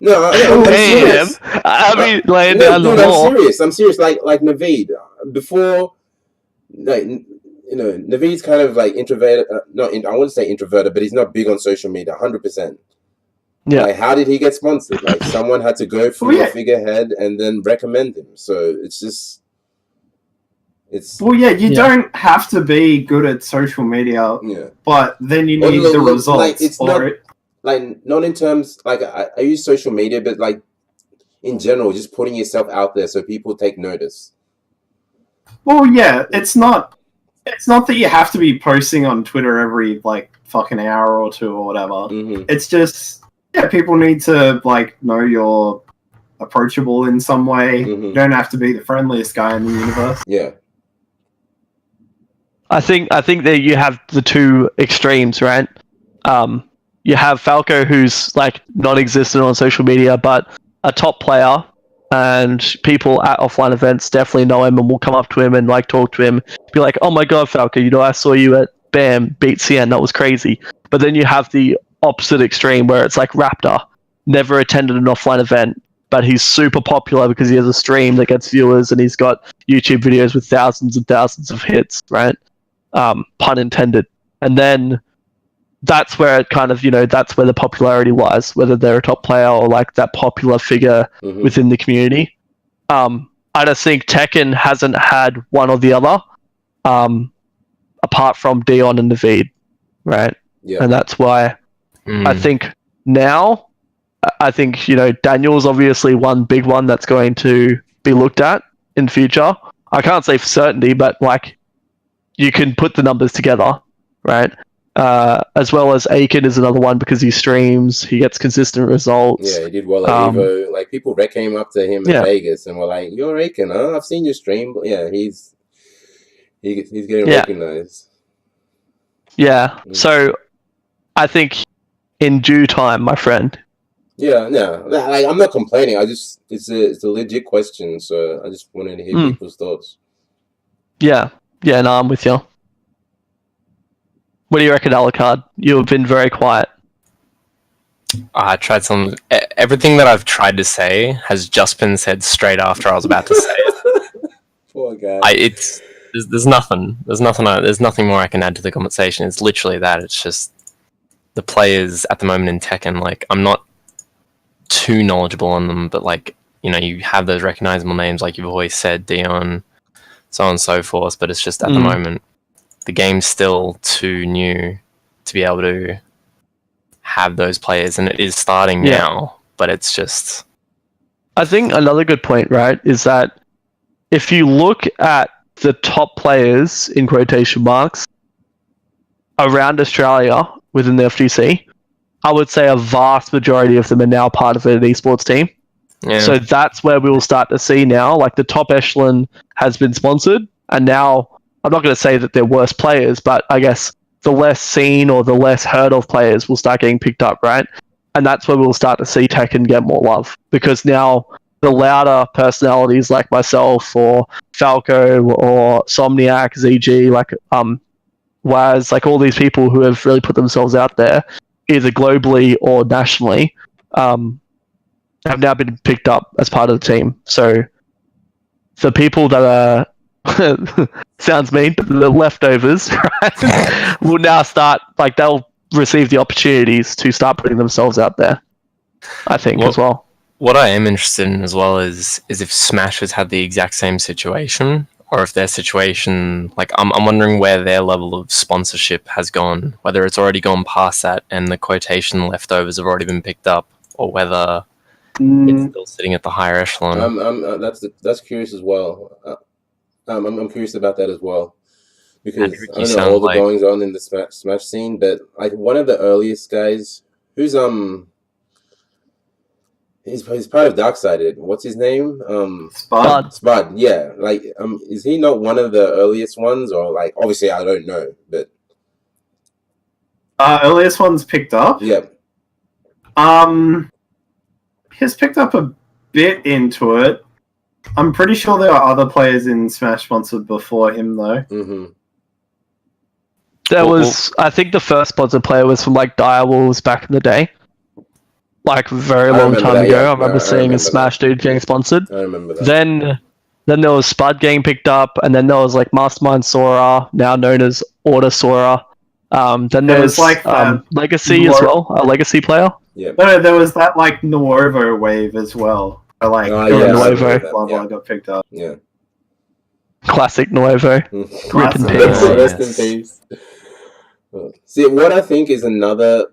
No, I'm serious.
I mean, laying down the law.
I'm serious. Like Naveed, before, Naveed's kind of like introverted. I wouldn't say introverted, but he's not big on social media, 100%.
Yeah.
Like, how did he get sponsored? Like, someone had to go through a figurehead and then recommend him. So it's just,
you don't have to be good at social media, but then you need the results for it.
Like, not in terms, like, I use social media, but like, in general, just putting yourself out there so people take notice.
Well, yeah, it's not that you have to be posting on Twitter every, like, fucking hour or two or whatever.
Mm-hmm.
It's just, people need to, like, know you're approachable in some way.
Mm-hmm.
You don't have to be the friendliest guy in the universe.
Yeah.
I think that you have the two extremes, right? You have Falco, who's like non-existent on social media, but a top player, and people at offline events definitely know him and will come up to him and like talk to him, be like, "Oh my god, Falco, I saw you at BAM beat CN, that was crazy." But then you have the opposite extreme where it's like Raptor, never attended an offline event, but he's super popular because he has a stream that gets viewers and he's got YouTube videos with thousands and thousands of hits, right? Pun intended. And then that's where it kind of, that's where the popularity lies, whether they're a top player or like that popular figure within the community. I just think Tekken hasn't had one or the other, apart from Dion and Naveed, right?
Yeah.
And that's why I think now, Daniel's obviously one big one that's going to be looked at in future. I can't say for certainty, but like you can put the numbers together, right? As well as Aiken is another one because he streams, he gets consistent results.
Yeah, he did well at Evo. Like people came up to him in Vegas and were like, "You're Aiken, huh? I've seen your stream." But yeah, he's getting recognized.
Yeah. So I think in due time, my friend.
Yeah, no, like, I'm not complaining. It's a legit question, so I just wanted to hear people's thoughts.
Yeah, no, I'm with you. What do you reckon, Alucard? You've been very quiet.
I tried some. Everything that I've tried to say has just been said straight after I was about to say it.
Poor guy.
There's nothing. There's nothing more I can add to the conversation. It's literally that. It's just the players at the moment in Tekken. Like, I'm not too knowledgeable on them, but like, you have those recognizable names, like you've always said, Dion, so on and so forth. But it's just at the moment, the game's still too new to be able to have those players, and it is starting now, but it's just...
I think another good point, right, is that if you look at the top players in quotation marks around Australia within the FGC, I would say a vast majority of them are now part of an esports team.
Yeah.
So that's where we will start to see now, like the top echelon has been sponsored, and now I'm not going to say that they're worse players, but I guess the less seen or the less heard of players will start getting picked up, right? And that's where we'll start to see Tekken get more love, because now the louder personalities like myself or Falco or Somniac, ZG, like Waz, like all these people who have really put themselves out there, either globally or nationally, have now been picked up as part of the team. So the people that are sounds mean, but the leftovers, right, will now start, like, they'll receive the opportunities to start putting themselves out there, I think, as well.
What I am interested in as well is if Smash has had the exact same situation, or if their situation, like, I'm wondering where their level of sponsorship has gone, whether it's already gone past that and the quotation leftovers have already been picked up, or whether it's still sitting at the higher echelon.
That's curious as well. I'm curious about that as well, because I don't know
sound
all the
like-
goings on in the Smash scene, but like one of the earliest guys who's he's part of Darksided. What's his name? Spud. Yeah, like is he not one of the earliest ones, or like obviously I don't know, but
earliest ones picked up.
yeah.
He's picked up a bit into it. I'm pretty sure there are other players in Smash sponsored before him, though.
Mm-hmm.
There was, I think the first sponsored player was from like Direwolves back in the day. Like a very long time ago.
Yeah.
I remember seeing a Smash dude getting sponsored.
I remember that.
Then there was Spud getting picked up, and then there was like Mastermind Sora, now known as Order Sora. Then there was like Legacy as well, a Legacy player.
Yeah.
No, there was that like Nuovo wave as well. Like
Nuovo
got picked up.
Yeah.
Classic Nuovo. Rip in peace.
Rest in peace. See, what I think is another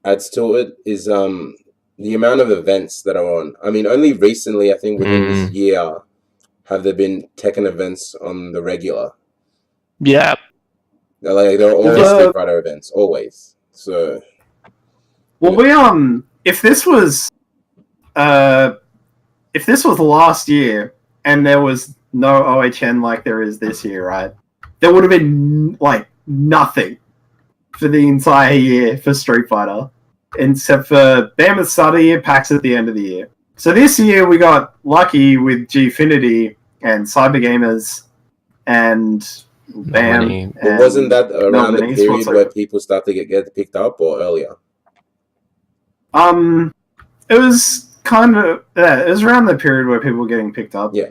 adds to it is the amount of events that are on. I mean, only recently, I think within this year, have there been Tekken events on the regular.
Yeah.
There are always Street Fighter events, always. So,
well, if this was last year and there was no OHN like there is this year, right? There would have been like nothing for the entire year for Street Fighter, except for BAM at the start of the year, PAX at the end of the year. So this year we got lucky with Gfinity and Cyber Gamers and BAM.
But wasn't that around the period where people started to get picked up, or earlier?
It was kind of it was around the period where people were getting picked up.
Yeah.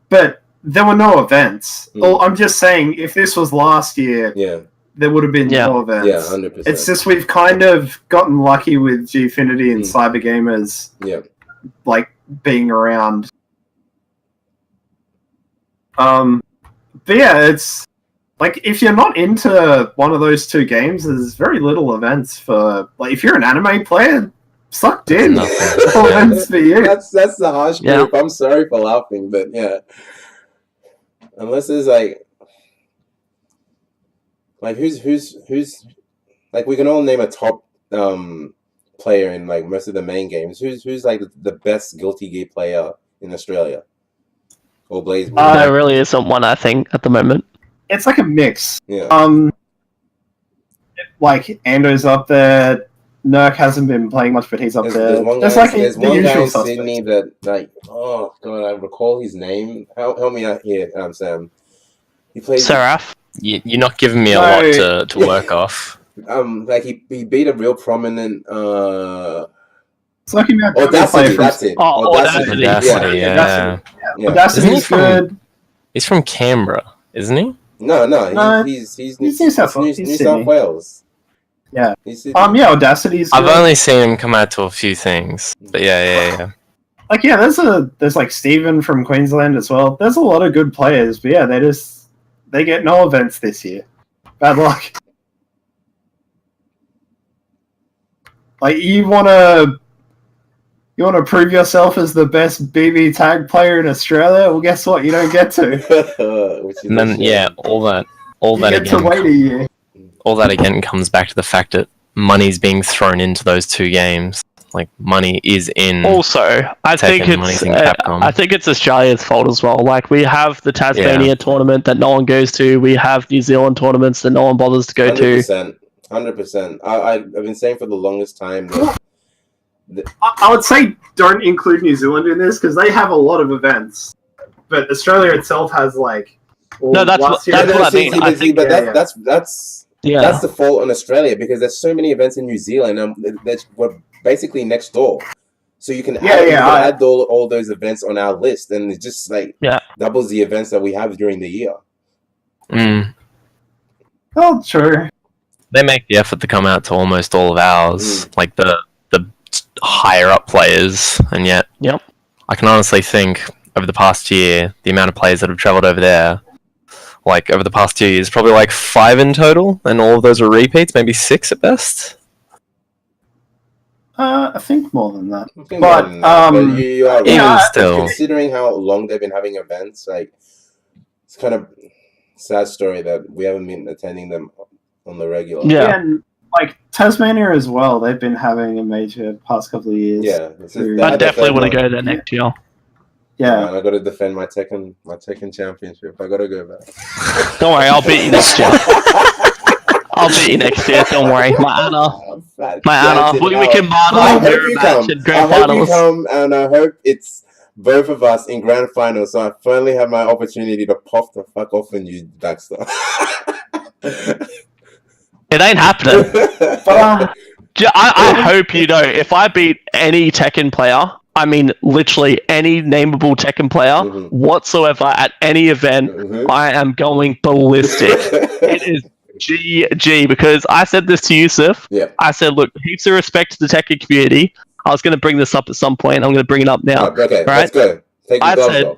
But there were no events. Well, I'm just saying, if this was last year, there would have been no events.
Yeah, 100%.
It's just we've kind of gotten lucky with Gfinity and Cyber Gamers, like being around. But yeah, it's like if you're not into one of those two games, there's very little events for. Like, if you're an anime player, sucked in. Events for you.
That's the harsh group. I'm sorry for laughing, but yeah. Unless there's like who's like, we can all name a top player in like most of the main games. Who's like the best Guilty Gear player in Australia? Or Blaze?
There really isn't one, I think, at the moment.
It's like a mix.
Yeah.
Like Ando's up there. Nurk hasn't been playing much, but he's up there. There's one guy in
Sydney that, like, oh god, I recall his name. Help me out here, Sam. He plays
Seraph.
You're not giving me a lot to work off.
Like he beat a real prominent.
It's like
Audacity. That's it.
Audacity.
Yeah.
Audacity's good.
He's from Canberra, isn't he?
No. He's New South Wales.
Yeah. Audacity's good.
I've only seen him come out to a few things, but yeah.
Like, there's like Steven from Queensland as well. There's a lot of good players, but yeah, they get no events this year. Bad luck. Like, you want to You want to prove yourself as the best BB tag player in Australia? Well, guess what? You don't get to.
And then all that
You get to wait a year.
all that again comes back to the fact that money's being thrown into those two games. Like money is in.
Also, I think it's Australia's fault as well. Like we have the Tasmania tournament that no one goes to. We have New Zealand tournaments that no one bothers to go
100%, 100%. I've been saying for the longest time that.
I would say don't include New Zealand in this because they have a lot of events, but Australia itself has like.
No, that's what I mean. I think
that's the fault on Australia because there's so many events in New Zealand that we're basically next door, so you can add all those events on our list, and it just doubles the events that we have during the year.
Oh, true.
They make the effort to come out to almost all of ours, like the higher up players, and yet I can honestly think over the past year, the amount of players that have travelled over there, like over the past 2 years, probably like 5 in total, and all of those are repeats, maybe 6 at best.
I think more than that.
But you are
even still,
considering how long they've been having events, like it's kind of sad story that we haven't been attending them on the regular.
Yeah, and like Tasmania as well. They've been having a major past couple of years.
Yeah,
I definitely want to go there next year.
Yeah,
I got to defend my Tekken championship. I got to go back.
Don't worry, I'll beat you next year. I'll beat you next year. Don't worry, my Anna. We can battle.
I hope you come, and I hope it's both of us in grand finals. So I finally have my opportunity to pop the fuck off on you, Baxter.
It ain't happening. But I hope you know. If I beat any Tekken player, I mean literally any nameable Tekken player whatsoever at any event, I am going ballistic. It is GG, because I said this to Yusuf. I said, look, heaps of respect to the Tekken community. I was going to bring this up at some point. I'm going to bring it up now.
Okay, let's go.
I said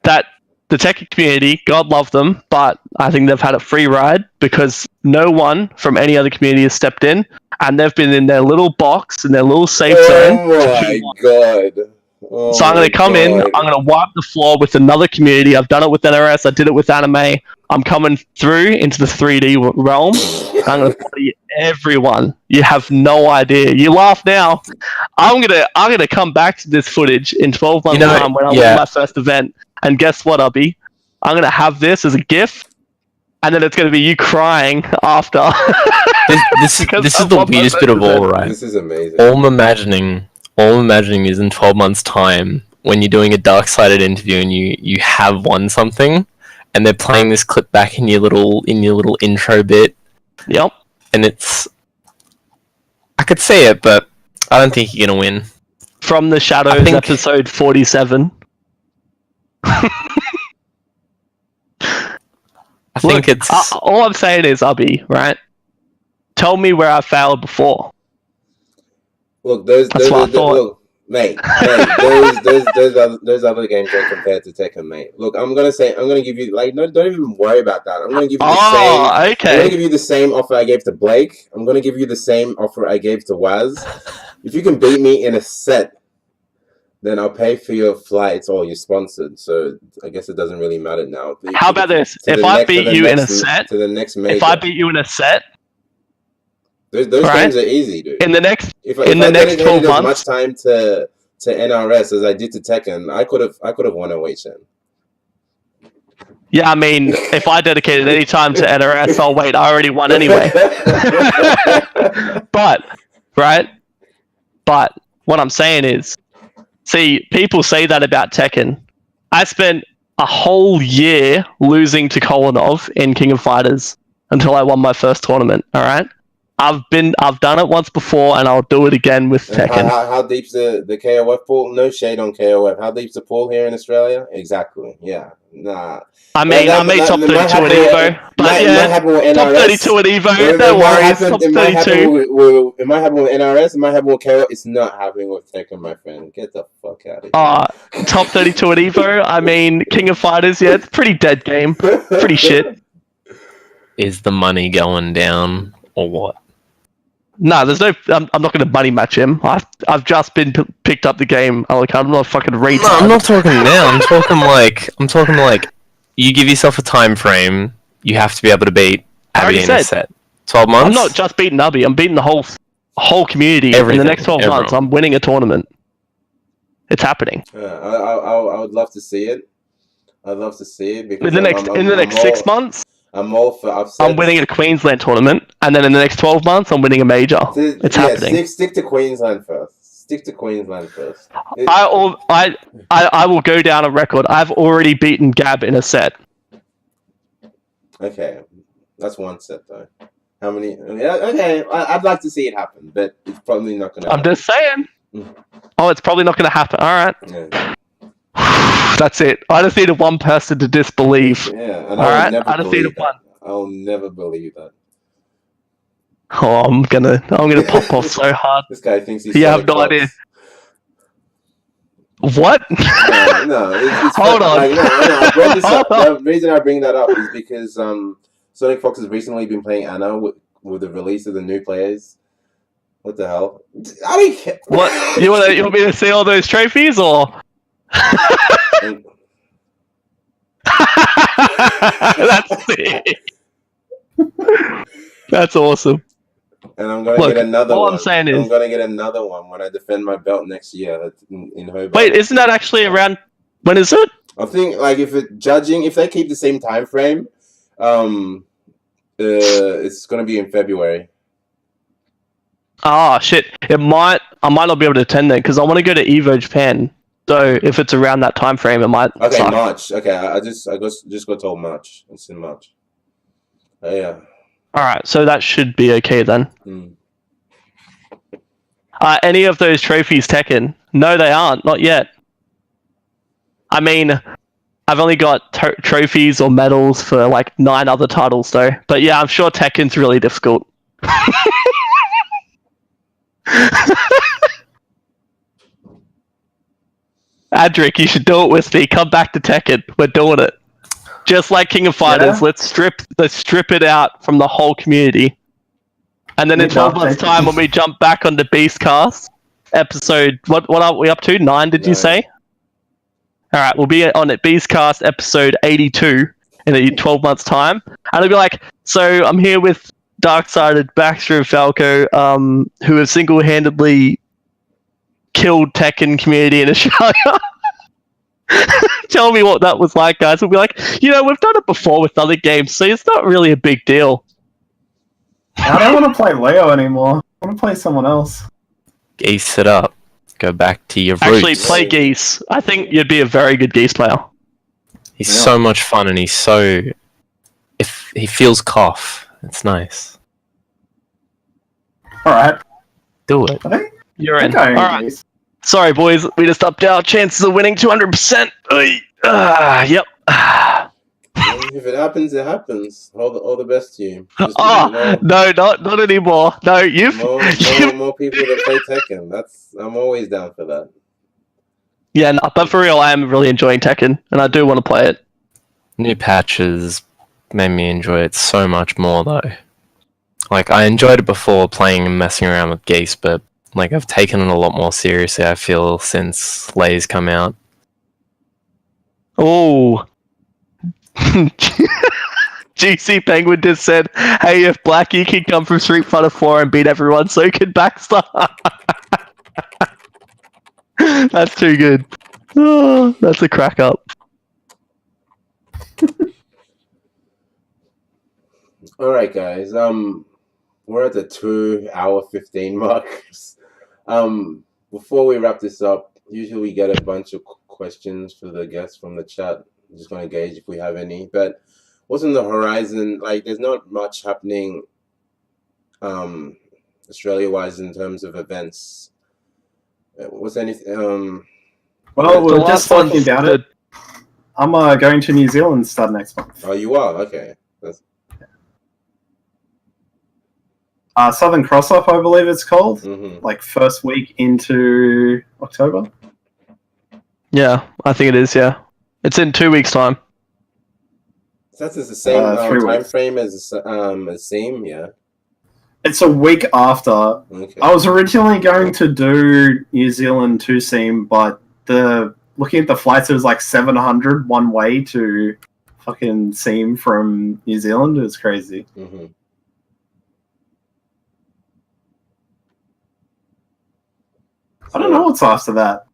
that the Tekken community, God love them, but I think they've had a free ride because no one from any other community has stepped in, and they've been in their little box, in their little safe zone.
Oh my god.
So I'm going to come in, I'm going to wipe the floor with another community. I've done it with NRS, I did it with anime. I'm coming through into the 3D realm. I'm going to play everyone. You have no idea. You laugh now. I'm gonna come back to this footage in 12 months' time when I win my first event. And guess what, Ubby? I'm going to have this as a GIF, and then it's going to be you crying after.
This is the weirdest bit of all, right?
This is amazing.
All I'm imagining is in 12 months' time, when you're doing a dark-sided interview and you have won something, and they're playing this clip back in your little intro bit.
Yep.
And I could see it, but I don't think you're gonna win.
From the Shadows, episode 47.
I think it's...
all I'm saying is, Ubby, right? Tell me where I failed before.
Look, those mate, those other games don't compare to Tekken, mate. Look, I'm gonna give you don't even worry about that. I'm gonna give you the same. Okay. I'm gonna give you the same offer I gave to Blake. I'm gonna give you the same offer I gave to Waz. If you can beat me in a set, then I'll pay for your flights or you're sponsored. So I guess it doesn't really matter now.
How about this? If I beat you in a set,
to the next major.
If I beat you in a set.
Those games are easy, dude.
In the next 12
months, as much
months,
time to NRS as I did to Tekken, I could have won a weight Chen.
Yeah, I mean, if I dedicated any time to NRS, I'll wait. I already won anyway. But what I'm saying is, see, people say that about Tekken. I spent a whole year losing to Kolanov in King of Fighters until I won my first tournament. All right. I've done it once before, and I'll do it again with Tekken.
How deep's the KOF pool? No shade on KOF. How deep's the pool here in Australia? Exactly. Yeah. Nah.
I made top 32 at Evo. But top 32 at Evo. Don't worry, it's top 32.
It might happen with NRS. It might happen with KOF. It's not happening with Tekken, my friend. Get the fuck out of here.
Top 32 at Evo. I mean, King of Fighters. Yeah, it's a pretty dead game. Pretty shit.
Is the money going down or what?
No, there's no. I'm not going to money match him. I've just been picked up the game. Alucard. I'm not a fucking retard.
No, I'm not talking now. I'm talking like you give yourself a time frame. You have to be able to beat Abby in a set. 12 months.
I'm not just beating Abby. I'm beating the whole community. In the next 12 months, I'm winning a tournament. It's happening.
I would love to see it. I'd love to see it because
in the next 6 months,
I'm all for.
I'm winning a Queensland tournament, and then in the next 12 months, I'm winning a major. It's happening.
Stick to Queensland first.
I will go down a record. I've already beaten Gab in a set.
Okay, that's one set though. How many? Okay, I'd like to see it happen, but it's probably not gonna.
I'm just saying. Oh, it's probably not going to happen. All right.
Yeah.
That's it. I just needed one person to disbelieve.
Yeah,
and all right. I just needed one.
I'll never believe that.
Oh, I'm gonna pop off so hard.
This guy thinks he's.
You have no idea. What?
No. It's
Hold on.
Like, no, I brought this up. The reason I bring that up is because Sonic Fox has recently been playing Anna with the release of the new players. What the hell? I don't care.
What? You want me to see all those trophies or? That's it. That's awesome.
And I'm going to get another one.
All I'm saying is...
I'm going to get another one when I defend my belt next year in Hobart.
Wait, isn't that actually around... When is it?
I think, like, if they keep the same time frame, it's going to be in February.
Oh, shit. I might not be able to attend then, because I want to go to Evo Japan. So, if it's around that time frame, it might
Okay,
suck.
March. Okay, I just got told March. It's in March. Yeah.
Alright, so that should be okay then. Any of those trophies Tekken? No, they aren't. Not yet. I mean, I've only got trophies or medals for like 9 other titles though. But yeah, I'm sure Tekken's really difficult. Adric, you should do it with me. Come back to Tekken. We're doing it. Just like King of Fighters, let's strip it out from the whole community. And then in 12 months' time, when we jump back on the Beastcast episode, what are we up to? 9, did you say? Alright, we'll be on at Beastcast episode 82 in 12 months' time. And it'll be like, so I'm here with Darksided, Baxter, and Falco, who have single-handedly killed Tekken community in Australia. Tell me what that was like, guys. We'll be like, we've done it before with other games, so it's not really a big deal.
I don't want to play Leo anymore. I want to play someone else.
Geese it up. Go back to your roots.
Actually, play Geese. I think you'd be a very good Geese player.
He's so much fun, and if he feels cough, it's nice.
Alright.
Do it.
You're in. Alright. Sorry, boys. We just upped our chances of winning 200%. Yep.
If it happens, it happens. All the best to you.
No, not anymore. No,
more people that play Tekken. I'm always down for that.
Yeah, no, but for real, I am really enjoying Tekken, and I do want to play it.
New patches made me enjoy it so much more, though. Like, I enjoyed it before playing and messing around with Geese, but like I've taken it a lot more seriously, I feel, since Lay's come out.
Oh. GC Penguin just said, hey, if Blackie can come from Street Fighter 4 and beat everyone, so can Baxter. That's too good. Oh, that's a crack up.
Alright, guys. We're at the 2-hour 15 mark. Before we wrap this up, usually we get a bunch of questions for the guests from the chat. I'm just going to gauge if we have any. But what's on the horizon? Like, there's not much happening Australia-wise in terms of events. What's anything?
Well, we're just talking about it. I'm going to New Zealand start next month.
Oh, you are? Okay.
Southern Cross-Up, I believe it's called. Like first week into October.
Yeah, I think it is, yeah. It's in 2 weeks' time.
So that's the same time frame as Seam, yeah?
It's a week after.
Okay.
I was originally going to do New Zealand 2-seam, but looking at the flights, it was like 700 one way to fucking seam from New Zealand. It was crazy.
Mm-hmm.
I don't know what's after that.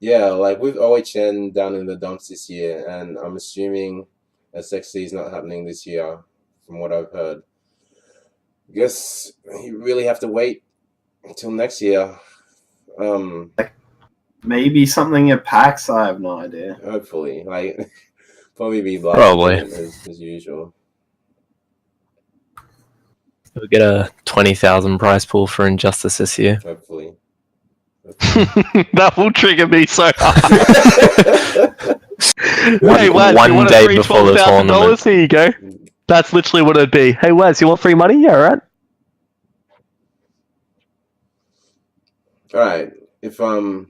Yeah, like with OHN down in the dumps this year, and I'm assuming SXC is not happening this year, from what I've heard. I guess you really have to wait until next year.
Maybe something at PAX. I have no idea.
Hopefully, like probably be live
Probably.
as usual.
We'll get a 20,000 prize pool for Injustice this year.
Hopefully.
That will trigger me so hard. Hey, Wes,
One
you want
day
a free
before the
$12,000?
tournament.
Here you go. That's literally what it'd be. Hey, Wes, you want free money? Yeah, right.
All right. If we're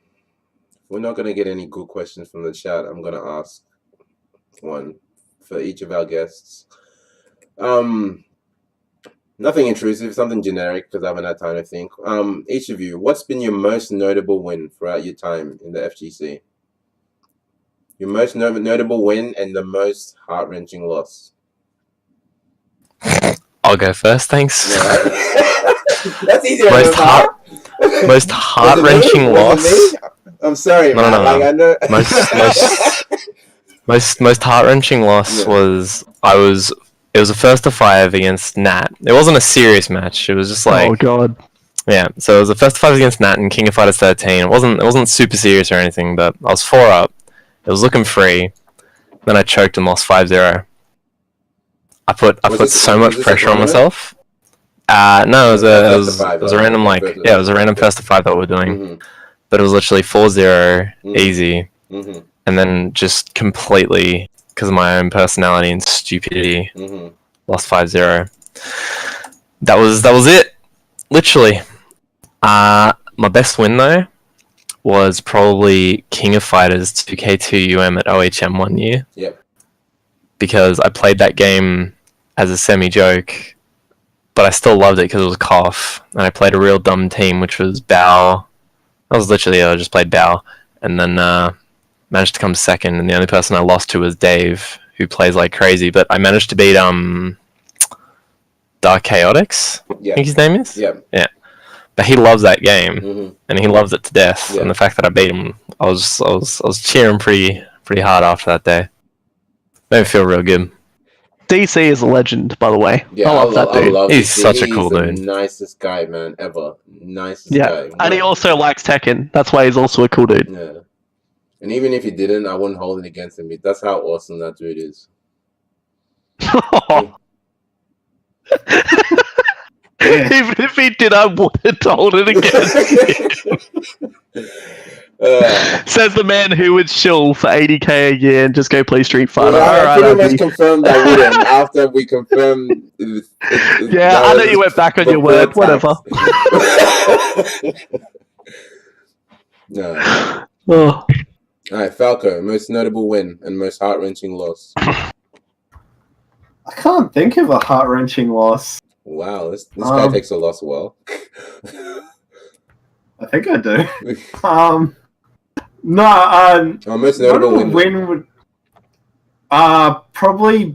not gonna get any good questions from the chat, I'm gonna ask one for each of our guests. Nothing intrusive, something generic because I haven't had time to think. Each of you, what's been your most notable win throughout your time in the FGC? Your most notable win and the most heart-wrenching loss.
I'll go first, thanks.
Yeah, right? That's easier.
Most heart-wrenching loss.
I'm sorry,
No,
man.
no, no.
Like, I know.
Most heart-wrenching loss was it was a 1-5 against Nat. It wasn't a serious match. It was just like,
Oh god.
yeah. So it was a 1-5 against Nat in King of Fighters 13. It wasn't super serious or anything, but I was 4 up. It was looking free. Then I choked and lost 5-0. I put so much pressure on myself. No, it was a random it was a random 1-5 that we were doing.
Mm-hmm.
But it was literally 4-0 easy,
Mm-hmm.
and then just completely because of my own personality and stupidity,
Mm-hmm.
lost 5-0. That was it, literally. My best win though was probably King of Fighters 2K2 UM at OHM one year.
Yep.
Because I played that game as a semi-joke, but I still loved it because it was a cough, and I played a real dumb team, which was Bao. I just played Bao, and then managed to come second, and the only person I lost to was Dave, who plays like crazy, but I managed to beat Dark Chaotix, I think his name is?
Yeah.
Yeah. But he loves that game,
Mm-hmm.
and he loves it to death,
Yeah.
and the fact that I beat him, I was cheering pretty hard after that day. Made me feel real good.
DC is a legend, by the way.
Yeah,
I love that dude.
He's such a cool dude.
He's the nicest guy, man, ever. Nicest
Yeah,
guy.
and he also likes Tekken. That's why he's also a cool dude.
Yeah. And even if he didn't, I wouldn't hold it against him. That's how awesome that dude is.
Even if he did, I wouldn't hold it against him. Says the man who would shill for 80k a year and just go play Street Fighter.
Well, I
Alright,
pretty much confirmed I wouldn't after we confirmed.
Yeah, I know you went back on your word. Whatever.
No.
Oh.
Alright, Falco, most notable win and most heart-wrenching loss.
I can't think of a heart-wrenching loss.
Wow, this guy takes a loss well.
I think I do. No,
most notable
win would probably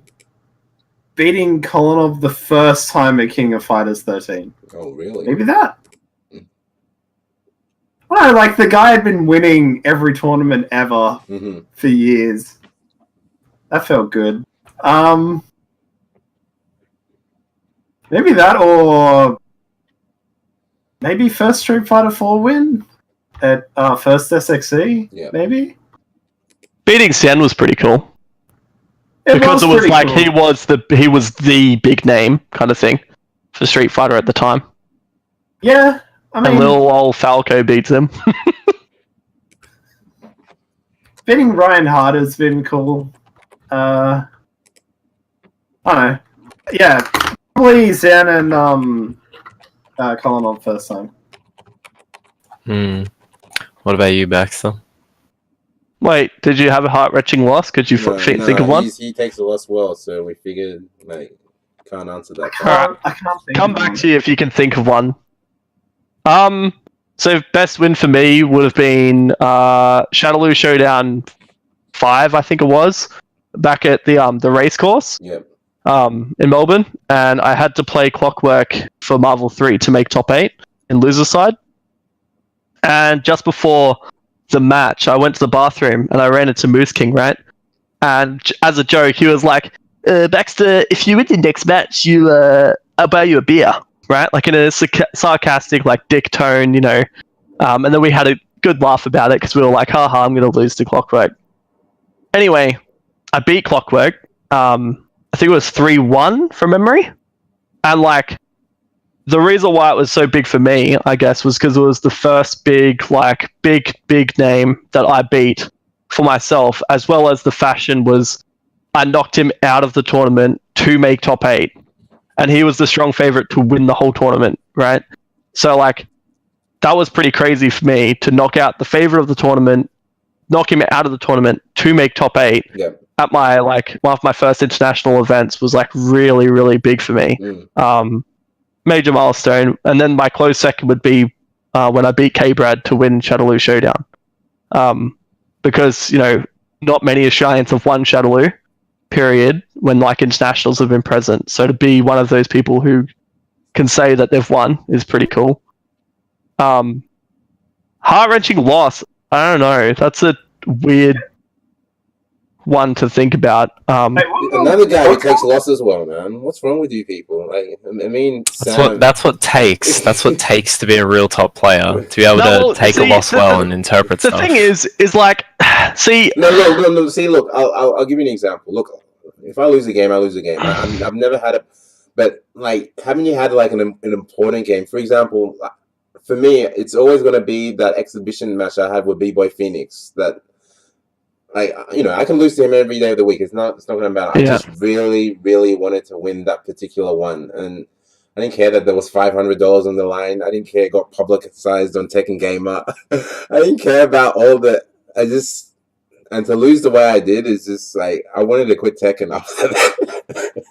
beating Kolinov the first time at King of Fighters 13.
Oh, really?
Maybe that. Well, like the guy had been winning every tournament ever for years. That felt good. Maybe that, or maybe first Street Fighter 4 win at first SXC.
Yeah.
Maybe
Beating Sen was pretty cool. Because it was like cool. he was the big name kind of thing for Street Fighter at the time.
Yeah, I mean,
and little old Falco beats him.
Beating Ryan Hart has been cool. I don't know. Yeah, probably Zen and Colin on first time.
What about you, Baxter?
Wait, did you have a heart-wrenching loss? Could you think of one?
He takes a loss well, so we figured like can't answer that.
I can't think
Come
of
back
one.
to you if you can think of one. So best win for me would have been Shadaloo Showdown 5, I think it was, back at the race course.
Yep.
In Melbourne, and I had to play Clockwork for Marvel 3 to make top 8 in loser side. And just before the match, I went to the bathroom and I ran into Moose King, right? And as a joke, he was like, Baxter, if you win the next match, I'll buy you a beer, right? Like in a sarcastic, like dick tone, you know. And then we had a good laugh about it because we were like, haha, I'm going to lose to Clockwork. Anyway, I beat Clockwork. I think it was 3-1 from memory. And like, the reason why it was so big for me, I guess, was because it was the first big name that I beat for myself, as well as the fashion was I knocked him out of the tournament to make top 8. And he was the strong favorite to win the whole tournament, right? So like, that was pretty crazy for me to knock out the favorite of the tournament, knock him out of the tournament to make top 8.
Yep.
At my like one of my first international events was like really, really big for me. Major milestone. And then my close second would be when I beat K-Brad to win Shadaloo Showdown. Because, you know, not many Australians have won Shadaloo, period, when like internationals have been present. So to be one of those people who can say that they've won is pretty cool. Heart-wrenching loss. I don't know. That's a weird one to think about.
Another guy who takes loss as well, man. What's wrong with you people? Like, I mean,
That's what takes to be a real top player, to be able to take a loss well and interpret
the
stuff.
thing is like, see,
no. See, look, I'll give you an example. Look, if I lose a game, I lose a game. I've never had a, but like, haven't you had like an important game? For example, for me, it's always going to be that exhibition match I had with B-Boy Phoenix. That, like, you know, I can lose to him every day of the week. It's not going to matter. I just really, really wanted to win that particular one, and I didn't care that there was $500 on the line. I didn't care it got publicized on Tekken Gamer. I didn't care about all the. And to lose the way I did is just like I wanted to quit Tekken after that.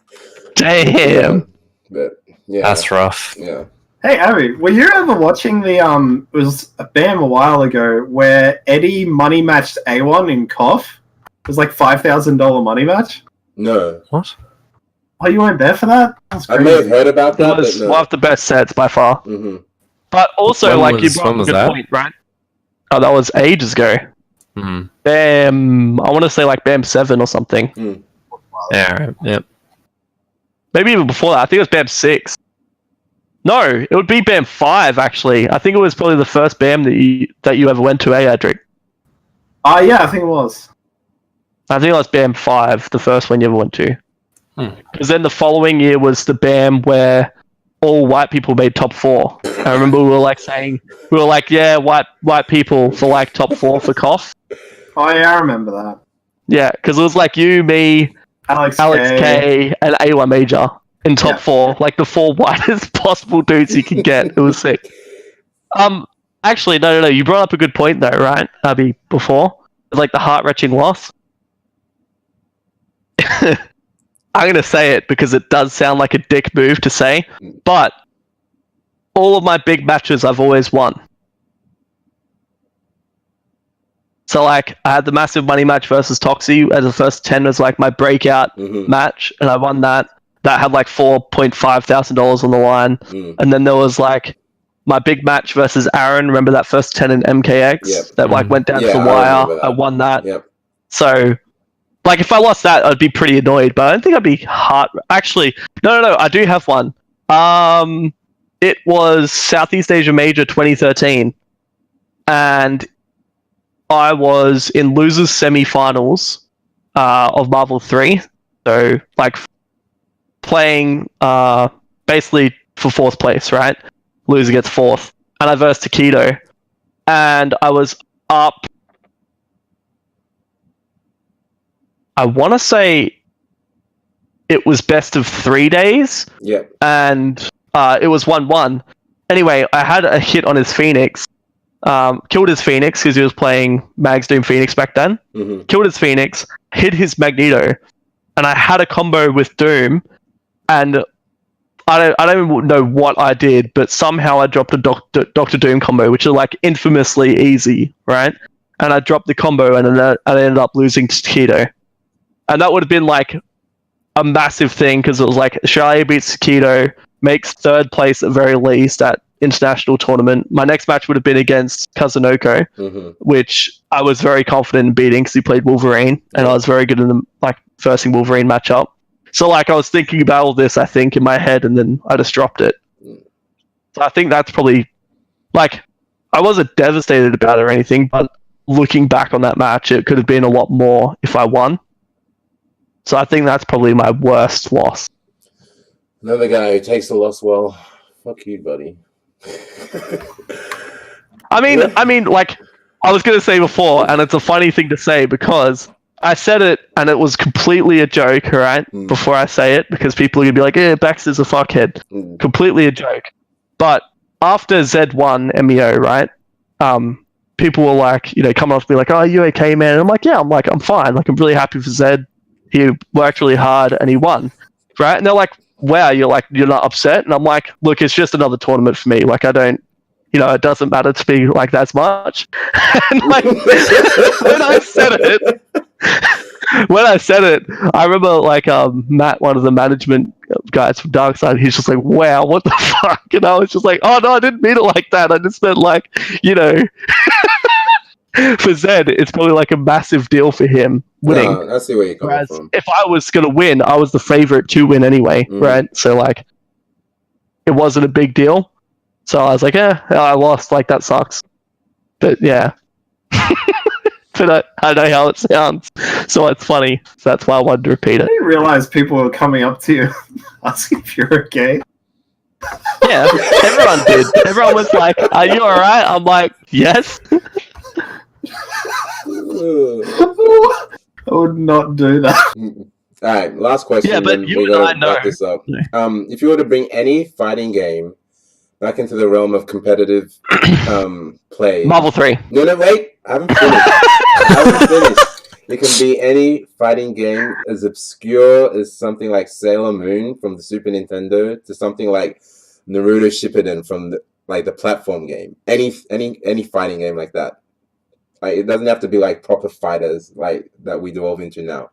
Damn.
But yeah,
That's rough.
Yeah.
Hey, Abby, were you ever watching the, it was a BAM a while ago, where Eddie money matched A1 in KOF? It was like $5,000 money match.
No.
What?
Oh, you weren't there for that?
I may have heard about that,
That was
but no.
one of the best sets by far.
Mm-hmm.
But also,
When
like,
was-
you brought
when
up a
was
good
that?
point, right? Oh, that was ages ago. BAM, I want to say like BAM 7 or something.
Yeah, right. Yep.
Maybe even before that. I think it was BAM 6. No, it would be BAM 5, actually. I think it was probably the first BAM that you ever went to, Adric?
Yeah, I think it was.
I think it was BAM 5, the first one you ever went to. Because then the following year was the BAM where all white people made top 4. I remember we were like, yeah, white people for like top 4 for KOF.
Oh, yeah, I remember that.
Yeah, because it was like you, me,
Alex
K, and A1 Major in top 4, like the 4 whitest possible dudes you can get. It was sick. Actually, no. You brought up a good point though, right, Abby? Before, like the heart-wrenching loss. I'm gonna say it because it does sound like a dick move to say, but all of my big matches I've always won. So like I had the massive money match versus Toxie as the first 10 was like my breakout match, and I won that. That had like $4,500 on the line. And then there was like my big match versus Aaron. Remember that first 10 in MKX that like went down to the wire? I won that. So like if I lost that, I'd be pretty annoyed, but I don't think I'd be Actually, no, I do have one. It was Southeast Asia Major 2013, and I was in losers semi-finals of Marvel 3, so like playing basically for 4th place, right? Loser gets 4th, and I versed Takedo, and I was up. I want to say it was best of 3 days, and it was 1-1. Anyway, I had a hit on his Phoenix. Killed his Phoenix because he was playing Mag's Doom Phoenix back then. Killed his Phoenix, hit his Magneto, and I had a combo with Doom, and I don't even know what I did, but somehow I dropped a Doctor Doom combo, which is like infamously easy, right? And I dropped the combo, and then I ended up losing to Takedo. And that would have been like a massive thing because it was like Australia beats Takedo, makes third place at very least at international tournament. My next match would have been against Kazunoko, which I was very confident in beating because he played Wolverine, and I was very good in the like versing Wolverine matchup. So like I was thinking about all this, I think, in my head, and then I just dropped it. So I think that's probably like I wasn't devastated about it or anything, but looking back on that match, it could have been a lot more if I won. So I think that's probably my worst loss.
Another guy who takes the loss well. Fuck you, buddy.
I mean, like I was gonna say before, and it's a funny thing to say because I said it and it was completely a joke, right? Before I say it, because people are gonna be like, "Yeah, Baxter's a fuckhead." Completely a joke. But after Z1 MEO, right? People were like, coming up to me like, "Oh, are you okay, man?" And I'm like, "Yeah, I'm fine. Like, I'm really happy for Zed. He worked really hard and he won, right?" And they're like, "Wow, you're not upset?" And I'm like, "Look, it's just another tournament for me. Like, I don't, it doesn't matter to me like that much." And like when I said it, I remember like Matt, one of the management guys from Darkside, he's just like, "Wow, what the fuck?" And I was just like, "Oh no, I didn't mean it like that. I just meant like, for Zed, it's probably like a massive deal for him winning."
No, I see where you're coming from.
If I was gonna win, I was the favorite to win anyway, right? So like, it wasn't a big deal. So I was like, I lost. Like that sucks. But yeah, but I know how it sounds, so it's funny. So that's why I wanted to repeat it.
I didn't realize people were coming up to you asking if you're okay.
Yeah, everyone did. Everyone was like, "Are you alright?" I'm like, "Yes."
I would not do that.
All right, last question.
Yeah, but you
we
and I
gotta
know.
wrap this up. If you were to bring any fighting game back into the realm of competitive play,
Marvel 3.
No, wait. I haven't finished. It can be any fighting game as obscure as something like Sailor Moon from the Super Nintendo to something like Naruto Shippuden from the platform game. Any fighting game like that. Like, it doesn't have to be like proper fighters like that we delve into now.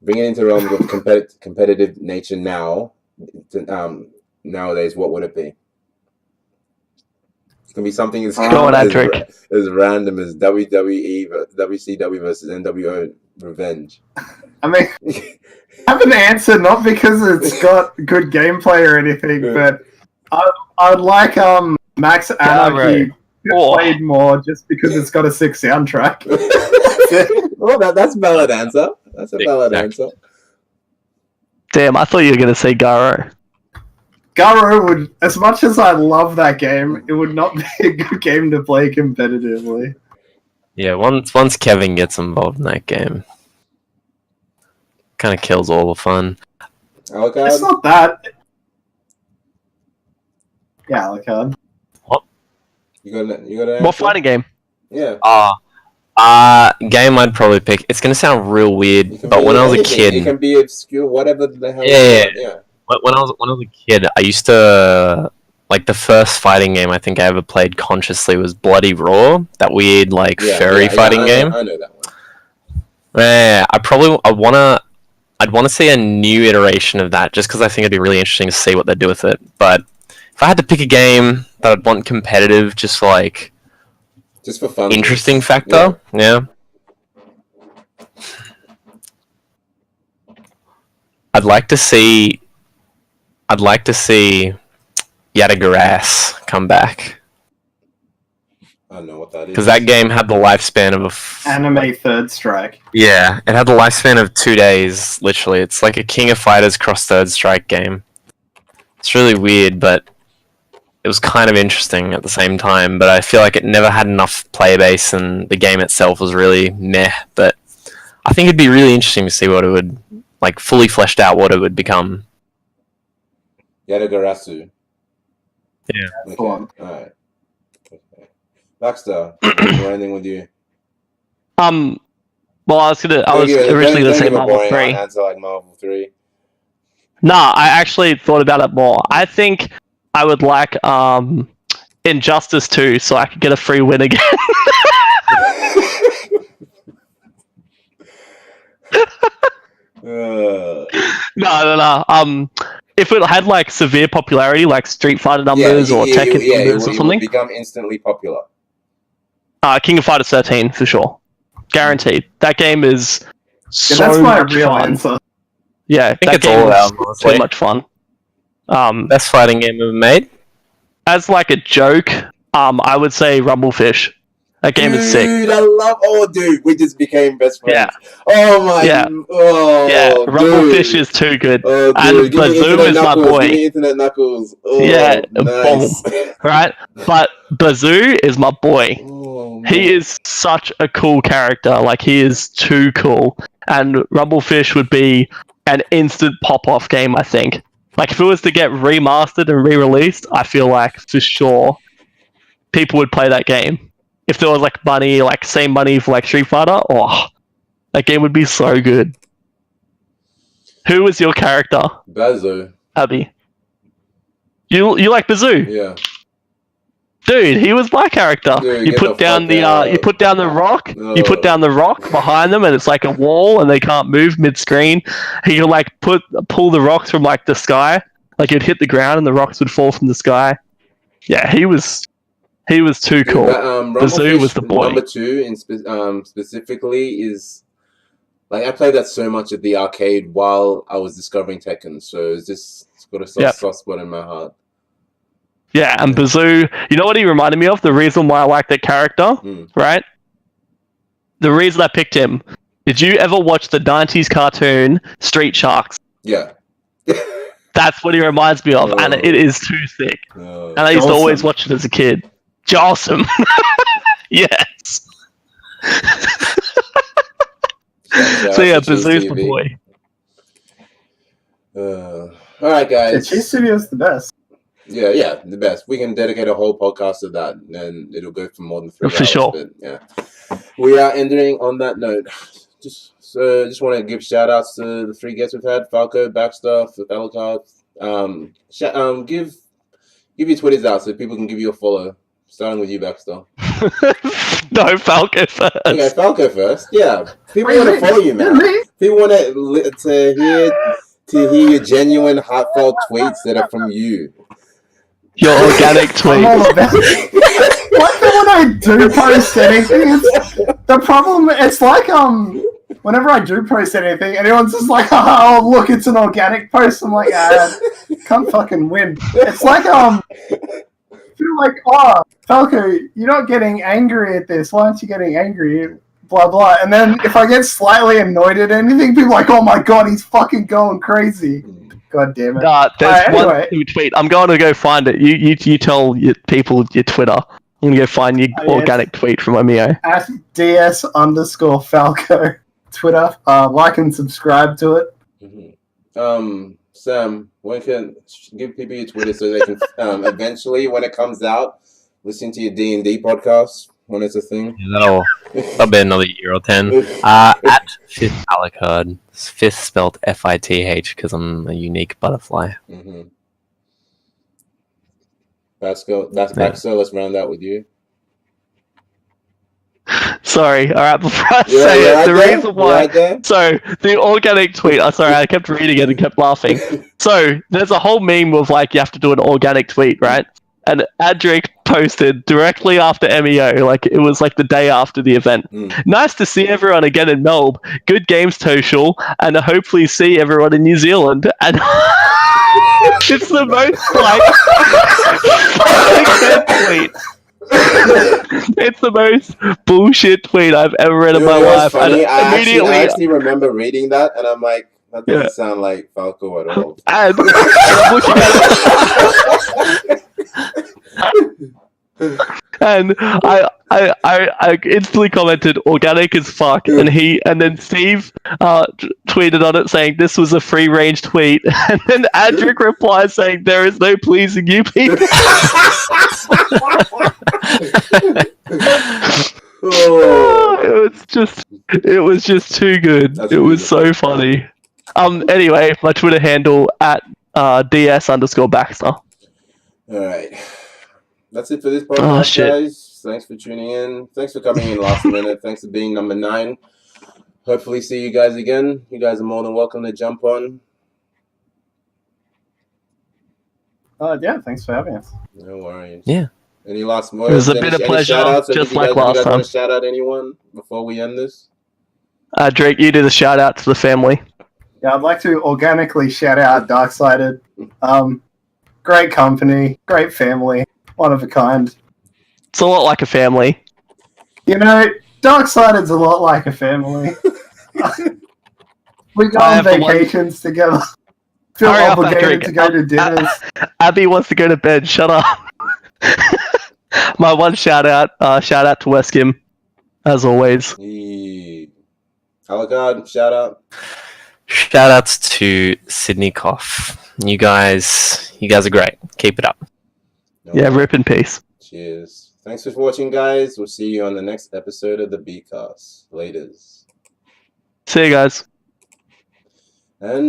Bring it into the realm of competitive nature now. Nowadays, what would it be? It's gonna be something as random as WWE, WCW versus NWO Revenge.
I mean, I have an answer, not because it's got good gameplay or anything, but I'd like Max Anarchy played more just because it's got a sick soundtrack.
Well, that's a valid answer. That's a valid answer.
Damn, I thought you were gonna say Garo.
Garo would, as much as I love that game, it would not be a good game to play competitively.
Yeah, once Kevin gets involved in that game, kind of kills all the fun.
FithAlucard?
It's not that. Yeah, FithAlucard.
What?
You got an
What fighting game?
Yeah.
Game I'd probably pick. It's gonna sound real weird, but when I was a kid,
it can be obscure, whatever the hell.
Yeah. When I was a kid, I used to like the first fighting game I think I ever played consciously was Bloody Roar, that weird furry fighting game.
I know that one.
Yeah, I'd want to see a new iteration of that just because I think it'd be really interesting to see what they do with it. But if I had to pick a game that I'd want competitive, just for
just for fun,
interesting factor, yeah. I'd like to see Yatagarasu come back.
I don't know what that is.
Because that game had the lifespan of
Anime Third Strike.
Yeah, it had the lifespan of 2 days, literally. It's like a King of Fighters cross Third Strike game. It's really weird, but it was kind of interesting at the same time. But I feel like it never had enough player base, and the game itself was really meh. But I think it'd be really interesting to see what it would, fully fleshed out what it would become.
Yatagarasu.
Yeah.
Okay. Alright. Okay. Baxter, is there anything with you?
Well, I was originally gonna say Marvel 3.
Answer like Marvel 3.
Nah, I actually thought about it more. I think I would like Injustice 2 so I could get a free win again. No. If it had like severe popularity, like Street Fighter numbers or Tekken numbers or something,
it would become instantly popular.
King of Fighters 13 for sure, guaranteed. That game is so
that's my
much
real
fun.
answer.
Yeah,
I think
that
it's
game
all
is
out, honestly.
too much fun.
Best fighting game ever made?
As like a joke, I would say Rumblefish. That game is sick.
Dude, I love. Oh, dude, we just became best friends.
Yeah.
Oh my.
Yeah.
Oh,
Yeah, Rumblefish
dude.
is too good.
Oh,
And
dude. Give me
Bazoo
Internet
is my
Knuckles.
boy.
Give me Internet Knuckles. Oh,
Yeah,
nice.
Right? But Bazoo is my boy.
Oh,
He is such a cool character. Like, he is too cool. And Rumblefish would be an instant pop-off game, I think. Like, if it was to get remastered and re-released, I feel like, for sure, people would play that game. If there was, like, money, like, same money for, like, Street Fighter, that game would be so good. Who was your character,
Bazoo.
Abby? You like Bazoo?
Yeah.
Dude, he was my character.
Dude,
you
get
put
the
down
fuck
the
out.
you put down the rock. You put down the rock behind them, and it's like a wall, and they can't move mid-screen. He could like pull the rocks from like the sky, like it'd hit the ground, and the rocks would fall from the sky. Yeah, he was too cool. Bazoo was the boy.
Number 2 specifically is like I played that so much at the arcade while I was discovering Tekken, so it's got a soft spot in my heart.
Yeah, and Bazoo, you know what he reminded me of? The reason why I like that character, right? The reason I picked him. Did you ever watch the 90s cartoon Street Sharks?
Yeah.
That's what he reminds me of, and it is too sick. And I used to always watch it as a kid. Jawsome. Yes. So yeah, Bazoo's my boy.
All right, guys.
Cheese Studio's the best.
Yeah, the best. We can dedicate a whole podcast to that, and it'll go for more than 3 hours. For
sure.
But, yeah, we are ending on that note. Just want to give shout outs to the 3 guests we've had: Falco, Baxter, FithAlucard. Give your Twitters out so people can give you a follow. Starting with you, Baxter.
No, Falco first.
Okay, Falco first. Yeah, people want to follow you, man. People want to hear your genuine, heartfelt tweets that are from you.
Your organic tweet.
Like when I do post anything, the problem, it's like, whenever I do post anything, everyone's just like, oh, look, it's an organic post. I'm like, can't fucking win. It's like, feel like, oh, Falco, you're not getting angry at this. Why aren't you getting angry? Blah, blah. And then if I get slightly annoyed at anything, people are like, oh my god, he's fucking going crazy. God damn it.
Nah, there's one new tweet. I'm going to go find it. You tell people your Twitter. I'm going to go find your organic tweet from Omeo.
At DS_Falco Twitter. Like and subscribe to it.
Mm-hmm. Sam, when can give people your Twitter so they can eventually, when it comes out, listen to your D&D podcast when it's a thing?
Yeah, that'll be another year or 10. At FithAlucard. Fifth spelled F-I-T-H because I'm a unique butterfly.
Mm-hmm. Baxter, let's round out with you.
Sorry, alright, before I say it, the reason why... So, the organic tweet... sorry, I kept reading it and kept laughing. So, there's a whole meme of, like, you have to do an organic tweet, right? And Adric posted directly after MEO, like, it was, like, the day after the event. Nice to see everyone again in Melbourne. Good games, Toshal, and hopefully see everyone in New Zealand. And... it's the most, like... tweet. It's the most bullshit tweet I've ever read in my life.
Funny? I actually remember reading that, and I'm like, that doesn't sound like Falco at all.
And I instantly commented organic as fuck, and then Steve tweeted on it saying this was a free range tweet, and then Adric replies saying there is no pleasing you people. It was just too good. It was so funny. Anyway, my Twitter handle at @ds_Baxter.
All right. That's it for this
Oh,
podcast,
shit.
guys. Thanks for tuning in. Thanks for coming in last minute. Thanks for being number 9. Hopefully see you guys again. You guys are more than welcome to jump on.
Yeah, thanks for having us.
No worries.
Yeah.
Any last words?
It was a bit of pleasure,
shout-outs?
just
you
like
guys,
last
you guys
time.
want to shout out anyone before we end this?
Drake, you do the shout out to the family.
Yeah, I'd like to organically shout out Darksided. Great company, great family, one of a kind.
It's a lot like a family.
You know, Darksided's a lot like a family. We go on vacations together. Feel
Hurry up,
obligated
Patrick.
to go to dinners.
Abby wants to go to bed. Shut up. My one shout out to Westcom, as always.
FithAlucard, shout out.
Shout outs to Sydney Cough. You guys are great. Keep it up.
Yeah, rip in peace.
Cheers. Thanks for watching, guys. We'll see you on the next episode of the Beastcast. Laters.
See you guys.
And